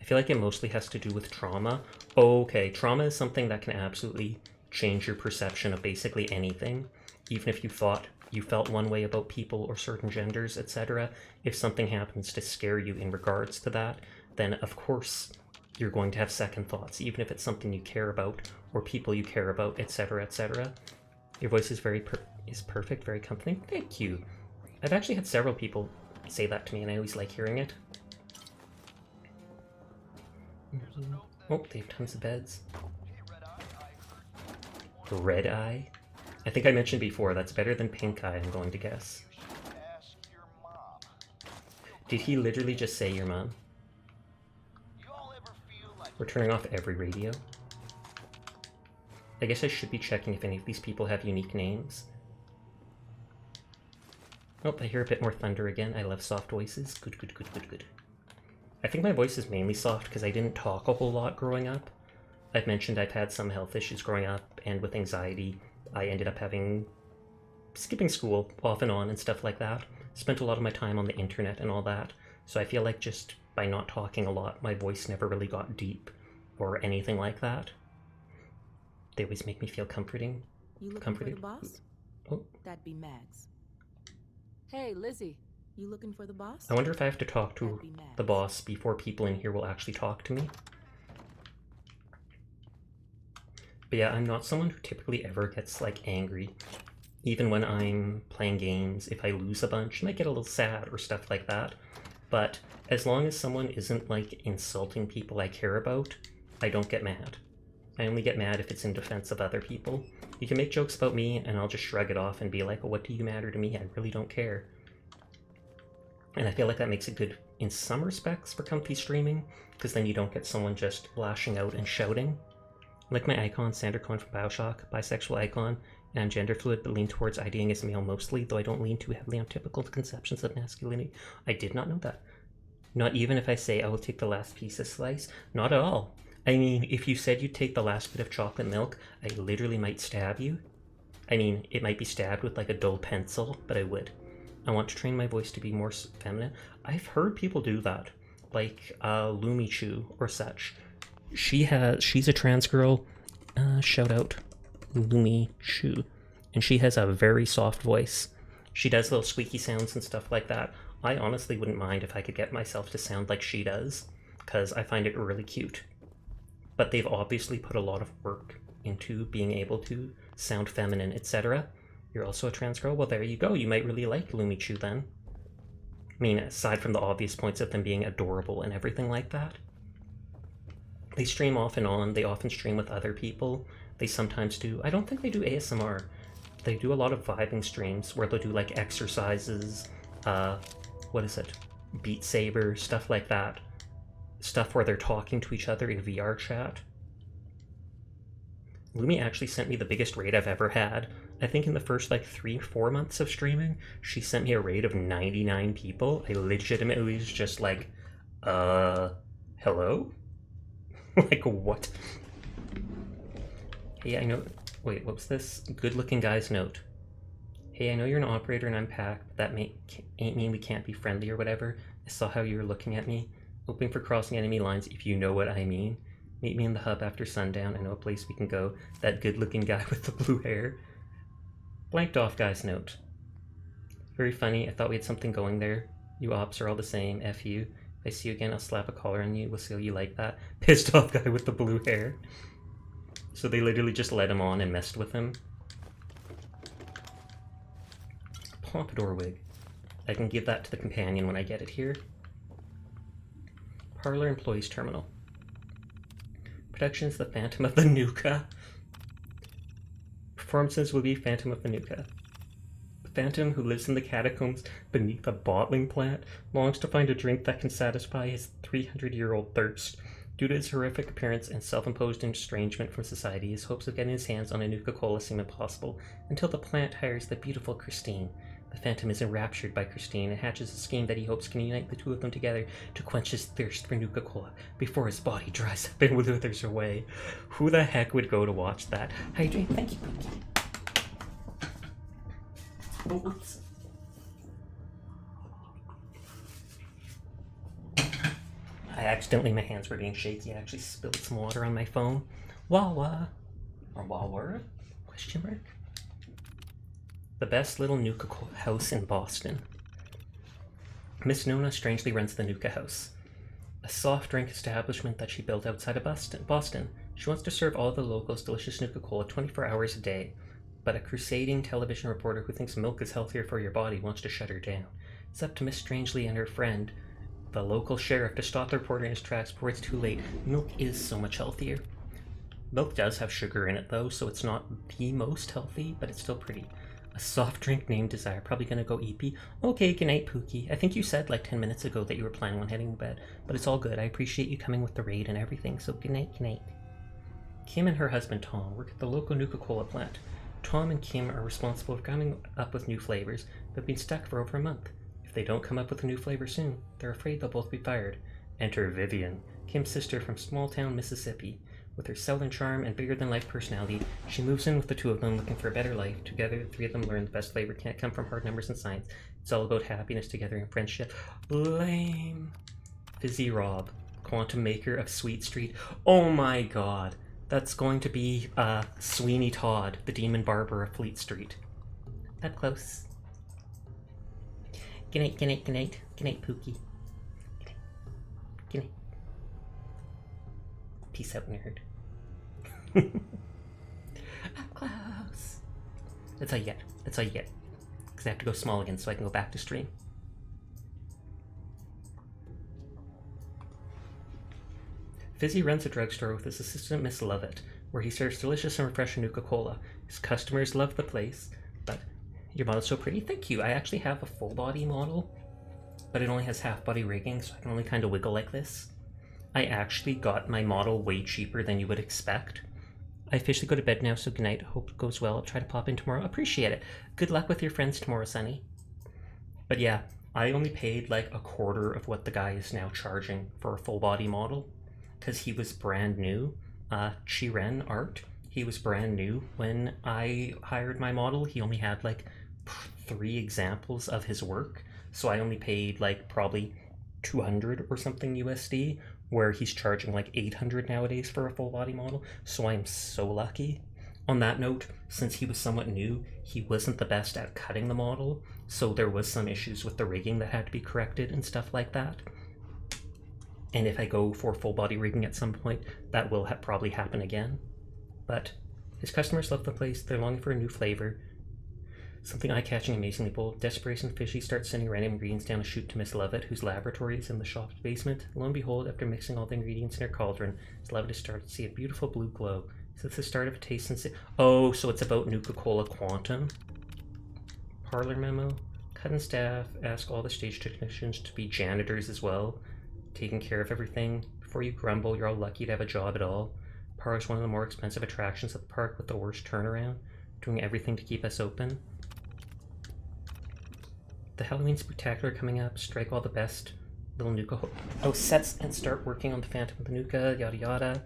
I feel like it mostly has to do with trauma. Okay, trauma is something that can absolutely change your perception of basically anything. Even if you felt one way about people or certain genders, etc. If something happens to scare you in regards to that, then of course you're going to have second thoughts, even if it's something you care about or people you care about, etc., etc. Your voice is perfect, very comforting. Thank you. I've actually had several people say that to me, and I always like hearing it. Oh, they have tons of beds. Red Eye? I think I mentioned before, that's better than Pink Eye, I'm going to guess. Did he literally just say your mom? We're turning off every radio. I guess I should be checking if any of these people have unique names. Oh, I hear a bit more thunder again. I love soft voices. Good, good, good, good, good. I think my voice is mainly soft because I didn't talk a whole lot growing up. I've mentioned I've had some health issues growing up, and with anxiety, I ended up skipping school off and on and stuff like that. Spent a lot of my time on the internet and all that. So I feel like just by not talking a lot, my voice never really got deep or anything like that. They always make me feel comforting.
You looking for the boss?
Oh.
That'd be Mags. Hey, Lizzie. You looking for the boss?
I wonder if I have to talk to the boss before people in here will actually talk to me. But yeah, I'm not someone who typically ever gets, like, angry. Even when I'm playing games, if I lose a bunch, I might get a little sad or stuff like that. But as long as someone isn't, like, insulting people I care about, I don't get mad. I only get mad if it's in defense of other people. You can make jokes about me, and I'll just shrug it off and be like, well, what do you matter to me? I really don't care. And I feel like that makes it good in some respects for comfy streaming, because then you don't get someone just lashing out and shouting. Like my icon, Sander Cohen from Bioshock, bisexual icon, and I'm gender fluid but lean towards IDing as male mostly, though I don't lean too heavily on typical conceptions of masculinity. I did not know that. Not even if I say I will take the last piece of slice. Not at all. I mean, if you said you'd take the last bit of chocolate milk, I literally might stab you. I mean, it might be stabbed with like a dull pencil, but I would. I want to train my voice to be more feminine. I've heard people do that, like Lumi Chu or such. She's a trans girl, shout out Lumi Chu, and she has a very soft voice. She does little squeaky sounds and stuff like that. I honestly wouldn't mind if I could get myself to sound like she does, because I find it really cute. But they've obviously put a lot of work into being able to sound feminine, etc. You're also a trans girl? Well, there you go. You might really like Lumi Chu then. I mean, aside from the obvious points of them being adorable and everything like that. They stream off and on. They often stream with other people. They sometimes do... I don't think they do ASMR. They do a lot of vibing streams where they'll do like exercises, what is it? Beat Saber, stuff like that. Stuff where they're talking to each other in VR chat. Lumi actually sent me the biggest raid I've ever had. I think in the first like 3-4 months of streaming, she sent me a raid of 99 people. I legitimately was just like, hello? Like, what? Hey, I know... Wait, what was this? Good-looking guy's note. Hey, I know you're an operator and I'm packed. That ain't mean we can't be friendly or whatever. I saw how you were looking at me. Hoping for crossing enemy lines, if you know what I mean. Meet me in the hub after sundown. I know a place we can go. That good-looking guy with the blue hair. Blanked off guy's note. Very funny. I thought we had something going there. You ops are all the same. F you. If I see you again, I'll slap a collar on you. We'll see how you like that. Pissed off guy with the blue hair. So they literally just let him on and messed with him. pompadour wig. I can give that to the companion when I get it here. Parlor Employees Terminal. Productions The Phantom of the Nuka. Performances will be Phantom of the Nuka. The Phantom, who lives in the catacombs beneath a bottling plant, longs to find a drink that can satisfy his 300-year-old thirst. Due to his horrific appearance and self-imposed estrangement from society, his hopes of getting his hands on a Nuka-Cola seem impossible, until the plant hires the beautiful Christine. The Phantom is enraptured by Christine and hatches a scheme that he hopes can unite the two of them together to quench his thirst for Nuka-Cola before his body dries up and withers away. Who the heck would go to watch that? Hydrate, thank you, Pookie. Oops. My hands were being shaky. I actually spilled some water on my phone. Wawa. Or Wawa? Question mark? The best little Nuka house in Boston. Miss Nona strangely runs the Nuka House, a soft drink establishment that she built outside of Boston. She wants to serve all the locals delicious Nuka-Cola 24 hours a day, but a crusading television reporter who thinks milk is healthier for your body wants to shut her down. It's up to Miss Strangely and her friend, the local sheriff, to stop the reporter in his tracks before it's too late. Milk is so much healthier. Milk does have sugar in it though, so it's not the most healthy, but it's still pretty. A soft drink named Desire. Probably gonna go eepy. Okay, good night, Pookie. I think you said like 10 minutes ago that you were planning on heading to bed, but it's all good. I appreciate you coming with the raid and everything, so good night, good night. Kim and her husband Tom work at the local Nuka-Cola plant. Tom and Kim are responsible for coming up with new flavors, but have been stuck for over a month. If they don't come up with a new flavor soon, they're afraid they'll both be fired. Enter Vivian, Kim's sister from small town Mississippi. With her southern charm and bigger-than-life personality, she moves in with the two of them looking for a better life. Together, the three of them learn the best flavor can't come from hard numbers and science. It's all about happiness together and friendship. Lame. Fizzy Rob, quantum maker of Sweet Street. Oh my god. That's going to be Sweeney Todd, the demon barber of Fleet Street. Up close. Good night, good night, good night. Good night, Pookie. Good night. Good night. Peace out, nerd. Up close. That's all you get. That's all you get. Because I have to go small again so I can go back to stream. Fizzy runs a drugstore with his assistant Miss Lovett, where he serves delicious and refreshing Nuka-Cola. His customers love the place, but your model's so pretty. Thank you. I actually have a full body model, but it only has half body rigging, so I can only kind of wiggle like this. I actually got my model way cheaper than you would expect. I officially go to bed now, so good night. Hope it goes well. I'll try to pop in tomorrow. Appreciate it. Good luck with your friends tomorrow, Sunny. But yeah, I only paid like a quarter of what the guy is now charging for a full body model, because he was brand new. Chiren Art, he was brand new when I hired my model. He only had like 3 examples of his work, so I only paid like probably 200 or something USD, where he's charging like 800 nowadays for a full body model, so I'm so lucky. On that note, since he was somewhat new, he wasn't the best at cutting the model, so there was some issues with the rigging that had to be corrected and stuff like that. And if I go for full body rigging at some point, that will probably happen again. But his customers love the place. They're longing for a new flavor. Something eye-catching, amazingly bold. Desperation Fishy starts sending random ingredients down a chute to Miss Lovett, whose laboratory is in the shop's basement. Lo and behold, after mixing all the ingredients in her cauldron, Miss Lovett is starting to see a beautiful blue glow. Is this the start of a taste and Oh, so it's about Nuka-Cola Quantum. Parlor memo. Cut and staff ask all the stage technicians to be janitors as well, taking care of everything. Before you grumble, you're all lucky to have a job at all. Parlor is one of the more expensive attractions at the park with the worst turnaround, doing everything to keep us open. The Halloween Spectacular coming up. Strike all the best little Nuka sets and start working on the Phantom of the Nuka, yada yada.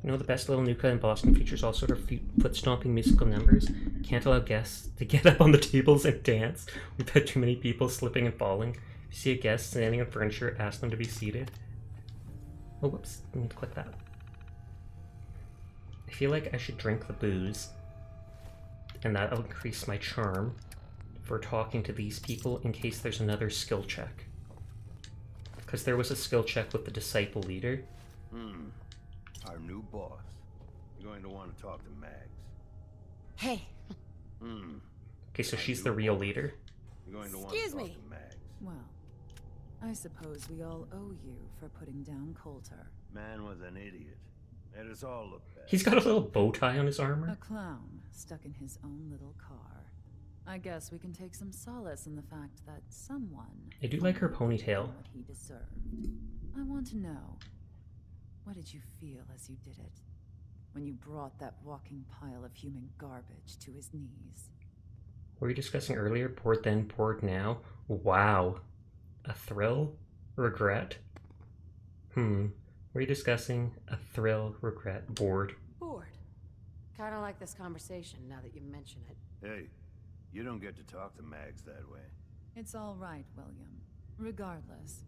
You know, the best little Nuka in Boston features all sort of foot-stomping musical numbers. Can't allow guests to get up on the tables and dance. We've had too many people slipping and falling. If you see a guest standing on furniture, ask them to be seated. Oh, whoops. I need to click that. I feel like I should drink the booze, and that'll increase my charm for talking to these people in case there's another skill check. Because there was a skill check with the disciple leader.
Our new boss. You're going to want to talk to Mags.
Hey.
Okay, so she's the real leader.
You're going to want
Excuse
to talk
me.
to Mags.
Well, I suppose we all owe you for putting down Coulter.
Man was an idiot. Made us all look bad.
He's got a little bow tie on his
A
armor.
clown stuck in his own little car. I guess we can take some solace in the fact that someone...
I do like her
finally gave him
ponytail.
what he deserved. I want to know, what did you feel as you did it? When you brought that walking pile of human garbage to his knees?
Were we discussing earlier? Bored then, bored now? Wow. A thrill? Regret? Were we discussing a thrill, regret, bored?
Bored. Kind of like this conversation now that you mention it.
Hey, you don't get to talk to Mags that way.
It's all right, William. Regardless,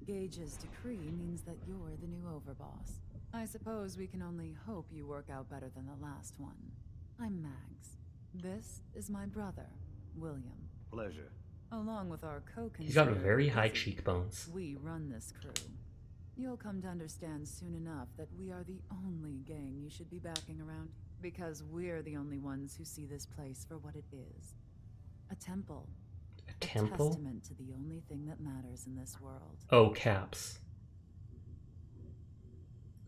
Gage's decree means that you're the new overboss. I suppose we can only hope you work out better than the last one. I'm Mags. This is my brother, William.
Pleasure.
Along with our co-conspirator,
He's got very high
Izzy,
cheekbones.
we run this crew. You'll come to understand soon enough that we are the only gang you should be backing around, because we're the only ones who see this place for what it is. A temple.
A temple?
Testament to the only thing that matters in this world.
Oh, caps.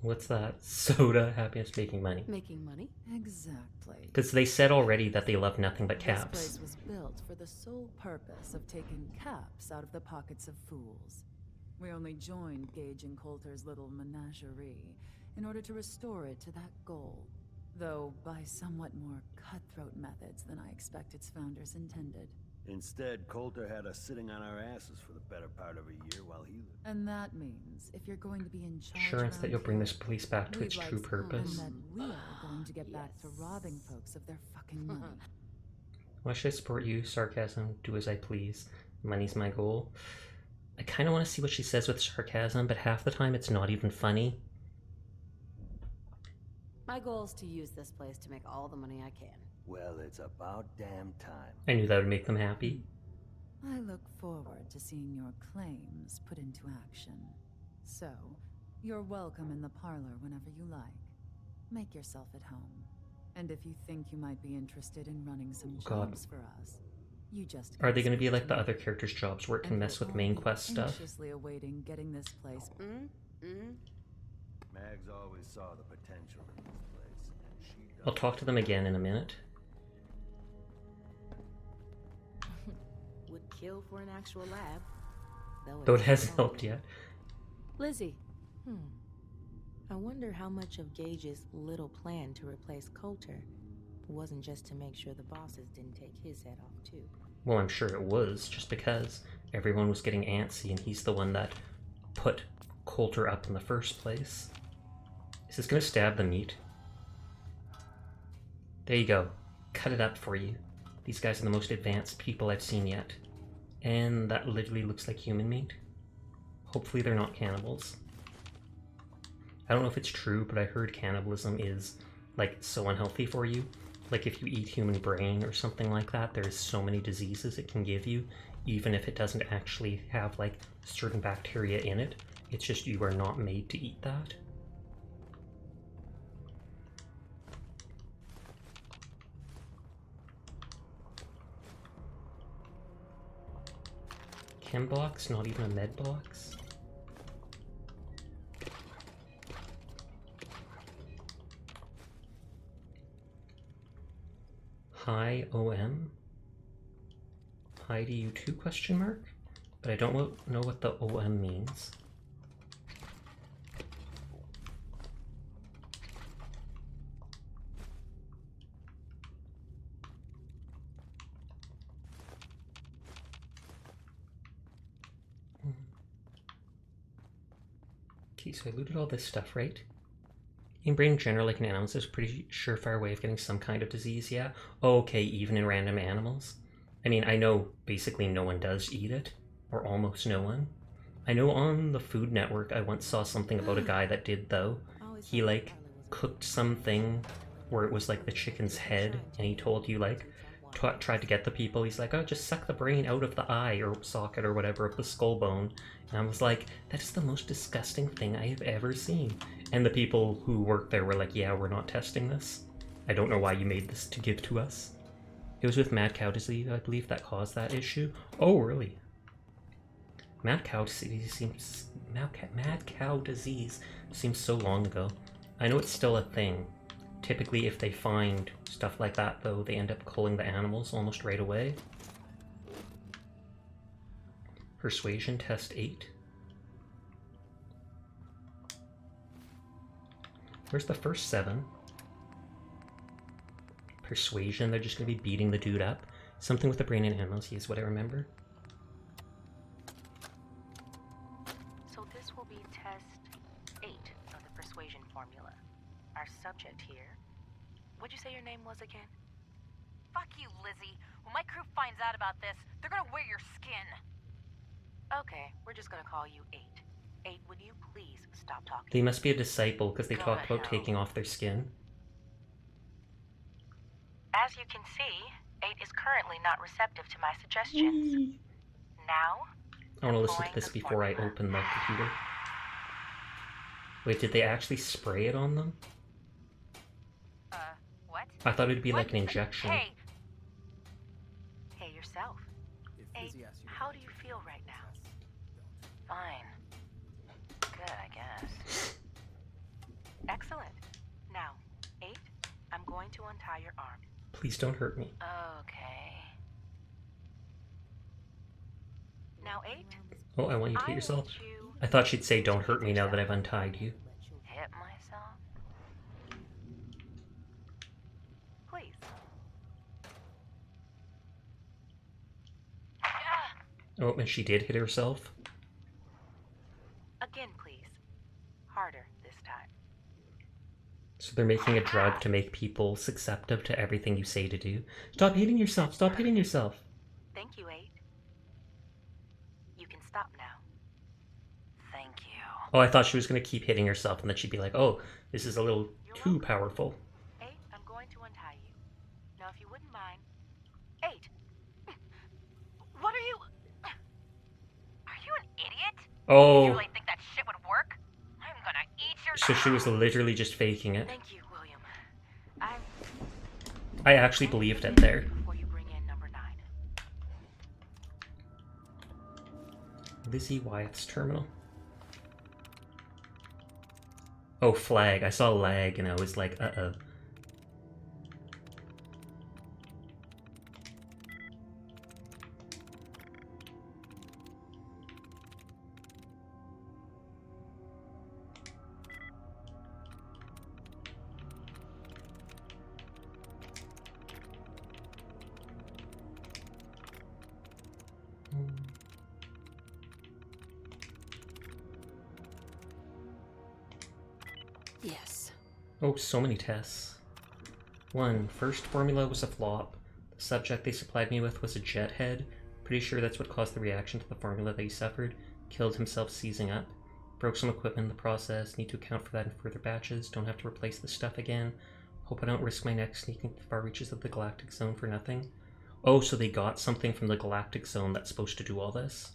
What's that? Soda, happiness, making money.
Making money?
Exactly.
Because they said already that they love nothing but
This
caps.
place was built for the sole purpose of taking caps out of the pockets of fools. We only joined Gage and Coulter's little menagerie in order to restore it to that goal, though by somewhat more cutthroat methods than I expect its founders intended.
Instead, Coulter had us sitting on our asses for the better part of a year while he lived.
And that means if you're going to be in charge
Assurance that
around
you'll bring
here,
this place back to
we'd
its
like
true
some,
purpose.
and that we are going to get back to robbing folks of their fucking money.
Why should I support you? Sarcasm, do as I please. Money's my goal. I kind of want to see what she says with sarcasm, but half the time it's not even funny.
My goal is to use this place to make all the money I can.
Well, it's about damn time.
I knew that would make them happy.
I look forward to seeing your claims put into action. So, you're welcome in the parlor whenever you like. Make yourself at home. And if you think you might be interested in running some
God.
jobs for us, you just
Are they going to be
speak
like the
me.
other characters' jobs where it can
And
mess
we'll
with main
all be
quest stuff?
Anxiously awaiting getting this place.
Mags always saw the potential in this place, and she
I'll talk to them again in a minute.
Would kill for an actual lab.
Though it hasn't helped yet.
Lizzie. I wonder how much of Gage's little plan to replace Coulter wasn't just to make sure the bosses didn't take his head off too.
Well, I'm sure it was, just because everyone was getting antsy and he's the one that put Coulter up in the first place. Is this going to stab the meat? There you go. Cut it up for you. These guys are the most advanced people I've seen yet. And that literally looks like human meat. Hopefully they're not cannibals. I don't know if it's true, but I heard cannibalism is, like, so unhealthy for you. Like, if you eat human brain or something like that, there's so many diseases it can give you, even if it doesn't actually have, like, certain bacteria in it. It's just you are not made to eat that. Chem box, not even a med box. Hi OM. Hi to you too, question mark? But I don't know what the OM means. Okay, so I looted all this stuff, right? In brain general, like an animal, is a pretty surefire way of getting some kind of disease, yeah? Oh, okay, even in random animals? I mean, I know basically no one does eat it, or almost no one. I know on the Food Network I once saw something about a guy that did, though. He, like, cooked something where it was like the chicken's head, and he told you, like, tried to get the people, he's like, oh, just suck the brain out of the eye or socket or whatever of the skull bone. And I was like, that is the most disgusting thing I have ever seen. And the people who worked there were like, yeah, we're not testing this. I don't know why you made this to give to us. It was with mad cow disease, I believe, that caused that issue. Oh, really? Mad cow disease seems so long ago. I know it's still a thing. Typically, if they find stuff like that, though, they end up culling the animals almost right away. Persuasion test 8. Where's the first 7? Persuasion, they're just gonna be beating the dude up. Something with the brain and animals, is what I remember.
So this will be test 8 of the persuasion formula. Our subject here. What'd you say your name was again?
Fuck you, Lizzie. When my crew finds out about this, they're gonna wear your skin.
Okay, we're just gonna call you 8. 8, would you please stop talking?
They must be a disciple because they talked about taking off their skin.
As you can see, 8 is currently not receptive to my suggestions. Now,
I want to listen to this before I open the computer. Wait, did they actually spray it on them?
What?
I thought it'd be like an injection.
Hey!
Hey yourself. 8, how do you feel right now? Fine. Good, I guess. Excellent. Now, 8, I'm going to untie your arm.
Please don't hurt me.
Okay. Now, 8.
Oh, I want you to hit yourself. I thought she'd say, don't hurt me now that I've untied you.
Hit myself? Please.
Oh, and she did hit herself.
Again, please. Harder this time.
So they're making a drug to make people susceptible to everything you say to do. Stop hitting yourself! Stop hitting yourself!
Thank you, 8. You can stop now. Thank you.
Oh, I thought she was going to keep hitting herself and then she'd be like, oh, this is a little too powerful.
8, I'm going to untie you. Now, if you wouldn't mind. 8! What are you...
Are you an idiot?
Oh.
You really think that shit would work? I'm gonna eat your...
So she was literally just faking it.
Thank you, William.
I actually believed it there.
Before you bring in number 9.
Lizzie Wyatt's terminal. Oh, flag. I saw lag and I was like, uh-oh.
Yes.
Oh, so many tests. 1. First formula was a flop. The subject they supplied me with was a jet head. Pretty sure that's what caused the reaction to the formula that he suffered. Killed himself seizing up. Broke some equipment in the process. Need to account for that in further batches. Don't have to replace the stuff again. Hope I don't risk my neck sneaking to the far reaches of the galactic zone for nothing. Oh, so they got something from the galactic zone that's supposed to do all this.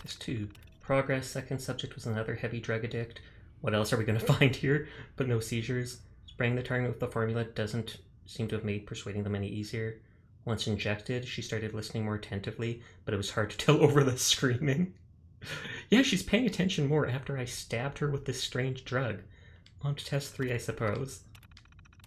There's 2. Progress. Second subject was another heavy drug addict. What else are we going to find here? But no seizures. Spraying the target with the formula doesn't seem to have made persuading them any easier. Once injected, she started listening more attentively, but it was hard to tell over the screaming. Yeah, she's paying attention more after I stabbed her with this strange drug. On to test 3, I suppose.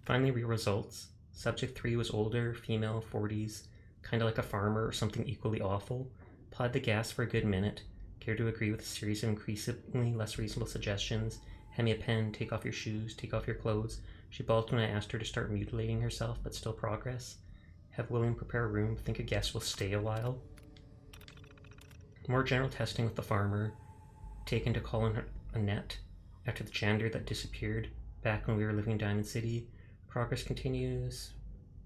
Finally, real results. Subject 3 was older, female, 40s, kind of like a farmer or something equally awful. Applied the gas for a good minute. Care to agree with a series of increasingly less reasonable suggestions. Hand me a pen, take off your shoes, take off your clothes. She balked when I asked her to start mutilating herself, but still progress. Have William prepare a room, think a guest will stay a while. More general testing with the farmer. Taken to call on Annette after the janitor that disappeared back when we were living in Diamond City. Progress continues.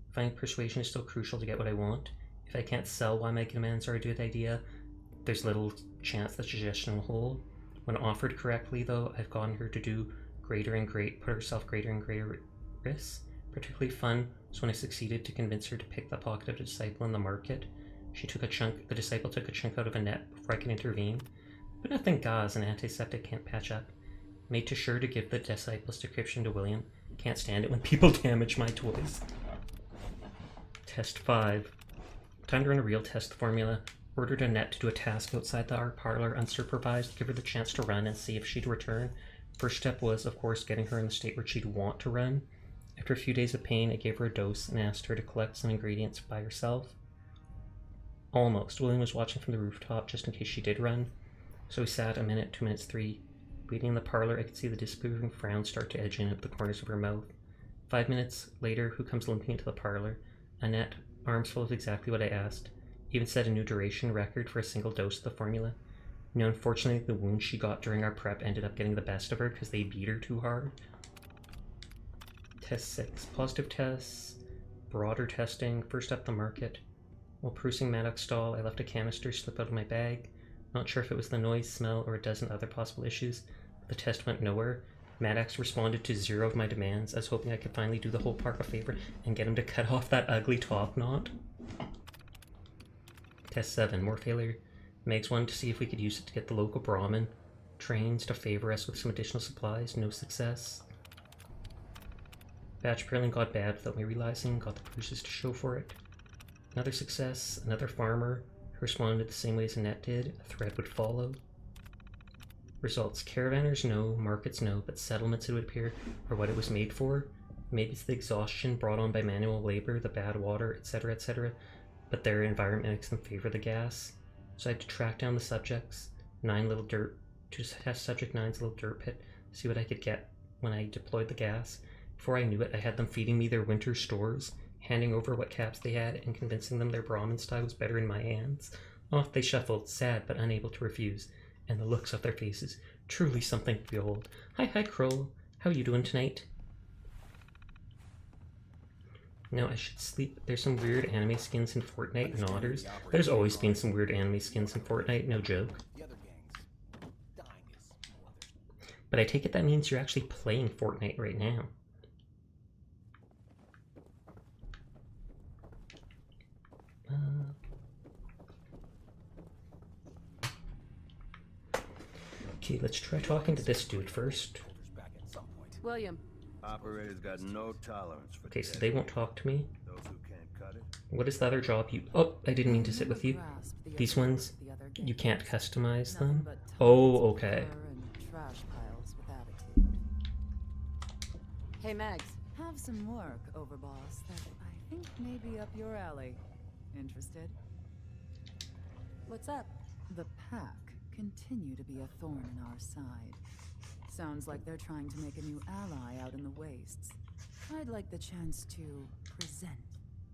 Finding persuasion is still crucial to get what I want. If I can't sell why my demands are a good idea, there's little chance the suggestion will hold. When offered correctly, though, I've gotten her to do put herself greater and greater risks. Particularly fun was when I succeeded to convince her to pick the pocket of a disciple in the market. The disciple took a chunk out of Annette before I could intervene. But nothing gauze and antiseptic can't patch up. Made sure to give the disciple's decryption to William. Can't stand it when people damage my toys. Test 5. Time to run a real test formula. Ordered Annette to do a task outside the art parlor, unsupervised, give her the chance to run and see if she'd return. First step was, of course, getting her in the state where she'd want to run. After a few days of pain, I gave her a dose and asked her to collect some ingredients by herself. Almost. William was watching from the rooftop just in case she did run. So we sat a minute, 2 minutes, 3. Waiting in the parlor, I could see the disapproving frown start to edge in at the corners of her mouth. 5 minutes later, who comes limping into the parlor? Annette, arms full of exactly what I asked. Even set a new duration record for a single dose of the formula. You know, unfortunately, the wound she got during our prep ended up getting the best of her because they beat her too hard. Test 6. Positive tests. Broader testing. First up the market. While perusing Maddox's stall, I left a canister slip out of my bag. Not sure if it was the noise, smell, or a dozen other possible issues, but the test went nowhere. Maddox responded to 0 of my demands. I was hoping I could finally do the whole park a favor and get him to cut off that ugly top knot. Test 7. More failure. Megs wanted to see if we could use it to get the local Brahmin trains to favor us with some additional supplies. No success. Batch apparently got bad without me realizing. Got the bruises to show for it. Another success. Another farmer who responded the same way as Annette did. A thread would follow. Results. Caravanners no, markets no, but settlements, it would appear, are what it was made for. Maybe it's the exhaustion brought on by manual labor, the bad water, etc., but their environment makes them favor the gas. So I had to track down the subjects, to test subject 9's little dirt pit, see what I could get when I deployed the gas. Before I knew it, I had them feeding me their winter stores, handing over what caps they had, and convincing them their Brahmin style was better in my hands. Off they shuffled, sad but unable to refuse, and the looks of their faces, truly something to behold. Hi, Kroll. How you doing tonight? No, I should sleep. There's some weird anime skins in Fortnite and otters. There's always been some weird anime skins in Fortnite, no joke. But I take it that means you're actually playing Fortnite right now. Okay, let's try talking to this dude first.
William.
Operators got no tolerance for
okay, so they won't talk to me.
Those who can't cut it.
What is the other job you... Oh, I didn't mean to sit with you. These ones, you can't customize them? Oh, okay.
Hey, Megs. Have some work, Overboss, that I think may be up your alley. Interested?
What's up?
The pack continue to be a thorn in our side. Sounds like they're trying to make a new ally out in the wastes. I'd like the chance to present.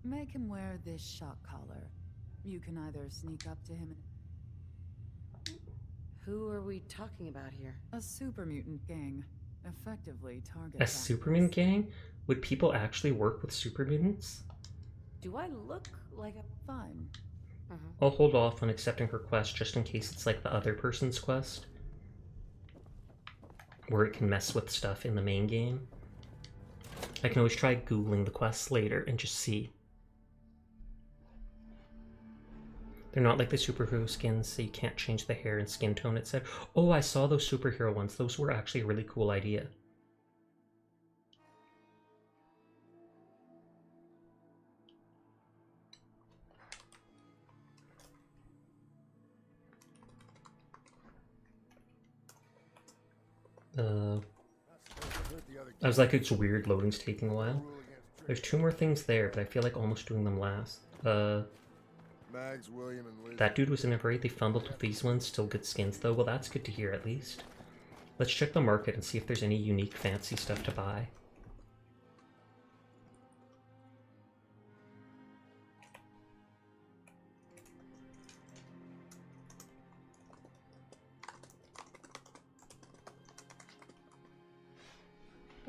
Make him wear this shock collar. You can either sneak up to him and...
Who are we talking about here?
A super mutant gang. Effectively target
a super mutant gang? Would people actually work with super mutants?
Do I look like a...
Fine.
I'll hold off on accepting her quest just in case it's like the other person's quest, where it can mess with stuff in the main game. I can always try googling the quests later and just see. They're not like the superhero skins, so you can't change the hair and skin tone, etc. Oh, I saw those superhero ones. Those were actually a really cool idea. I was like, it's weird, loading's taking a while. There's 2 more things there, but I feel like almost doing them last.
Mags, William, and Liz.
That dude was in a hurry. They fumbled with these ones. Still good skins, though. Well, that's good to hear, at least. Let's check the market and see if there's any unique, fancy stuff to buy.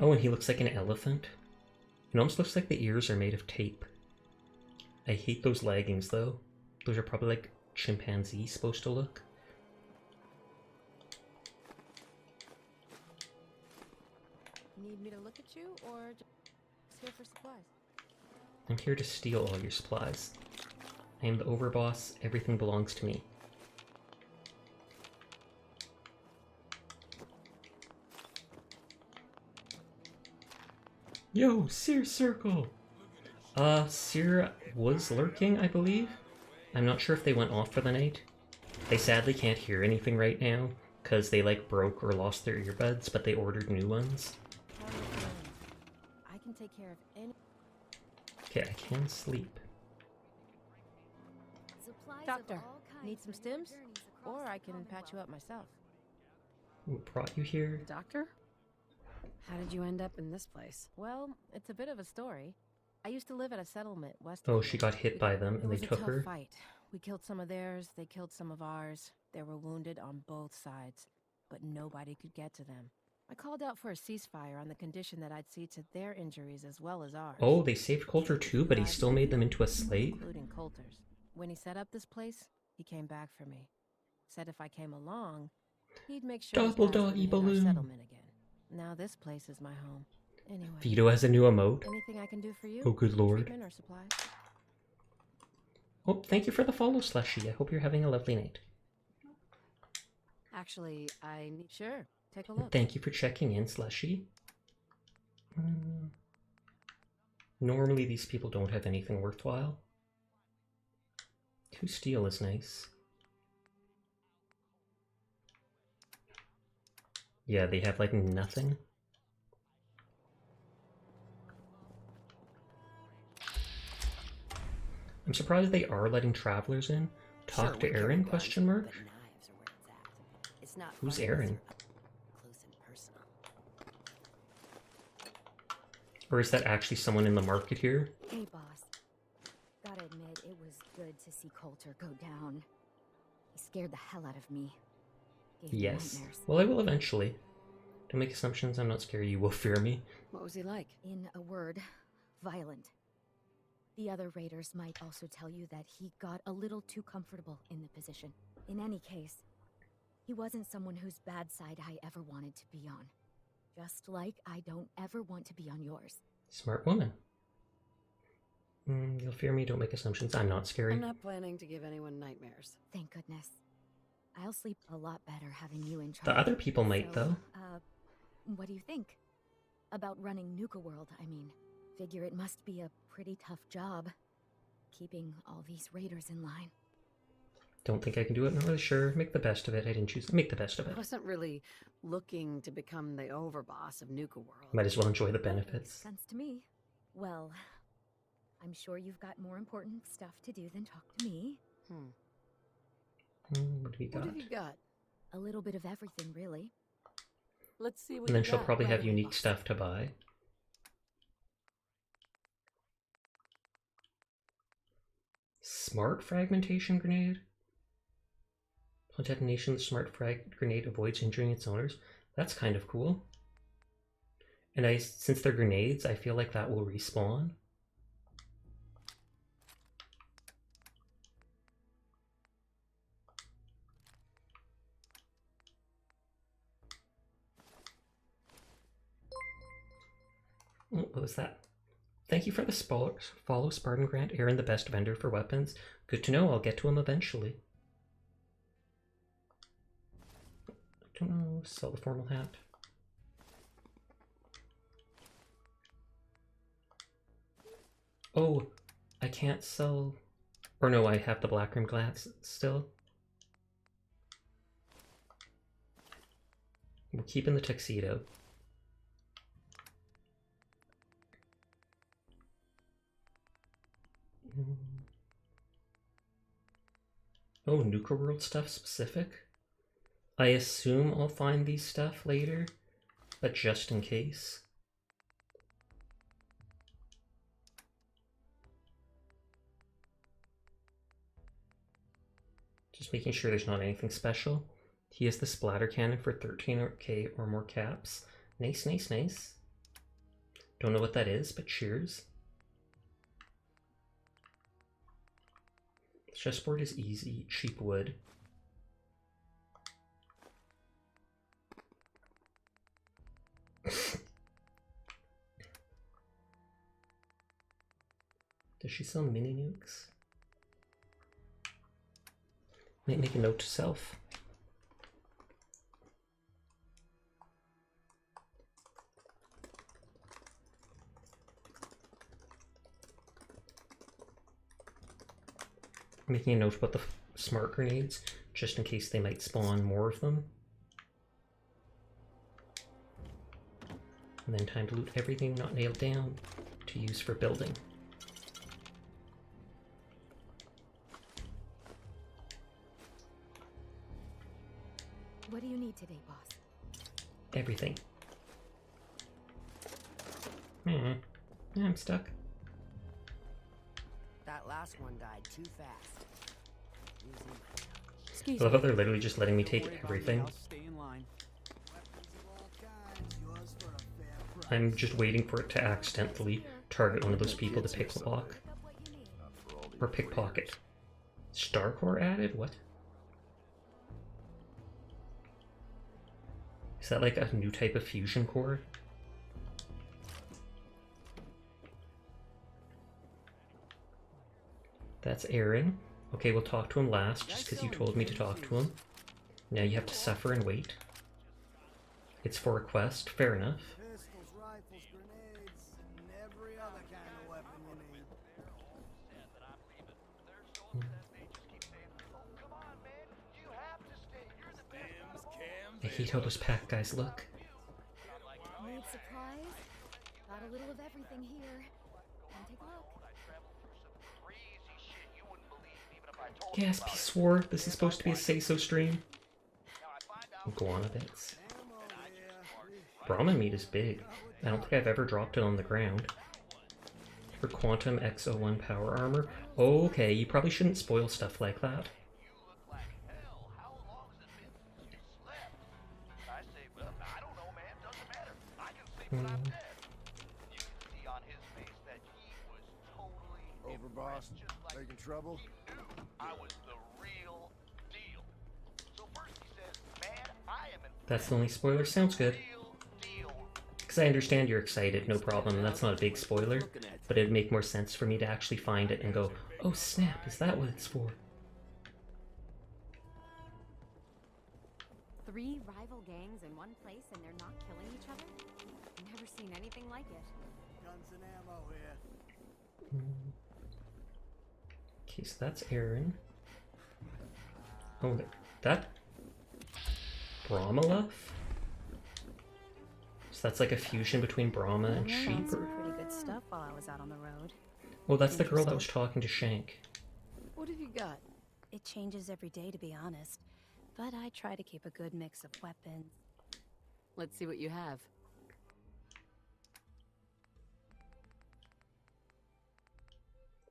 Oh, and he looks like an elephant. It almost looks like the ears are made of tape. I hate those leggings, though. Those are probably like chimpanzee supposed to look.
Need me to look at you, or just here for supplies?
I'm here to steal all your supplies. I am the overboss. Everything belongs to me. Yo, Sear Circle! Seer was lurking, I believe. I'm not sure if they went off for the night. They sadly can't hear anything right now, because they like broke or lost their earbuds, but they ordered new ones.
I can take care of any.
Okay, I can sleep.
Doctor, need some stims? Or I can patch you up myself.
What brought you here?
Doctor? How did you end up in this place? Well, it's a bit of a story. I used to live at a settlement west of
Oh, she got hit by them and they took her?
It was a tough fight. We killed some of theirs, they killed some of ours. There were wounded on both sides, but nobody could get to them. I called out for a ceasefire on the condition that I'd see to their injuries as well as ours.
Oh, they saved Coulter too, but he still made them into a slave?
Including Coulter's. When he set up this place, he came back for me. Said if I came along, he'd make sure
Double
his guys
doggy
wouldn't hit our
balloon.
settlement again. Now this place is my home. Anyway.
Vito has a new emote.
Anything I can do for you?
Oh, good lord.
Treatment or supplies?
Oh, thank you for the follow, Slushy. I hope you're having a lovely night.
Actually, I need... Sure, take a look.
Thank you for checking in, Slushy. Normally these people don't have anything worthwhile. 2 steel is nice. Yeah, they have like nothing. I'm surprised they are letting travelers in. Talk to Aaron? Question mark. Who's Aaron? Or is that actually someone in the market here?
Hey, boss. Gotta admit, it was good to see Coulter go down. He scared the hell out of me. Gave me
Yes.
nightmares.
Well, I will eventually. Don't make assumptions. I'm not scared. You will fear me.
What was he like?
In a word, violent. The other raiders might also tell you that he got a little too comfortable in the position. In any case, he wasn't someone whose bad side I ever wanted to be on. Just like I don't ever want to be on yours.
Smart woman. You'll fear me. Don't make assumptions. I'm not scary.
I'm not planning to give anyone nightmares.
Thank goodness. I'll sleep a lot better having you in charge.
The other people might, though.
What do you think? About running Nuka World, I mean. Figure it must be a pretty tough job, keeping all these raiders in line.
Don't think I can do it. Not really sure. Make the best of it. I didn't choose. Make the best of
I
it.
wasn't really looking to become the overboss of Nuka World.
Might as well enjoy the benefits.
Sense to me. Well, I'm sure you've got more important stuff to do than talk to me.
What do we got?
What have you got?
A little bit of everything, really.
Let's see what
And then
you
she'll
got
probably
right
have
away,
unique
boss.
stuff to buy. Smart fragmentation grenade? Upon detonation, the smart frag grenade avoids injuring its owners. That's kind of cool. And since they're grenades, I feel like that will respawn. Oh, what was that? Thank you for the follow, Spartan Grant. Aaron, the best vendor for weapons. Good to know. I'll get to him eventually. I don't know. Sell the formal hat. Oh, I can't sell... Or no, I have the black rim glass still. We're keeping the tuxedo. Oh, Nuka World stuff specific? I assume I'll find these stuff later, but just in case. Just making sure there's not anything special. He has the splatter cannon for 13k or more caps. Nice, nice, nice. Don't know what that is, but cheers. Chessboard is easy, cheap wood. Does she sell mini nukes? Might make a note to self. Making a note about the smart grenades, just in case they might spawn more of them. And then time to loot everything not nailed down to use for building.
What do you need today, boss?
Everything. Yeah, I'm stuck.
That last one died too fast.
I love how they're literally just letting me take everything. I'm just waiting for it to accidentally target one of those people to picklock. Or pickpocket. Starcore added? What? Is that like a new type of fusion core? That's Aaron. Okay, we'll talk to him last, just because you told me to talk to him. Now you have to suffer and wait. It's for a quest, fair enough. I hate how those pack guys look.
Need supplies? Got a little of everything here. Come take a look.
Yes, P swore this is supposed to be a say-so stream. Iguana bits. Brahma meat is big. I don't think I've ever dropped it on the ground. For Quantum X01 power armor? Okay, you probably shouldn't spoil stuff like that.
Over, boss. Making trouble?
I was the real deal. So first he says, man, I am in
That's the only spoiler? Sounds good. Because I understand you're excited, no problem. That's not a big spoiler. But it'd make more sense for me to actually find it and go, oh snap, is that what it's for?
3 rival gangs in one place and they're not killing each other? Never seen anything like it.
Guns and ammo here.
Okay, so that's Aaron. Oh, that... Brahma? So that's like a fusion between Brahma and sheep?
Some pretty good stuff while I was out on the road.
Oh, that's the girl that was talking to Shank.
What have you got? It changes every day, to be honest. But I try to keep a good mix of weapons.
Let's see what you have.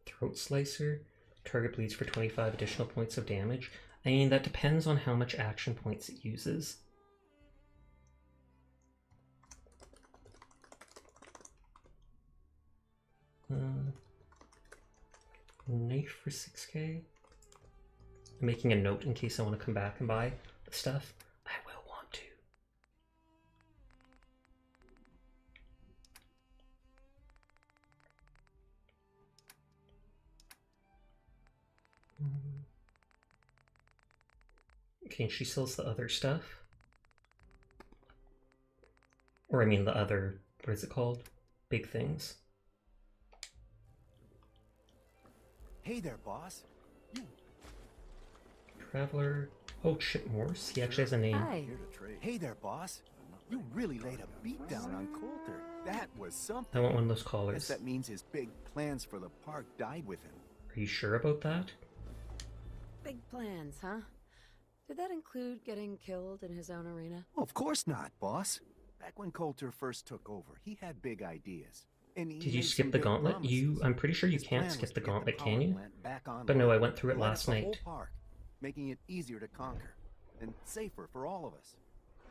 Throat Slicer. Target bleeds for 25 additional points of damage. I mean, that depends on how much action points it uses. Knife for 6k. I'm making a note in case I want to come back and buy the stuff. I will want to. Okay, and she sells the other stuff. Or I mean the other, what is it called? Big things.
Hey there, boss.
Traveler. Oh, Chip Morse. He actually has a name.
Hi. Hey there, boss. You really laid a beat down on Coulter. That was something.
I want one of those collars.
Guess that means his big plans for the park died with him.
Are you sure about that?
Big plans, huh? Did that include getting killed in his own arena?
Well, of course not, boss. Back when Coulter first took over, he had big ideas. And he
Did you
made
skip
some
the
big
gauntlet?
promises.
I'm pretty sure you
His
can't
plan
skip
was
the
to get the
gauntlet,
power
can you?
plant back
But no, I
online.
went through it
He light
last
up the whole
night.
park, making it easier to conquer and safer for all of us.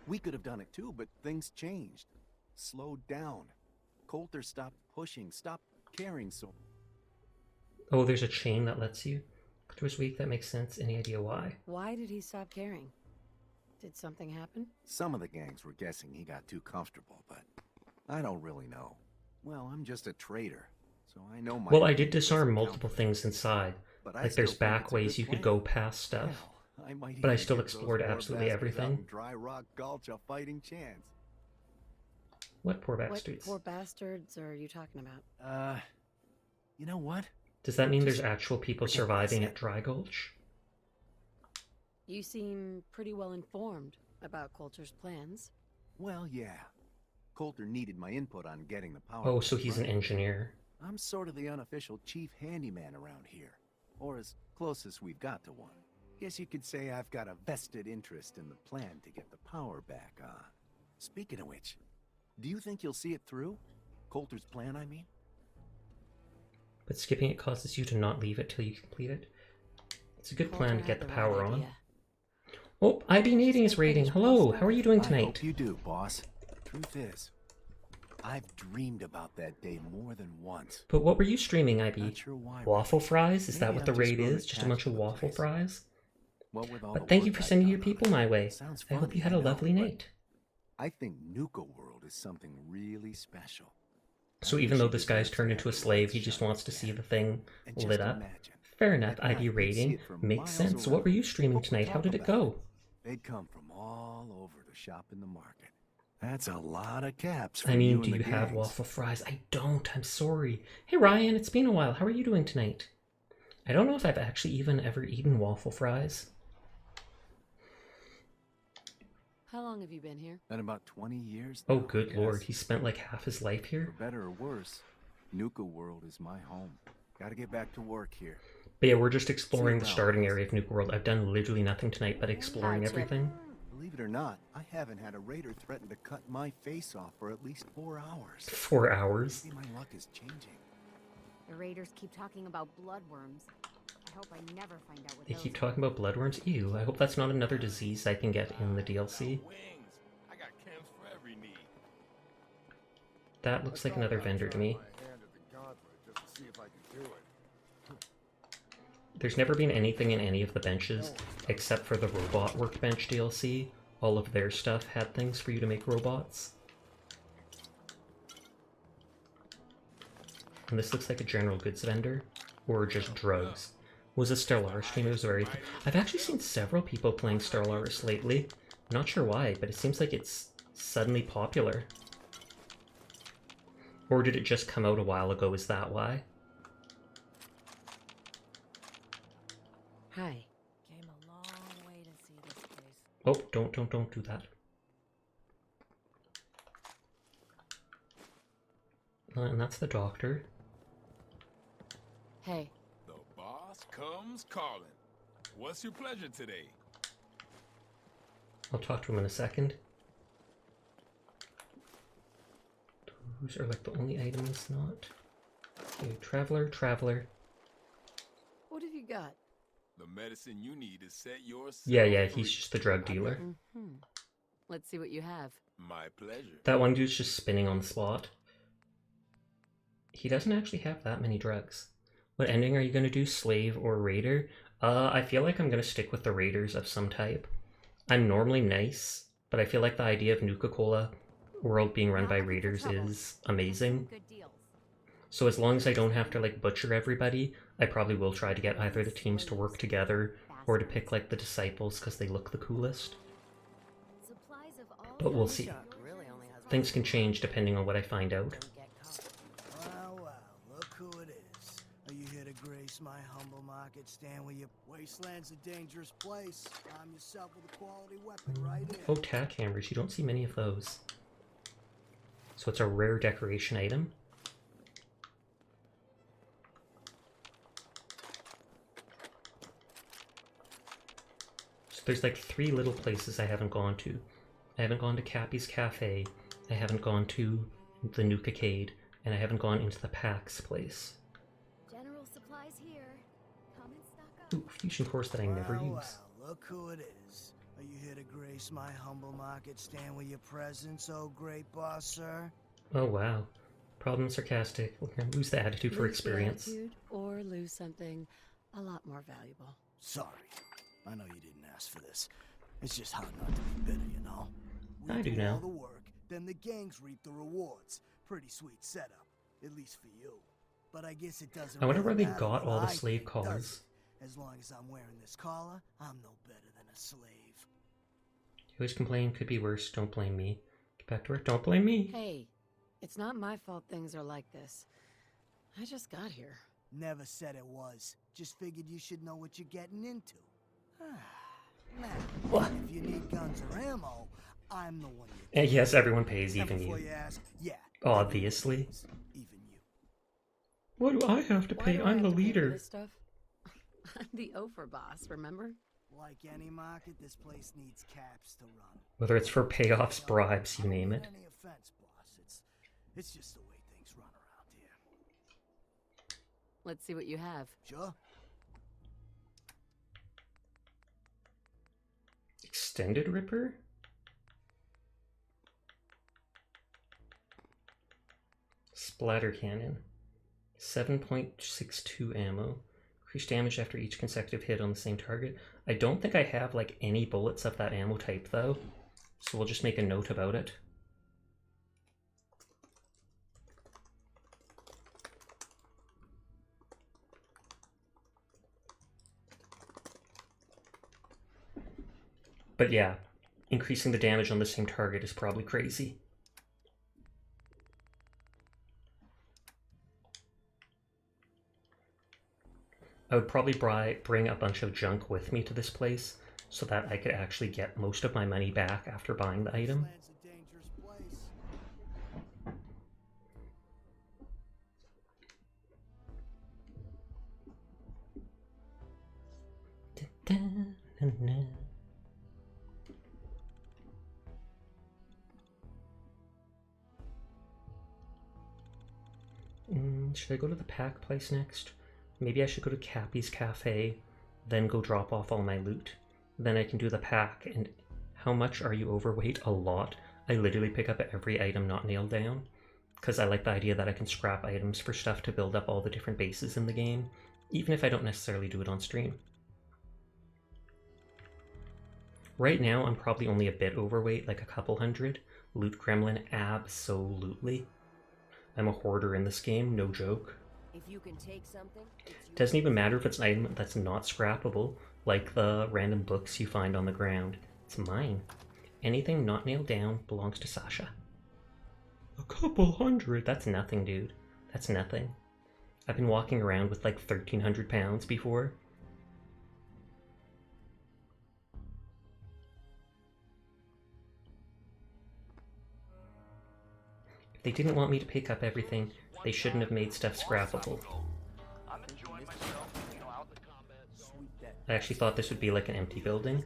We could have done it too, but things changed. Slowed down. Coulter stopped pushing, stopped caring so.
Oh, there's a chain that lets you. Coulter's weak, that makes sense. Any idea why?
Why did he stop caring? Did something happen?
Some of the gangs were guessing he got too comfortable, but I don't really know. Well, I'm just a trader, so I know my...
Well, I did disarm multiple things inside.
But I
Like there's
still think
back
it's a
ways
good
you could
plan.
go past stuff.
Hell, I might
But I
even
still
give those
explored
poor
absolutely
bastards out
everything.
in Dry Rock Gulch a fighting chance.
What poor
What
bastards?
poor bastards are you talking about?
You know what?
Does that mean there's actual people surviving at Dry Gulch?
You seem pretty well informed about Coulter's plans.
Well, yeah. Coulter needed my input on getting the power.
Oh, so he's an engineer.
I'm sort of the unofficial chief handyman around here. Or as close as we've got to one. Guess you could say I've got a vested interest in the plan to get the power back on. Speaking of which, do you think you'll see it through? Coulter's plan, I mean?
But skipping it causes you to not leave it till you complete it. It's a good plan to get the power on. Oh, IB Nading is rating. Hello, how are you doing tonight?
I hope you do, boss. Truth is, I've dreamed about that day more than once.
But what were you streaming, IB?
Sure why,
waffle fries? Is that what the raid is? Just a bunch of waffle fries? But thank you for sending your people my way. I hope you had a lovely night.
I think Nuka World is something really special.
So even though this guy's turned into a slave, he just wants to see the thing lit up. Fair enough, IB rating. Makes sense. What were you streaming tonight? How did it go?
They'd come from all over to shop in the market. That's a lot of caps.
I mean, do you have waffle fries? I don't, I'm sorry. Hey Ryan, it's been a while. How are you doing tonight? I don't know if I've actually even ever eaten waffle fries.
How long have you been here?
Been about 20 years.
Oh, good lord, he spent like half his life here?
For better or worse, Nuka World is my home. Gotta get back to work here.
But yeah, we're just exploring the starting area of Nuka World. I've done literally nothing tonight but exploring everything.
Believe it or not, I haven't had a raider threaten to cut my face off for at least 4 hours.
4 hours?
Maybe my luck is changing.
The raiders keep talking about bloodworms. I hope I never find out what
They
those
keep
are.
talking about bloodworms? Ew, I hope that's not another disease I can get in the DLC.
I got chems for every need.
That looks like another vendor to me. There's never been anything in any of the benches, except for the robot workbench DLC. All of their stuff had things for you to make robots. And this looks like a general goods vendor, or just drugs. Was a Stellaris stream, it was very... I've actually seen several people playing Stellaris lately. I'm not sure why, but it seems like it's suddenly popular. Or did it just come out a while ago, is that why?
Hi.
Came a long way to see this place.
Oh, don't do that. And that's the doctor.
Hey.
The boss comes calling. What's your pleasure today?
I'll talk to him in a second. Those are like the only items not. Okay, traveler.
What have you got?
The medicine you need to set yourself
Yeah,
free.
he's just the drug dealer.
Let's see what you have.
My pleasure.
That one dude's just spinning on the spot. He doesn't actually have that many drugs. What ending are you going to do? Slave or Raider? I feel like I'm going to stick with the Raiders of some type. I'm normally nice, but I feel like the idea of Nuka-Cola World being run by Raiders is amazing. So as long as I don't have to like butcher everybody, I probably will try to get either the teams to work together or to pick like the disciples because they look the coolest. But we'll see. Things can change depending on what I find out.
Well, look who it is. Are you here to grace my humble market stand where your wasteland's a dangerous place? Arm yourself with a quality weapon right in.
Oh, tack hammers. You don't see many of those. So it's a rare decoration item. So there's like 3 little places I haven't gone to. I haven't gone to Cappy's Cafe, I haven't gone to the Nuka-Cade, and I haven't gone into the PAX place.
General supplies here. Come and stock up.
Ooh, fusion course that I never use.
Well, look who it is. Are you here to grace my humble market stand with your presence, oh great boss, sir?
Oh wow. Problem sarcastic. We're gonna lose the attitude for
Lose the
experience.
attitude or lose something a lot more valuable.
Sorry. I know you didn't ask for this. It's just hard not to be bitter, you know?
I do
all
now.
the work, then the gangs reap the rewards. Pretty sweet setup, at least for you. But I guess it doesn't
I wonder where
really
they
matter
got
what
all the
I
slave
get,
collars.
does it? As long as I'm wearing this collar, I'm no better than a slave.
You always complain, could be worse, don't blame me. Get back to work, don't blame me.
Hey, it's not my fault things are like this. I just got here.
Never said it was. Just figured you should know what you're getting into. Now, if you need guns or ammo, I'm the one you
And yes, everyone pays,
And
even
before
you.
ask, yeah,
Obviously.
even you.
Why do I have to
Why
pay?
do I
I'm
have
the
to pay for
leader.
this stuff? I'm the Ophir boss, remember?
Like any market, this place needs caps to run.
Whether it's for payoffs, bribes, you name it.
Any offense, boss. It's just the way things run around here.
Let's see what you have.
Sure.
Extended Ripper? Splatter Cannon. 7.62 ammo. Increased damage after each consecutive hit on the same target. I don't think I have like any bullets of that ammo type though, so we'll just make a note about it. But yeah, increasing the damage on the same target is probably crazy. I would probably bring a bunch of junk with me to this place so that I could actually get most of my money back after buying the item. Should I go to the pack place next? Maybe I should go to Cappy's Cafe, then go drop off all my loot. Then I can do the pack. And how much are you overweight? A lot. I literally pick up every item not nailed down, because I like the idea that I can scrap items for stuff to build up all the different bases in the game, even if I don't necessarily do it on stream. Right now, I'm probably only a bit overweight, like a couple hundred. Loot Gremlin, absolutely. I'm a hoarder in this game, no joke.
If you can take something,
Doesn't even matter if it's an item that's not scrappable, like the random books you find on the ground. It's mine. Anything not nailed down belongs to Sasha. A couple hundred? That's nothing, dude. That's nothing. I've been walking around with like 1,300 pounds before. If they didn't want me to pick up everything, they shouldn't have made stuff scrappable. I actually thought this would be like an empty building.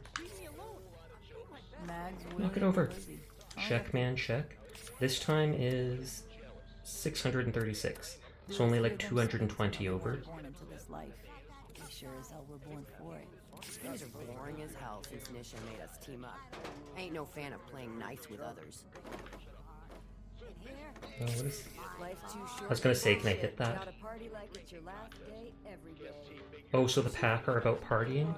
Knock it over. Check, man, check. This time is 636. So only like 220 over.
born into this life. We sure as hell were born for it. Things are boring as hell since Nisha made us team up. I ain't no fan of playing nice with others.
Oh, what is... I was gonna say, can I hit that? Oh, so the pack are about partying?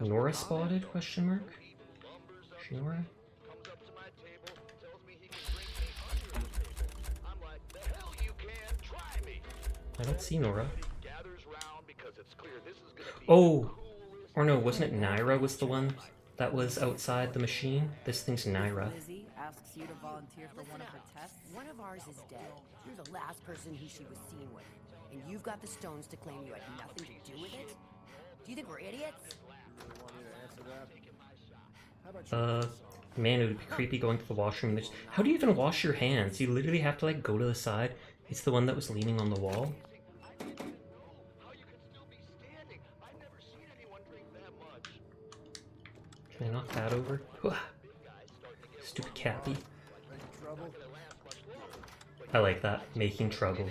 Nora spotted? Question mark? Is she Nora? I don't see Nora. Oh! Or no, wasn't it Naira was the one that was outside the machine? This thing's Naira.
Lizzie asks you to volunteer for one of her tests. One of ours is dead. You're the last person who she was seen with. And you've got the stones to claim you had nothing to do with it? Do you think we're idiots?
Man, it would be creepy going to the washroom. How do you even wash your hands? You literally have to like go to the side. It's the one that was leaning on the wall. Can I knock that over? Stupid Cappy. I like that. Making trouble.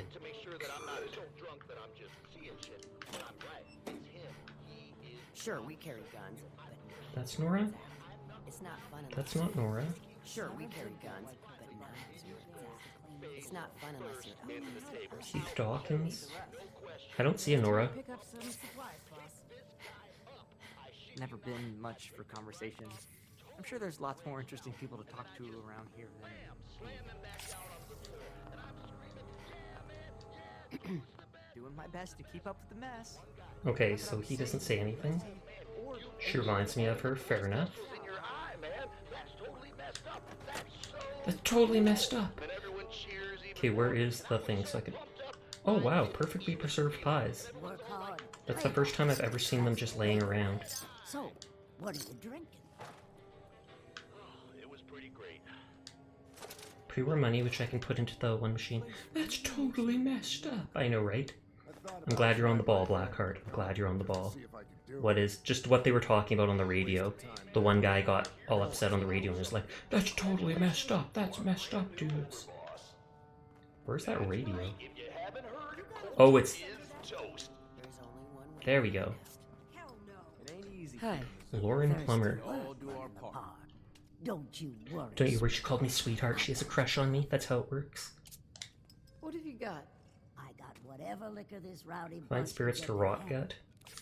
Sure, we carry guns.
That's Nora?
It's not fun.
That's not Nora.
Sure, we carry guns, but not. It's not fun unless you're
Keith Dawkins? I don't see a Nora.
Never been much for conversation. I'm sure there's lots more interesting people to talk to around here than... Doing my best to keep up with the mess.
Okay, so he doesn't say anything. She reminds me of her, fair enough. That's totally messed up. Okay, where is the thing so I can... Oh wow, perfectly preserved pies.
Work hard.
That's the first time I've ever seen them just laying around.
So, what are you drinking?
It was pretty great.
Pre-war money, which I can put into the one machine. That's totally messed up. I know, right? I'm glad you're on the ball, Blackheart. I'm glad you're on the ball. What is just what they were talking about on the radio? The one guy got all upset on the radio and was like, "That's totally messed up. That's messed up, dudes." Where's that radio? Oh, it's... There we go.
Hi.
Lauren Plummer.
Don't you worry.
Don't you worry, she called me sweetheart. She has a crush on me. That's how it works.
What have you got?
I got whatever liquor this rowdy
Find
bus
spirits
can
to
get
rot
hand.
gut.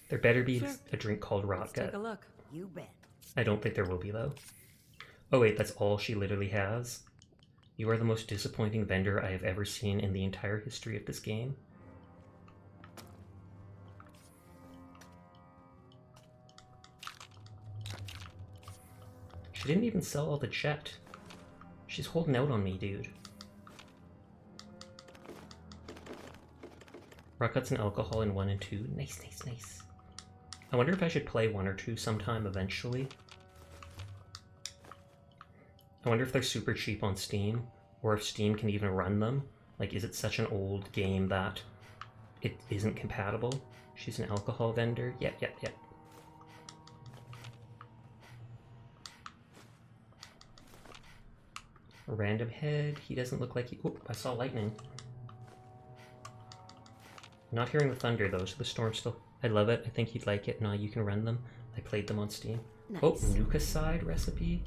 There better be
Sure.
a drink called rot gut.
Take a look.
You bet.
I don't think there will be, though. Oh wait, that's all she literally has? You are the most disappointing vendor I have ever seen in the entire history of this game. She didn't even sell all the jet. She's holding out on me, dude. Rock guts and alcohol in 1 and 2. Nice, nice, nice. I wonder if I should play 1 or 2 sometime eventually. I wonder if they're super cheap on Steam, or if Steam can even run them. Like, is it such an old game that it isn't compatible? She's an alcohol vendor. Yep, yep, yep. A random head. He doesn't look like he... Oh, I saw lightning. Not hearing the thunder though, so the storm's still... I love it. I think you'd like it. Now you can run them. I played them on Steam.
Nice.
Oh, Nuka side recipe.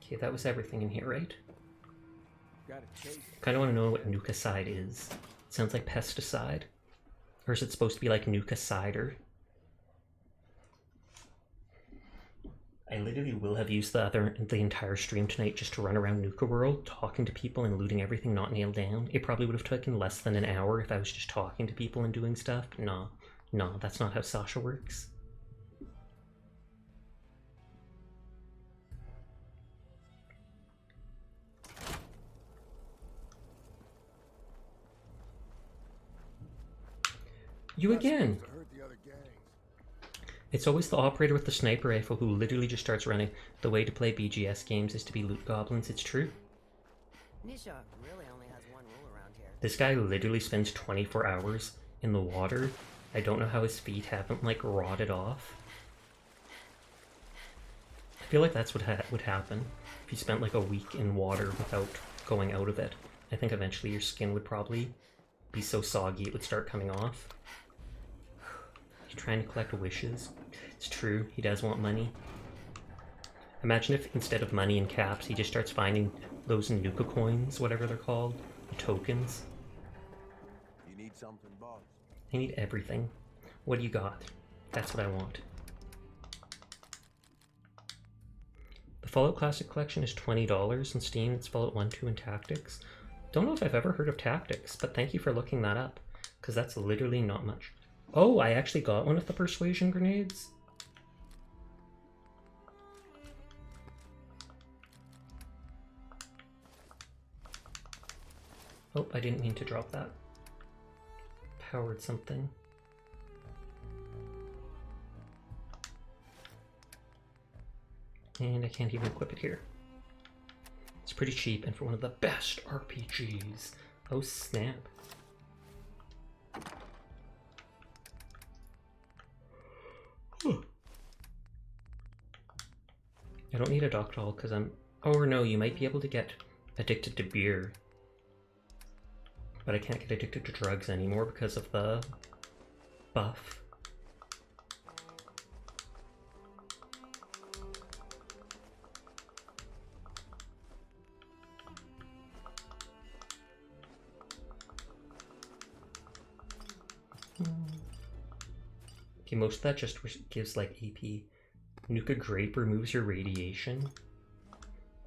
Okay, that was everything in here, right? Kind of want to know what Nuka side is. It sounds like pesticide. Or is it supposed to be like Nuka cider? I literally will have used the entire stream tonight just to run around Nuka World, talking to people and looting everything not nailed down. It probably would have taken less than an hour if I was just talking to people and doing stuff. No, that's not how Sasha works. You again! It's always the operator with the sniper rifle who literally just starts running. The way to play BGS games is to be loot goblins. It's true.
Nisha really only has one rule around here.
This guy literally spends 24 hours in the water. I don't know how his feet haven't, like, rotted off. I feel like that's what would happen if you spent, like, a week in water without going out of it. I think eventually your skin would probably be so soggy it would start coming off. He's trying to collect wishes. It's true, he does want money. Imagine if instead of money and caps, he just starts finding those Nuka coins, whatever they're called, the tokens.
You need something, boss?
I need everything. What do you got? That's what I want. The Fallout Classic Collection is $20 on Steam. It's Fallout 1, 2, and Tactics. Don't know if I've ever heard of Tactics, but thank you for looking that up, because that's literally not much. Oh, I actually got one of the persuasion grenades. Oh, I didn't mean to drop that. Powered something. And I can't even equip it here. It's pretty cheap and for one of the best RPGs. Oh snap. I don't need a doctor because I'm... Oh no, you might be able to get addicted to beer. But I can't get addicted to drugs anymore because of the buff. Okay, most of that just gives like AP. Nuka Grape removes your radiation.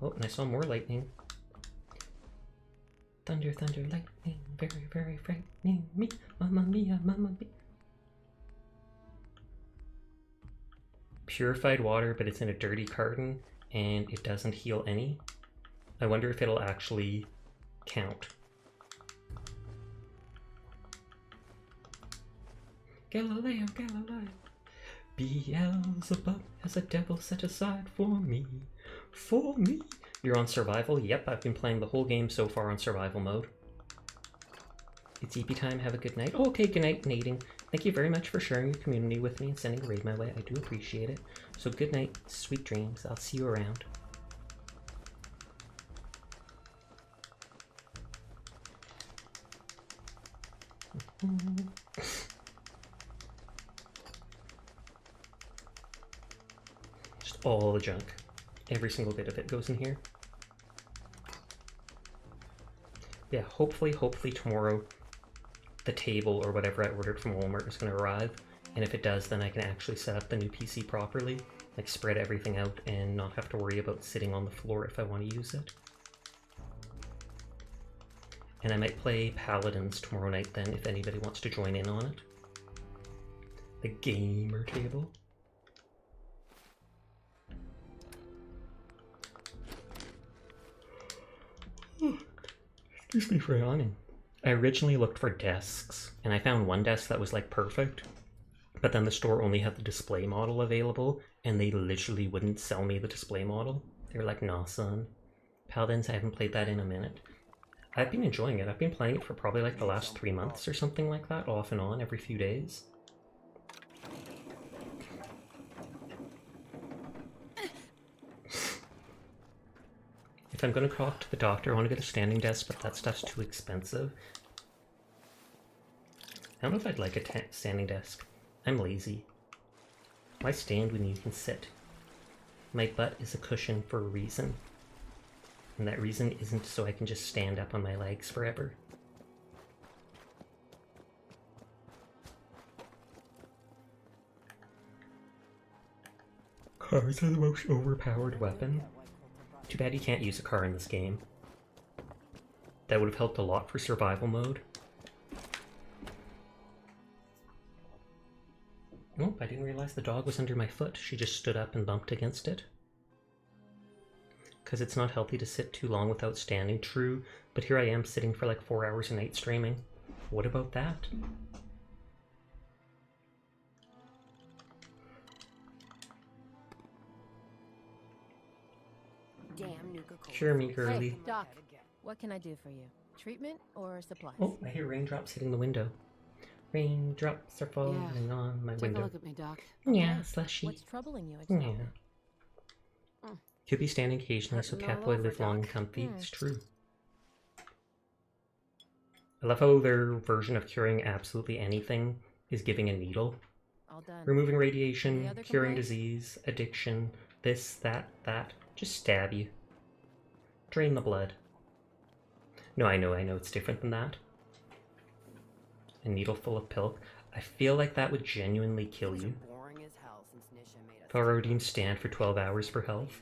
Oh, and I saw more lightning. Thunder, thunder, lightning, very, very frightening me. Mamma mia, mamma mia. Purified water, but it's in a dirty carton, and it doesn't heal any. I wonder if it'll actually count. Galileo, Galileo. Beelzebub has a devil set aside for me. For me. You're on survival? Yep, I've been playing the whole game so far on survival mode. It's EP time. Have a good night. Oh, okay, good night, Nading. Thank you very much for sharing your community with me and sending a raid my way. I do appreciate it. So good night, sweet dreams. I'll see you around. Just all the junk. Every single bit of it goes in here. Yeah, hopefully tomorrow the table or whatever I ordered from Walmart is going to arrive. And if it does, then I can actually set up the new PC properly. Like spread everything out and not have to worry about sitting on the floor if I want to use it. And I might play Paladins tomorrow night then if anybody wants to join in on it. The gamer table. Excuse me for yawning. I originally looked for desks, and I found one desk that was like perfect, but then the store only had the display model available, and they literally wouldn't sell me the display model. They were like, nah son. Paladins, I haven't played that in a minute. I've been enjoying it. I've been playing it for probably like the last 3 months or something like that, off and on every few days. If I'm going to talk to the doctor, I want to get a standing desk, but that stuff's too expensive. I don't know if I'd like a standing desk. I'm lazy. Why stand when you can sit? My butt is a cushion for a reason. And that reason isn't so I can just stand up on my legs forever. Cars are the most overpowered weapon. Too bad you can't use a car in this game. That would have helped a lot for survival mode. Oh, I didn't realize the dog was under my foot. She just stood up and bumped against it. Because it's not healthy to sit too long without standing. True, but here I am sitting for like 4 hours a night streaming. What about that?
Damn, Nuka.
Sure, me girly.
Hey, Doc, what can I do for you? Treatment or supplies?
Oh, I hear raindrops hitting the window. Raindrops are falling on my window.
Take a look at me, Doc.
Yeah, slushy.
What's troubling you exactly?
Yeah. Could be standing occasionally, so Catboy live long and comfy. It's true. I love how their version of curing absolutely anything is giving a needle.
All done.
Removing radiation,
Any other
curing
complaints?
disease, addiction, this, that. Just stab you. Drain the blood. No, I know it's different than that. A needle full of pilk. I feel like that would genuinely kill you. Tharodim stand for 12 hours for health.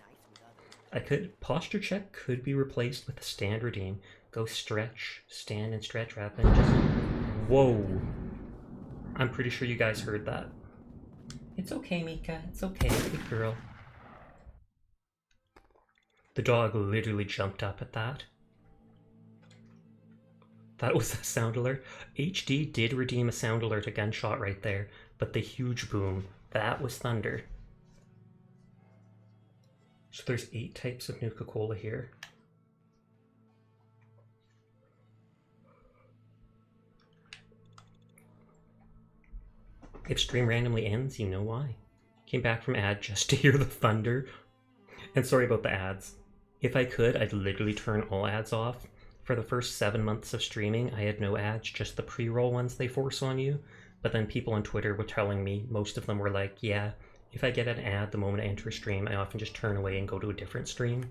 Posture check could be replaced with a stand redeem. Go stretch, stand and stretch rapid. Whoa. I'm pretty sure you guys heard that. It's okay, Mika. It's okay. Good girl. The dog literally jumped up at that. That was a sound alert. HD did redeem a sound alert, a gunshot right there, but the huge boom, that was thunder. So there's 8 types of Nuka-Cola here. If stream randomly ends, you know why. Came back from ad just to hear the thunder. And sorry about the ads. If I could, I'd literally turn all ads off. For the first 7 months of streaming, I had no ads, just the pre-roll ones they force on you. But then people on Twitter were telling me, most of them were like, yeah, if I get an ad the moment I enter a stream, I often just turn away and go to a different stream.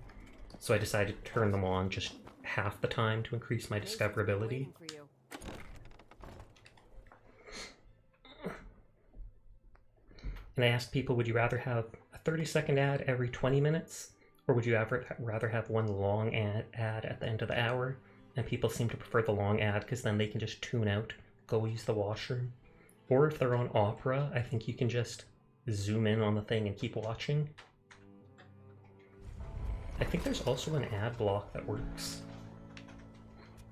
So I decided to turn them on just half the time to increase my discoverability. And I asked people, would you rather have a 30-second ad every 20 minutes? Or would you rather have one long ad at the end of the hour? And people seem to prefer the long ad because then they can just tune out, go use the washroom. Or if they're on Opera, I think you can just zoom in on the thing and keep watching. I think there's also an ad block that works.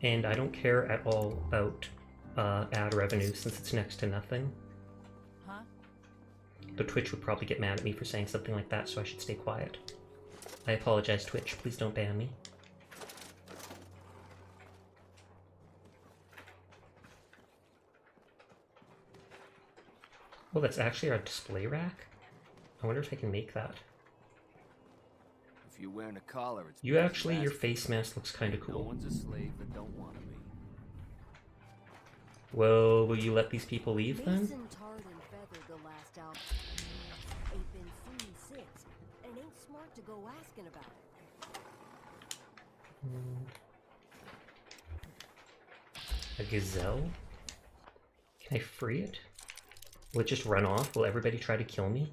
And I don't care at all about ad revenue since it's next to nothing.
Huh?
The Twitch would probably get mad at me for saying something like that, so I should stay quiet. I apologize, Twitch. Please don't ban me. Oh, that's actually our display rack? I wonder if I can make that.
If you're wearing a collar, it's
You actually, your face mask looks kind of
no
cool.
one's a slave that don't want to be.
Well, will you let these people leave then?
Mason tarred and feathered the last album. Ain't been seen since, and ain't smart to go asking about it.
A gazelle? Can I free it? Will it just run off? Will everybody try to kill me?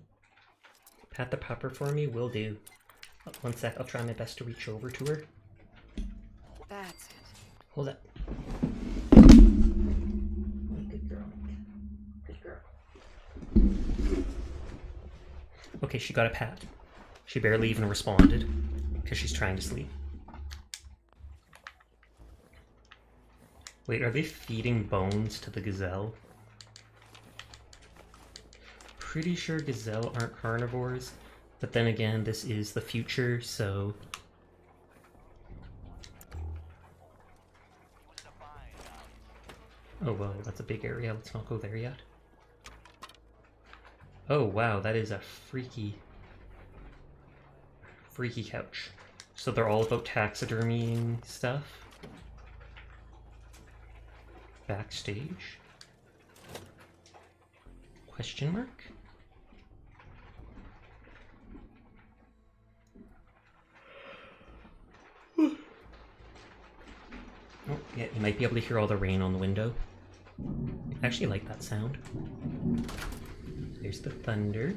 Pat the pupper for me? Will do. One sec, I'll try my best to reach over to her.
That's it.
Hold up. Good girl. Good girl. Okay, she got a pat. She barely even responded because she's trying to sleep. Wait, are they feeding bones to the gazelle? Pretty sure gazelle aren't carnivores, but then again, this is the future, so... Oh, well, that's a big area. Let's not go there yet. Oh, wow, that is a freaky couch. So they're all about taxidermying stuff. Backstage? Question mark? Oh, yeah, you might be able to hear all the rain on the window. I actually like that sound. There's the thunder.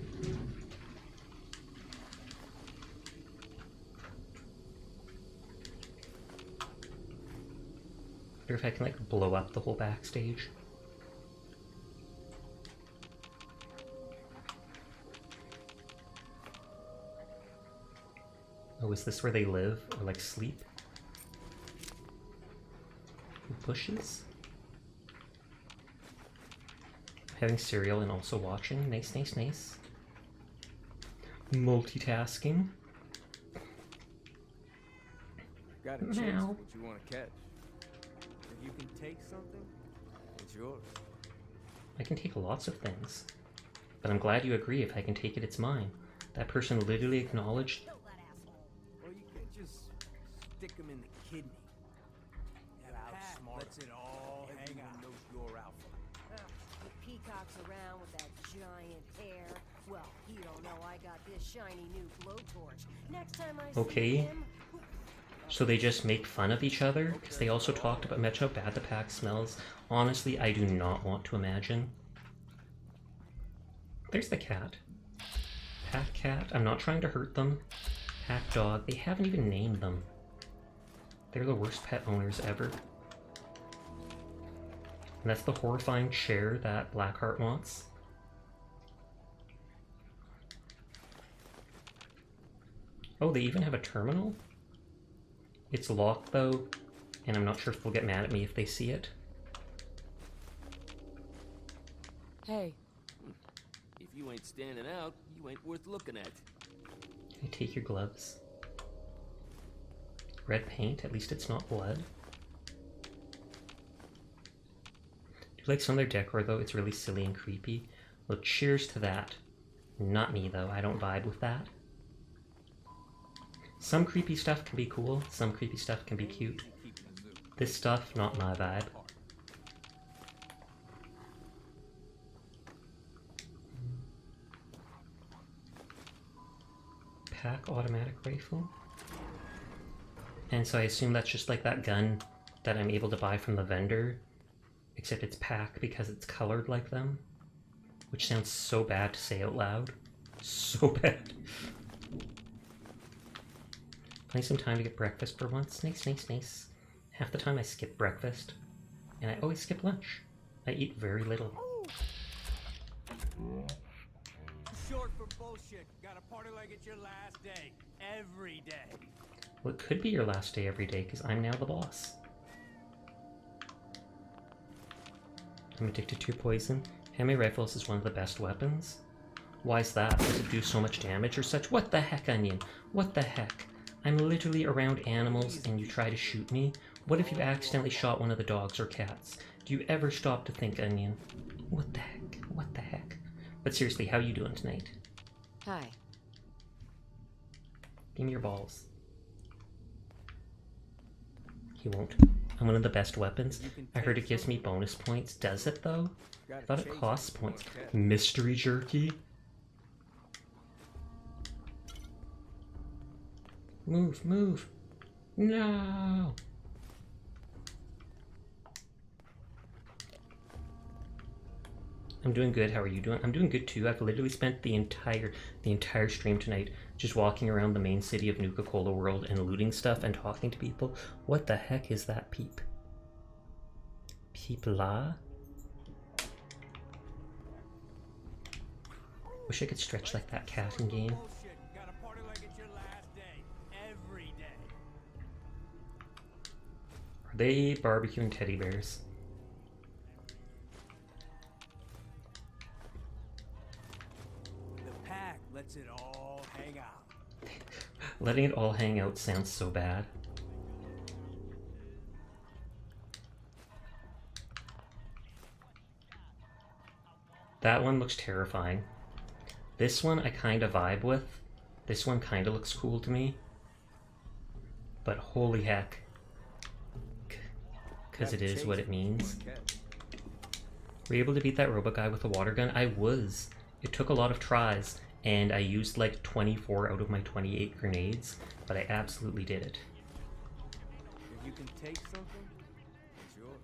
I wonder if I can like blow up the whole backstage. Oh, is this where they live or like sleep? Bushes? Having cereal and also watching. Nice, nice, nice. Multitasking.
Got a chance
Meow.
what you want to catch. If you can take something, it's yours.
I can take lots of things. But I'm glad you agree. If I can take it, it's mine. That person literally acknowledged.
Or you could just stick him in the kidney. That outsmart lets it all hang out. Knows your alpha.
The peacock's around with that giant hair. Well, he don't know I got this shiny new blowtorch. Next time I see
Okay.
him...
So they just make fun of each other? Because they also talked about how bad the pack smells. Honestly, I do not want to imagine. There's the cat. Pack cat. I'm not trying to hurt them. Pack dog. They haven't even named them. They're the worst pet owners ever. And that's the horrifying chair that Blackheart wants. Oh, they even have a terminal? It's locked though, and I'm not sure if they'll get mad at me if they see it.
Hey.
If you ain't standing out, you ain't worth looking at.
Can I take your gloves? Red paint, at least it's not blood. Do you like some of their decor though? It's really silly and creepy. Well, cheers to that. Not me though, I don't vibe with that. Some creepy stuff can be cool, some creepy stuff can be cute. This stuff, not my vibe. Pack automatic rifle. And so I assume that's just like that gun that I'm able to buy from the vendor, except it's pack because it's colored like them, which sounds so bad to say out loud. So bad. Find some time to get breakfast for once. Nice, nice, nice. Half the time I skip breakfast, and I always skip lunch. I eat very little.
Short for
bullshit. Gotta party like it's your last day. Every day.
Well, it could be your last day every day, because I'm now the boss. I'm addicted to your poison. Handmade rifles is one of the best weapons. Why is that? Does it do so much damage or such? What the heck, Onion? What the heck? I'm literally around animals and you try to shoot me? What if you accidentally shot one of the dogs or cats? Do you ever stop to think, Onion? What the heck? What the heck? But seriously, how you doing tonight?
Hi.
Give me your balls. He won't. I'm one of the best weapons. I heard it gives me bonus points. Does it, though? I thought it costs points. Mystery jerky? Move, move. No! I'm doing good. How are you doing? I'm doing good too. I've literally spent the entire stream tonight just walking around the main city of Nuka World and looting stuff and talking to people. What the heck is that peep? Peep-la? Wish I could stretch like that cat in game. Are they barbecuing teddy bears?
The pack lets it all hang out.
Letting it all hang out sounds so bad. That one looks terrifying. This one I kind of vibe with. This one kind of looks cool to me. But holy heck. Because it is what it means. Were you able to beat that robot guy with a water gun? I was. It took a lot of tries, and I used like 24 out of my 28 grenades, but I absolutely did it.
If you can take something, it's yours.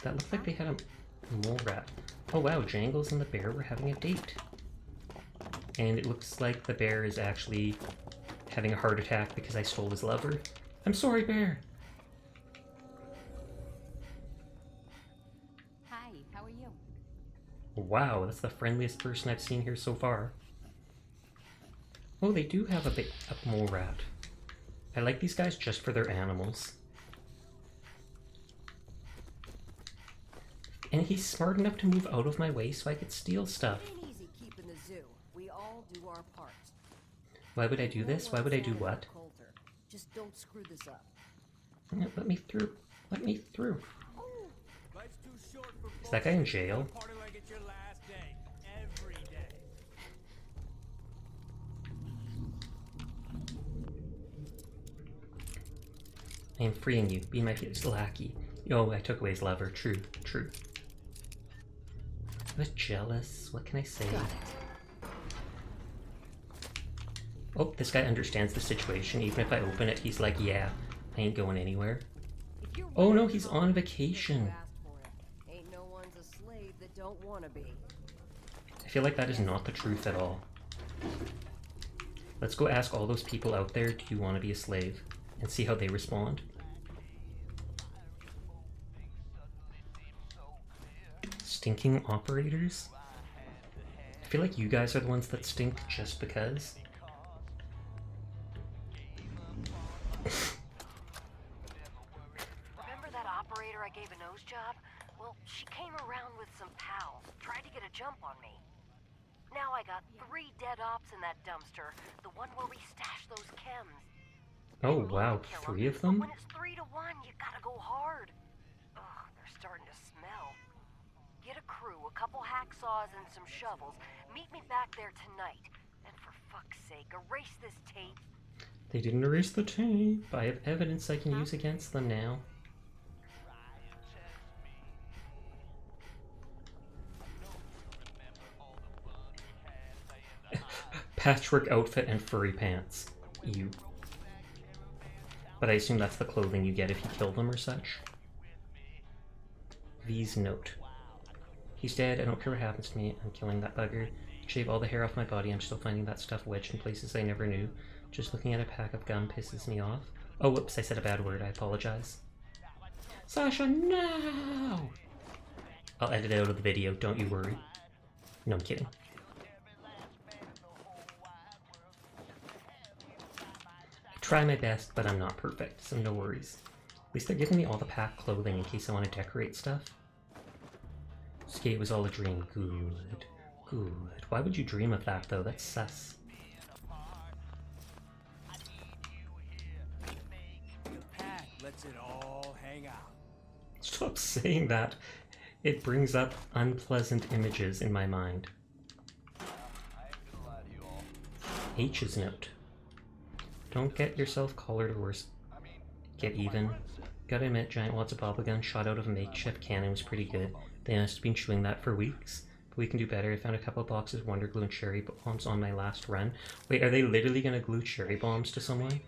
That looked like they had a mole rat. Oh wow, Jangles and the bear were having a date. And it looks like the bear is actually having a heart attack because I stole his lover. I'm sorry, bear!
Hi, how are you?
Wow, that's the friendliest person I've seen here so far. Oh, they do have a mole rat. I like these guys just for their animals. And he's smart enough to move out of my way so I could steal stuff.
Ain't easy keeping the zoo. We all do our part.
Why would I do this? Why would I do what?
Just don't screw this up.
Let me through. Let me through. Is that guy in jail? I am freeing you. Be my lackey. Oh, I took away his lover. True, true. I was jealous. What can I say? Oh, this guy understands the situation. Even if I open it, he's like, yeah, I ain't going anywhere. Oh no, he's on vacation.
Ain't no one's a slave that don't want to be.
I feel like that is not the truth at all. Let's go ask all those people out there, do you want to be a slave? And see how they respond. Stinking operators? I feel like you guys are the ones that stink just because.
Remember that operator I gave a nose job? Well, she came around with some pals, tried to get a jump on me. Now I got 3 dead ops in that dumpster, the one where we stashed those chems.
Oh wow, 3 of them?
When it's 3 to 1, you gotta go hard. Ugh, they're starting to smell. Get a crew, a couple hacksaws, and some shovels. Meet me back there tonight. And for fuck's sake, erase this tape.
They didn't erase the tape. I have evidence I can use against them now. Patchwork outfit and furry pants. Ew. But I assume that's the clothing you get if you kill them or such. V's note. He's dead, I don't care what happens to me, I'm killing that bugger. Shave all the hair off my body, I'm still finding that stuff wedged in places I never knew. Just looking at a pack of gum pisses me off. Oh, whoops, I said a bad word, I apologize. Sasha, no! I'll edit it out of the video, don't you worry. No, I'm kidding. I try my best, but I'm not perfect, so no worries. At least they're giving me all the packed clothing in case I want to decorate stuff. Skate was all a dream. Good. Good. Why would you dream of that, though? That's sus.
Lets it all hang out.
Stop saying that. It brings up unpleasant images in my mind. H's note. Don't get yourself collared or worse. Get even. Gotta admit, giant wads of bubblegum shot out of a makeshift cannon was pretty good. They must have been chewing that for weeks. But we can do better. I found a couple of boxes of Wonder Glue and cherry bombs on my last run. Wait, are they literally gonna glue cherry bombs to someone?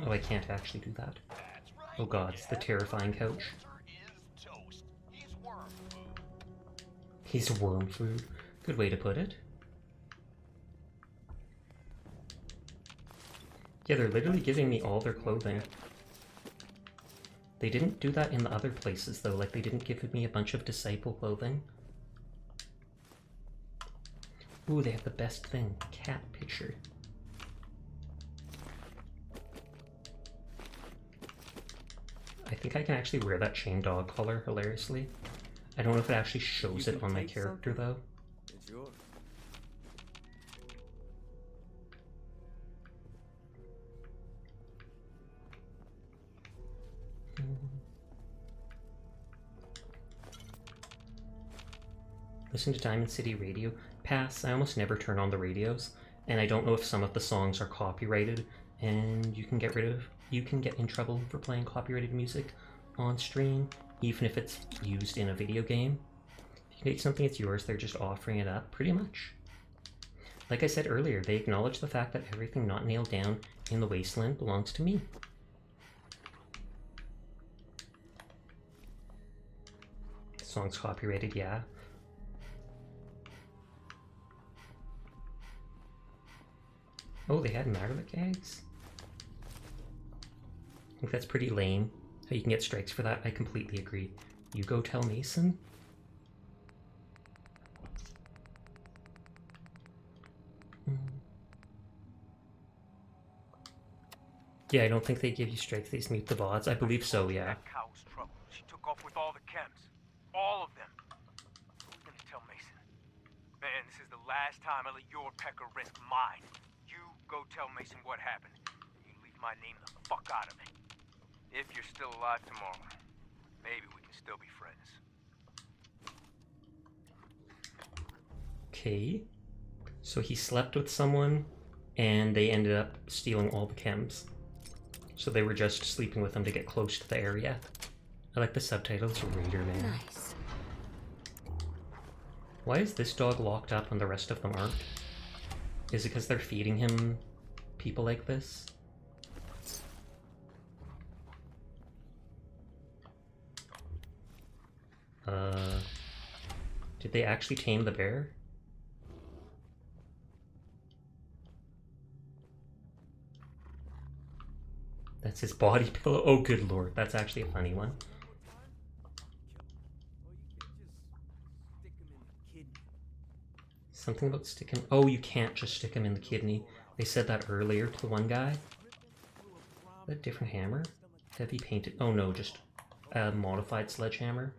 Oh, I can't actually do that. Oh god, it's the terrifying couch. He's worm food. Good way to put it. Yeah, they're literally giving me all their clothing. They didn't do that in the other places, though. Like, they didn't give me a bunch of disciple clothing. Ooh, they have the best thing. Cat picture. I think I can actually wear that chain dog collar, hilariously. I don't know if it actually shows it on my character, though.
It's yours.
Listen to Diamond City Radio. Pass. I almost never turn on the radios, and I don't know if some of the songs are copyrighted, and you can get in trouble for playing copyrighted music on stream, even if it's used in a video game. If you take something that's yours, they're just offering it up, pretty much. Like I said earlier, they acknowledge the fact that everything not nailed down in the wasteland belongs to me. The song's copyrighted, yeah. Oh, they had maggot eggs? I think that's pretty lame. How you can get strikes for that, I completely agree. You go tell Mason? Yeah, I don't think they give you strikes, they just mute the VODs. I believe so, yeah.
That cow's trouble. She took off with all the chems. All of them. I'm gonna tell Mason. Man, this is the last time I let your pecker risk mine. You go tell Mason what happened. You leave my name the fuck out of it. If you're still alive tomorrow, maybe we can still be friends.
Okay. So he slept with someone, and they ended up stealing all the chems. So they were just sleeping with him to get close to the area. I like the subtitles, Raider Man.
Nice.
Why is this dog locked up and the rest of them aren't? Is it because they're feeding him people like this? Did they actually tame the bear? That's his body pillow. Oh, good lord. That's actually a funny one. Something about sticking... Oh, you can't just stick him in the kidney. They said that earlier to the one guy. A different hammer? Heavy painted... Oh no, just a modified sledgehammer.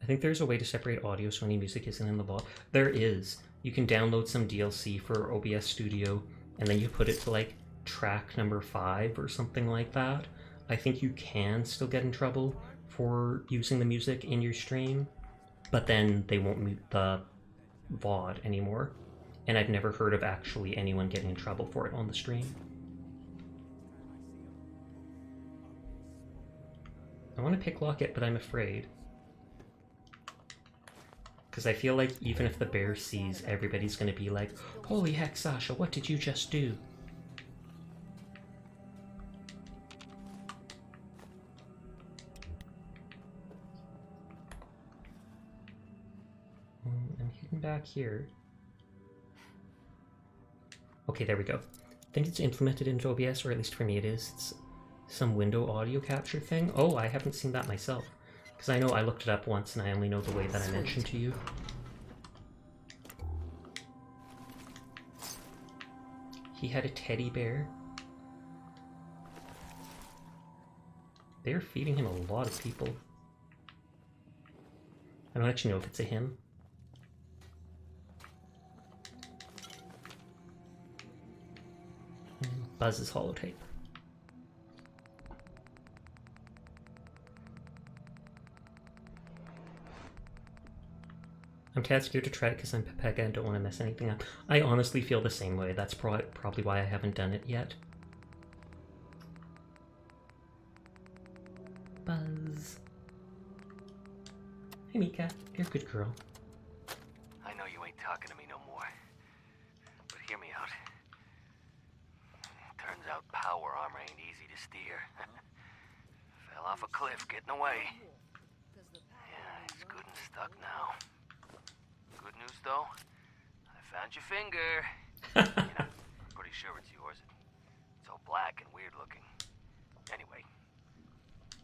I think there's a way to separate audio so any music isn't in the VOD. There is. You can download some DLC for OBS Studio, and then you put it to like track number 5 or something like that. I think you can still get in trouble for using the music in your stream, but then they won't mute the VOD anymore. And I've never heard of actually anyone getting in trouble for it on the stream. I want to picklock it, but I'm afraid. Because I feel like even if the bear sees, everybody's going to be like, holy heck, Sasha, what did you just do? I'm hidden back here. Okay, there we go. think it's implemented into OBS, or at least for me it is. It's some window audio capture thing. Oh, I haven't seen that myself. Because I know I looked it up once and I only know the way that I mentioned to you. He had a teddy bear. They're feeding him a lot of people. I don't actually know if it's a him. And Buzz's holotape. I'm tad scared to try it because I'm Pepega and don't want to mess anything up. I honestly feel the same way. That's probably why I haven't done it yet. Buzz. Hey Mika, you're a good girl.
I know you ain't talking to me no more, but hear me out. Turns out power armor ain't easy to steer. Fell off a cliff getting away. Yeah, it's good and stuck now. Good news though, I found your finger. You know, pretty sure it's yours. It's all black and weird looking. Anyway,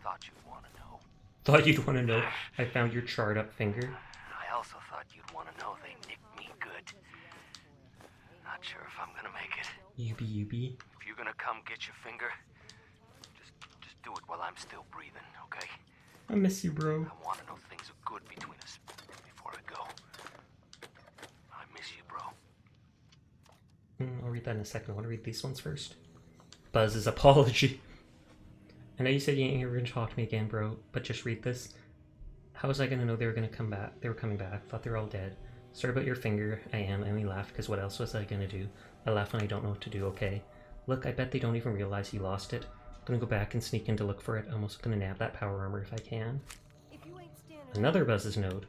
thought you'd want to know.
Thought you'd want to know. I found your charred up finger.
I also thought you'd want to know they nicked me good. Not sure if I'm gonna make it.
Yubi.
If you're gonna come get your finger, just do it while I'm still breathing, okay?
I miss you, bro.
I want to know things are good between us before I go. I miss you, bro.
I'll read that in a second. I want to read these ones first. Buzz's apology. I know you said you ain't ever gonna talk to me again, bro, but just read this. How was I gonna know they were gonna come back? They were coming back. Thought they were all dead. Sorry about your finger. I only laughed because what else was I gonna do? I laugh when I don't know what to do, okay? Look, I bet they don't even realize you lost it. I'm gonna go back and sneak in to look for it. I'm also gonna nab that power armor if I can. Another Buzz's node.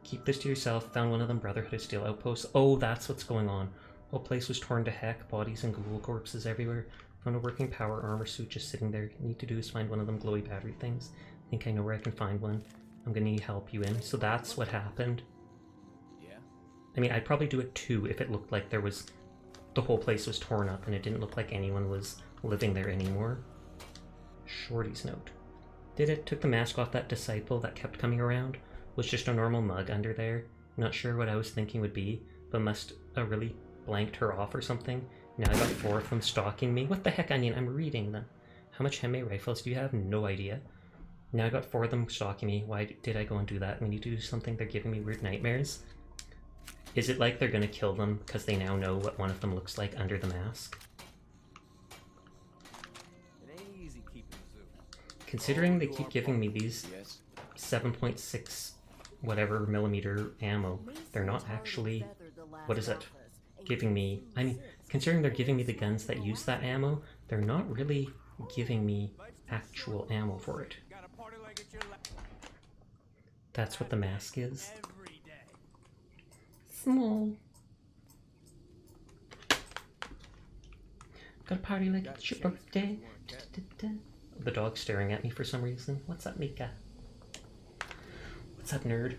Keep this to yourself. Found one of them Brotherhood of Steel outposts. Oh, that's what's going on. Whole place was torn to heck. Bodies and ghoul corpses everywhere. Found a working power armor suit just sitting there. Need to do is find one of them glowy battery things. Think I know where I can find one. I'm gonna need help you in. So that's what happened.
Yeah.
I mean, I'd probably do it too if it looked like there was... the whole place was torn up and it didn't look like anyone was living there anymore. Shorty's note. Did it. Took the mask off that disciple that kept coming around. Was just a normal mug under there. Not sure what I was thinking would be, but must have really blanked her off or something. Now I got 4 of them stalking me. What the heck, Onion? I'm reading them. How much Heme rifles do you have? No idea. Now I got 4 of them stalking me. Why did I go and do that? We need to do something. They're giving me weird nightmares. Is it like they're gonna kill them because they now know what one of them looks like under the mask?
It ain't easy keeping the zoo.
Considering they keep giving me these 7.6 whatever millimeter ammo, they're not actually... what is it? Giving me... I mean, considering they're giving me the guns that use that ammo, they're not really giving me actual ammo for it. That's what the mask is. Small. Got a party like it's your birthday. The dog's staring at me for some reason. What's up, Mika? What's up, nerd?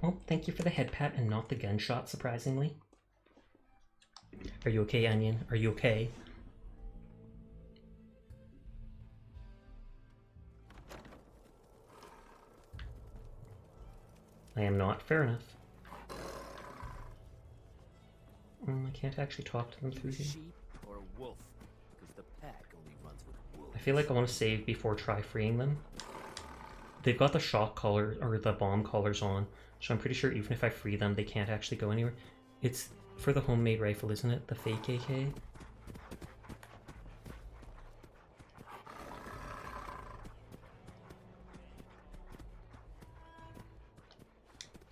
Oh, thank you for the head pat and not the gunshot, surprisingly. Are you okay, Onion? Are you okay? I am not. Fair enough. I can't actually talk to them through here.
Sheep or a wolf? Because the pack only runs with wolves.
I feel like I want to save before try freeing them. They've got the shock collar or the bomb collars on, so I'm pretty sure even if I free them, they can't actually go anywhere. It's for the homemade rifle, isn't it? The fake AK?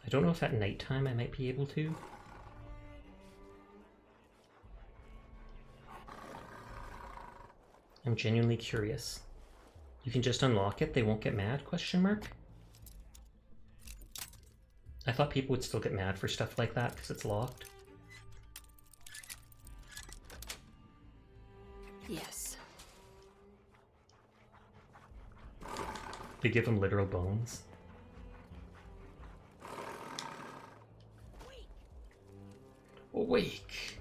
I don't know if at nighttime I might be able to. I'm genuinely curious. You can just unlock it, they won't get mad? Question mark? I thought people would still get mad for stuff like that because it's locked.
Yes.
They give them literal bones. Oh, awake.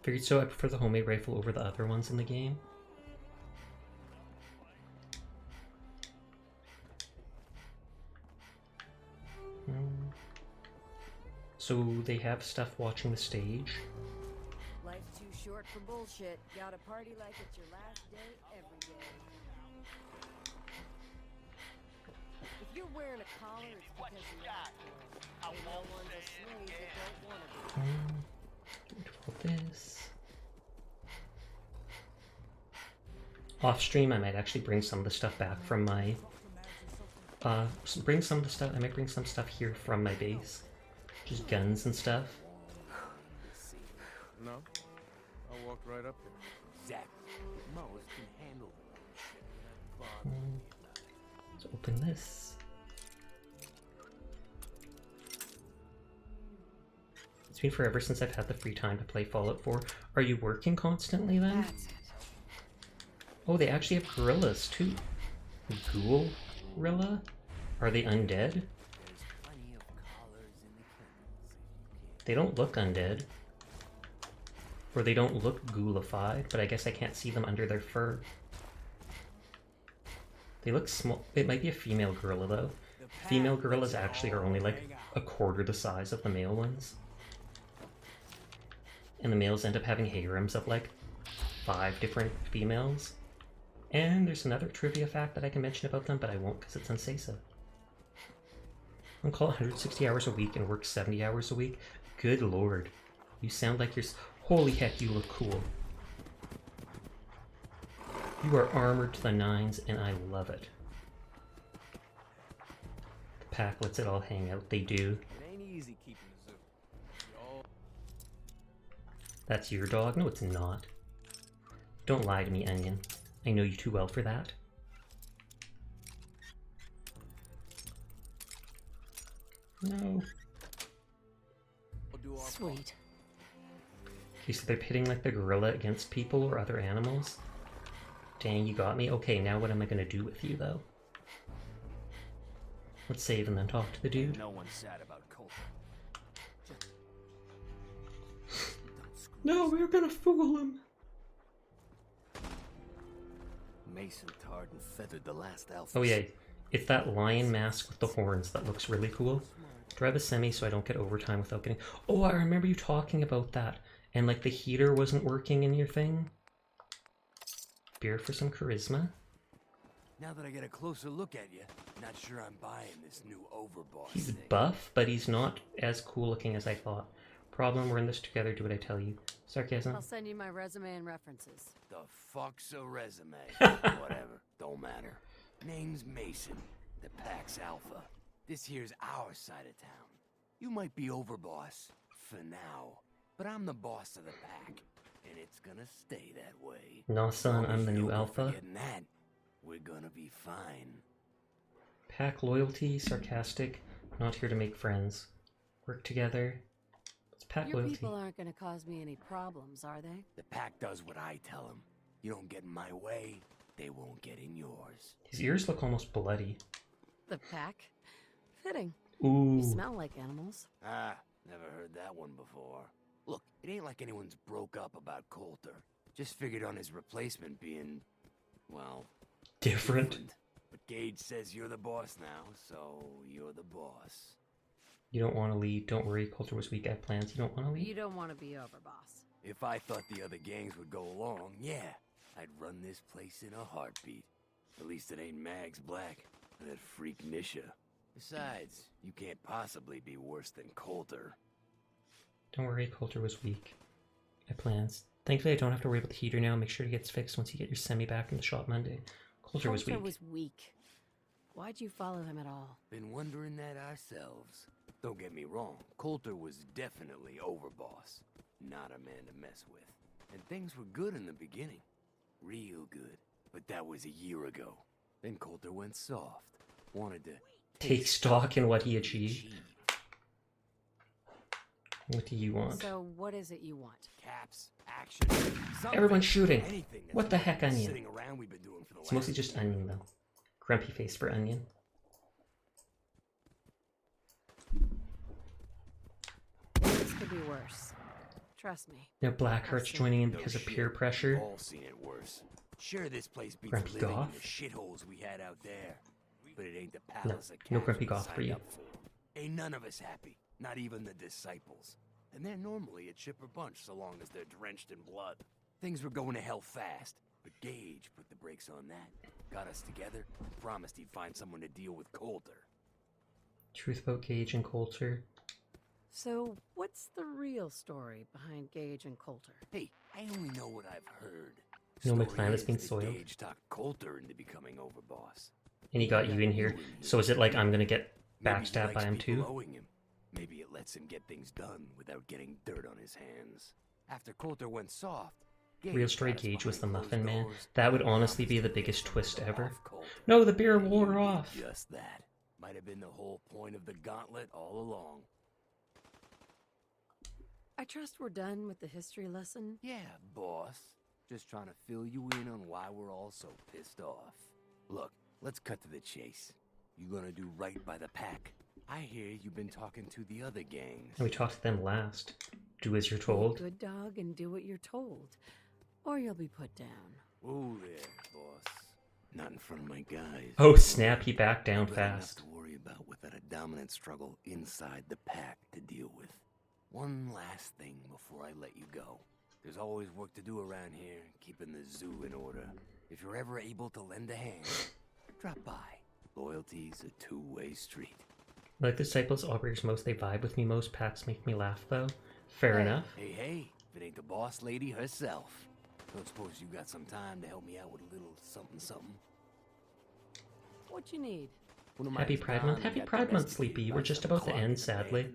Figured so. I prefer the homemade rifle over the other ones in the game. So they have stuff watching the stage.
Life's too short for bullshit. Gotta party like it's your last day every day. If you're wearing a collar, it's because you're not. And no one's a slave that don't want to be.
This. Off stream, I might actually bring some of the stuff back from my. I might bring some stuff here from my base, just guns and stuff.
No, I walked right up there.
Exactly. Mo's can handle it.
Let's open this. It's been forever since I've had the free time to play Fallout 4. Are you working constantly then? Oh, they actually have gorillas too. Ghoul gorilla? Are they undead? They don't look undead. Or they don't look ghoulified, but I guess I can't see them under their fur. They look small. It might be a female gorilla though. Female gorillas actually are only like a quarter the size of the male ones. And the males end up having harems of like 5 different females. And there's another trivia fact that I can mention about them, but I won't because it's on Sesa. On call 160 hours a week and work 70 hours a week. Good lord. You sound like you're... Holy heck, you look cool. You are armored to the nines, and I love it. The pack lets it all hang out. They do.
It ain't easy keeping the zoo.
That's your dog? No, it's not. Don't lie to me, Onion. I know you too well for that. No.
Sweet.
Okay, so they're pitting like the gorilla against people or other animals. Dang, you got me. Okay, now what am I gonna do with you though? Let's save and then talk to the dude.
No one's sad about Coulter.
No, we're gonna fool him.
Mason tarred and feathered the last alpha.
Oh yeah, it's that lion mask with the horns that looks really cool. Do I have a semi so I don't get overtime without getting... Oh, I remember you talking about that. And like the heater wasn't working in your thing. Beer for some charisma.
Now that I get a closer look at you, not sure I'm buying this new overboss
He's
thing.
buff, but he's not as cool looking as I thought. Problem, we're in this together, do what I tell you. Sarcasm.
I'll send you my resume and references.
The fuck's a resume? Whatever, don't matter. Name's Mason, the Pax Alpha. This here's our side of town. You might be overboss, for now, but I'm the boss of the pack, and it's gonna stay that way.
No, son, I'm the new alpha.
Forgetting that, we're gonna be fine.
Pack loyalty, sarcastic, not here to make friends. Work together. It's pack
Your
loyalty.
people aren't gonna cause me any problems, are they?
The pack does what I tell them. You don't get in my way, they won't get in yours.
His ears look almost bloody.
The pack? Fitting.
Ooh.
You smell like animals.
Ah, never heard that one before. Look, it ain't like anyone's broke up about Coulter. Just figured on his replacement being, well...
Different.
But Gage says you're the boss now, so you're the boss.
You don't want to leave. Don't worry, Coulter was weak. I have plans. You don't want to leave?
You don't want to be overboss.
If I thought the other gangs would go along, yeah, I'd run this place in a heartbeat. At least it ain't Mags Black, or that freak Nisha. Besides, you can't possibly be worse than Coulter.
Don't worry, Coulter was weak. I have plans. Thankfully, I don't have to worry about the heater now. Make sure it gets fixed once you get your semi back in the shop Monday. Coulter was weak.
Why'd you follow him at all?
Been wondering that ourselves. Don't get me wrong, Coulter was definitely overboss. Not a man to mess with. And things were good in the beginning. Real good. But that was a year ago. Then Coulter went soft. Wanted to
Take stock in what he achieved. What do you want?
So what is it you want?
Caps, action, something,
Everyone's shooting.
anything that's
What the
better
heck,
than
Onion?
sitting around we've been doing for the
It's mostly
last
just
year.
Onion, though. Grumpy face for Onion.
This could be worse. Trust me.
Now Blackheart's joining in because of peer pressure.
We've all seen it worse. Sure, this place beats
Grumpy
living in
Goth?
the shitholes we had out there, but it ain't the
No,
palace of
no
cats
Grumpy
we
Goth for
signed
you.
up for. Ain't none of us happy, not even the disciples. And they're normally a chipper bunch so long as they're drenched in blood. Things were going to hell fast, but Gage put the brakes on that. Got us together and promised he'd find someone to deal with Coulter.
Truth about Gage and Coulter.
So what's the real story behind Gage and Coulter?
Hey, I only know what I've heard.
No, my
Story
plan is
is
being
that
soiled.
Gage talked Coulter into becoming overboss.
And he got you in here. So is it like I'm gonna get
Maybe he
backstabbed by
likes
him
people
too?
owing him. Maybe it lets him get things done without getting dirt on his hands. After Coulter went soft,
Real story Gage was the
behind
Muffin Man.
closed doors,
That would honestly be the biggest twist ever. No, the beer wore off.
just that. Might have been the whole point of the gauntlet all along.
I trust we're done with the history lesson.
Yeah, boss. Just trying to fill you in on why we're all so pissed off. Look, let's cut to the chase. You gonna do right by the pack? I hear you've been talking to the other gangs.
And we talked to them last. Do as you're
Be a
told.
good dog and do what you're told, or you'll be put down.
Oh there, boss. Not in front of my guys.
Oh snap, he backed down
I've got enough
fast.
to worry about without a dominant struggle inside the pack to deal with. One last thing before I let you go. There's always work to do around here, keeping the zoo in order. If you're ever able to lend a hand, drop by. Loyalty's a two-way street.
Like the Disciples operators most, they vibe with me most. Packs make me laugh though. Fair enough.
Hey, hey, if it ain't the boss lady herself. Don't suppose you got some time to help me out with a little something?
What you need?
Happy Pride Month. Happy Pride Month, Sleepy. We're just about to end, sadly.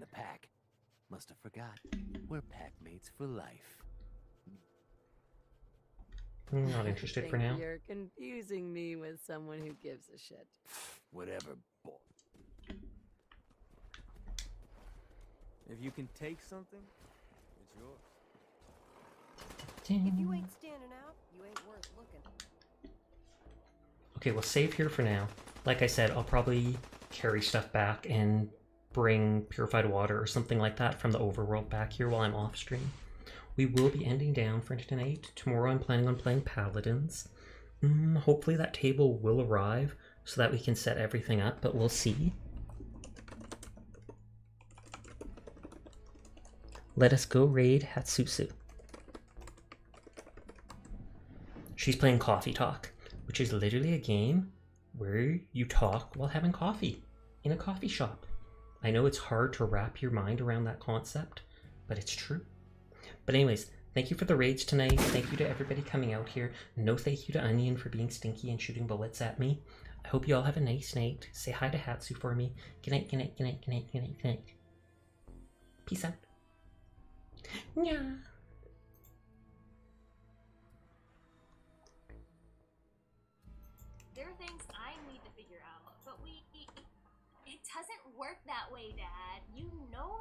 Must have forgot. We're packmates for life.
Not interested for now.
You're confusing me with someone who gives a shit.
Whatever, boy.
If you can take something, it's yours.
If you ain't standing out, you ain't worth looking.
Okay, we'll save here for now. Like I said, I'll probably carry stuff back and bring purified water or something like that from the overworld back here while I'm off stream. We will be ending down for tonight. Tomorrow I'm planning on playing Paladins. Hopefully that table will arrive so that we can set everything up, but we'll see. Let us go raid Hatsusu. She's playing Coffee Talk, which is literally a game where you talk while having coffee in a coffee shop. I know it's hard to wrap your mind around that concept, but it's true. But anyways, thank you for the raids tonight. Thank you to everybody coming out here. No thank you to Onion for being stinky and shooting bullets at me. I hope you all have a nice night. Say hi to Hatsu for me. Good night, good night, good night, good night, good night, good night. Peace out. Yeah.
There are things I need to figure out, but it doesn't work that way, Dad. You know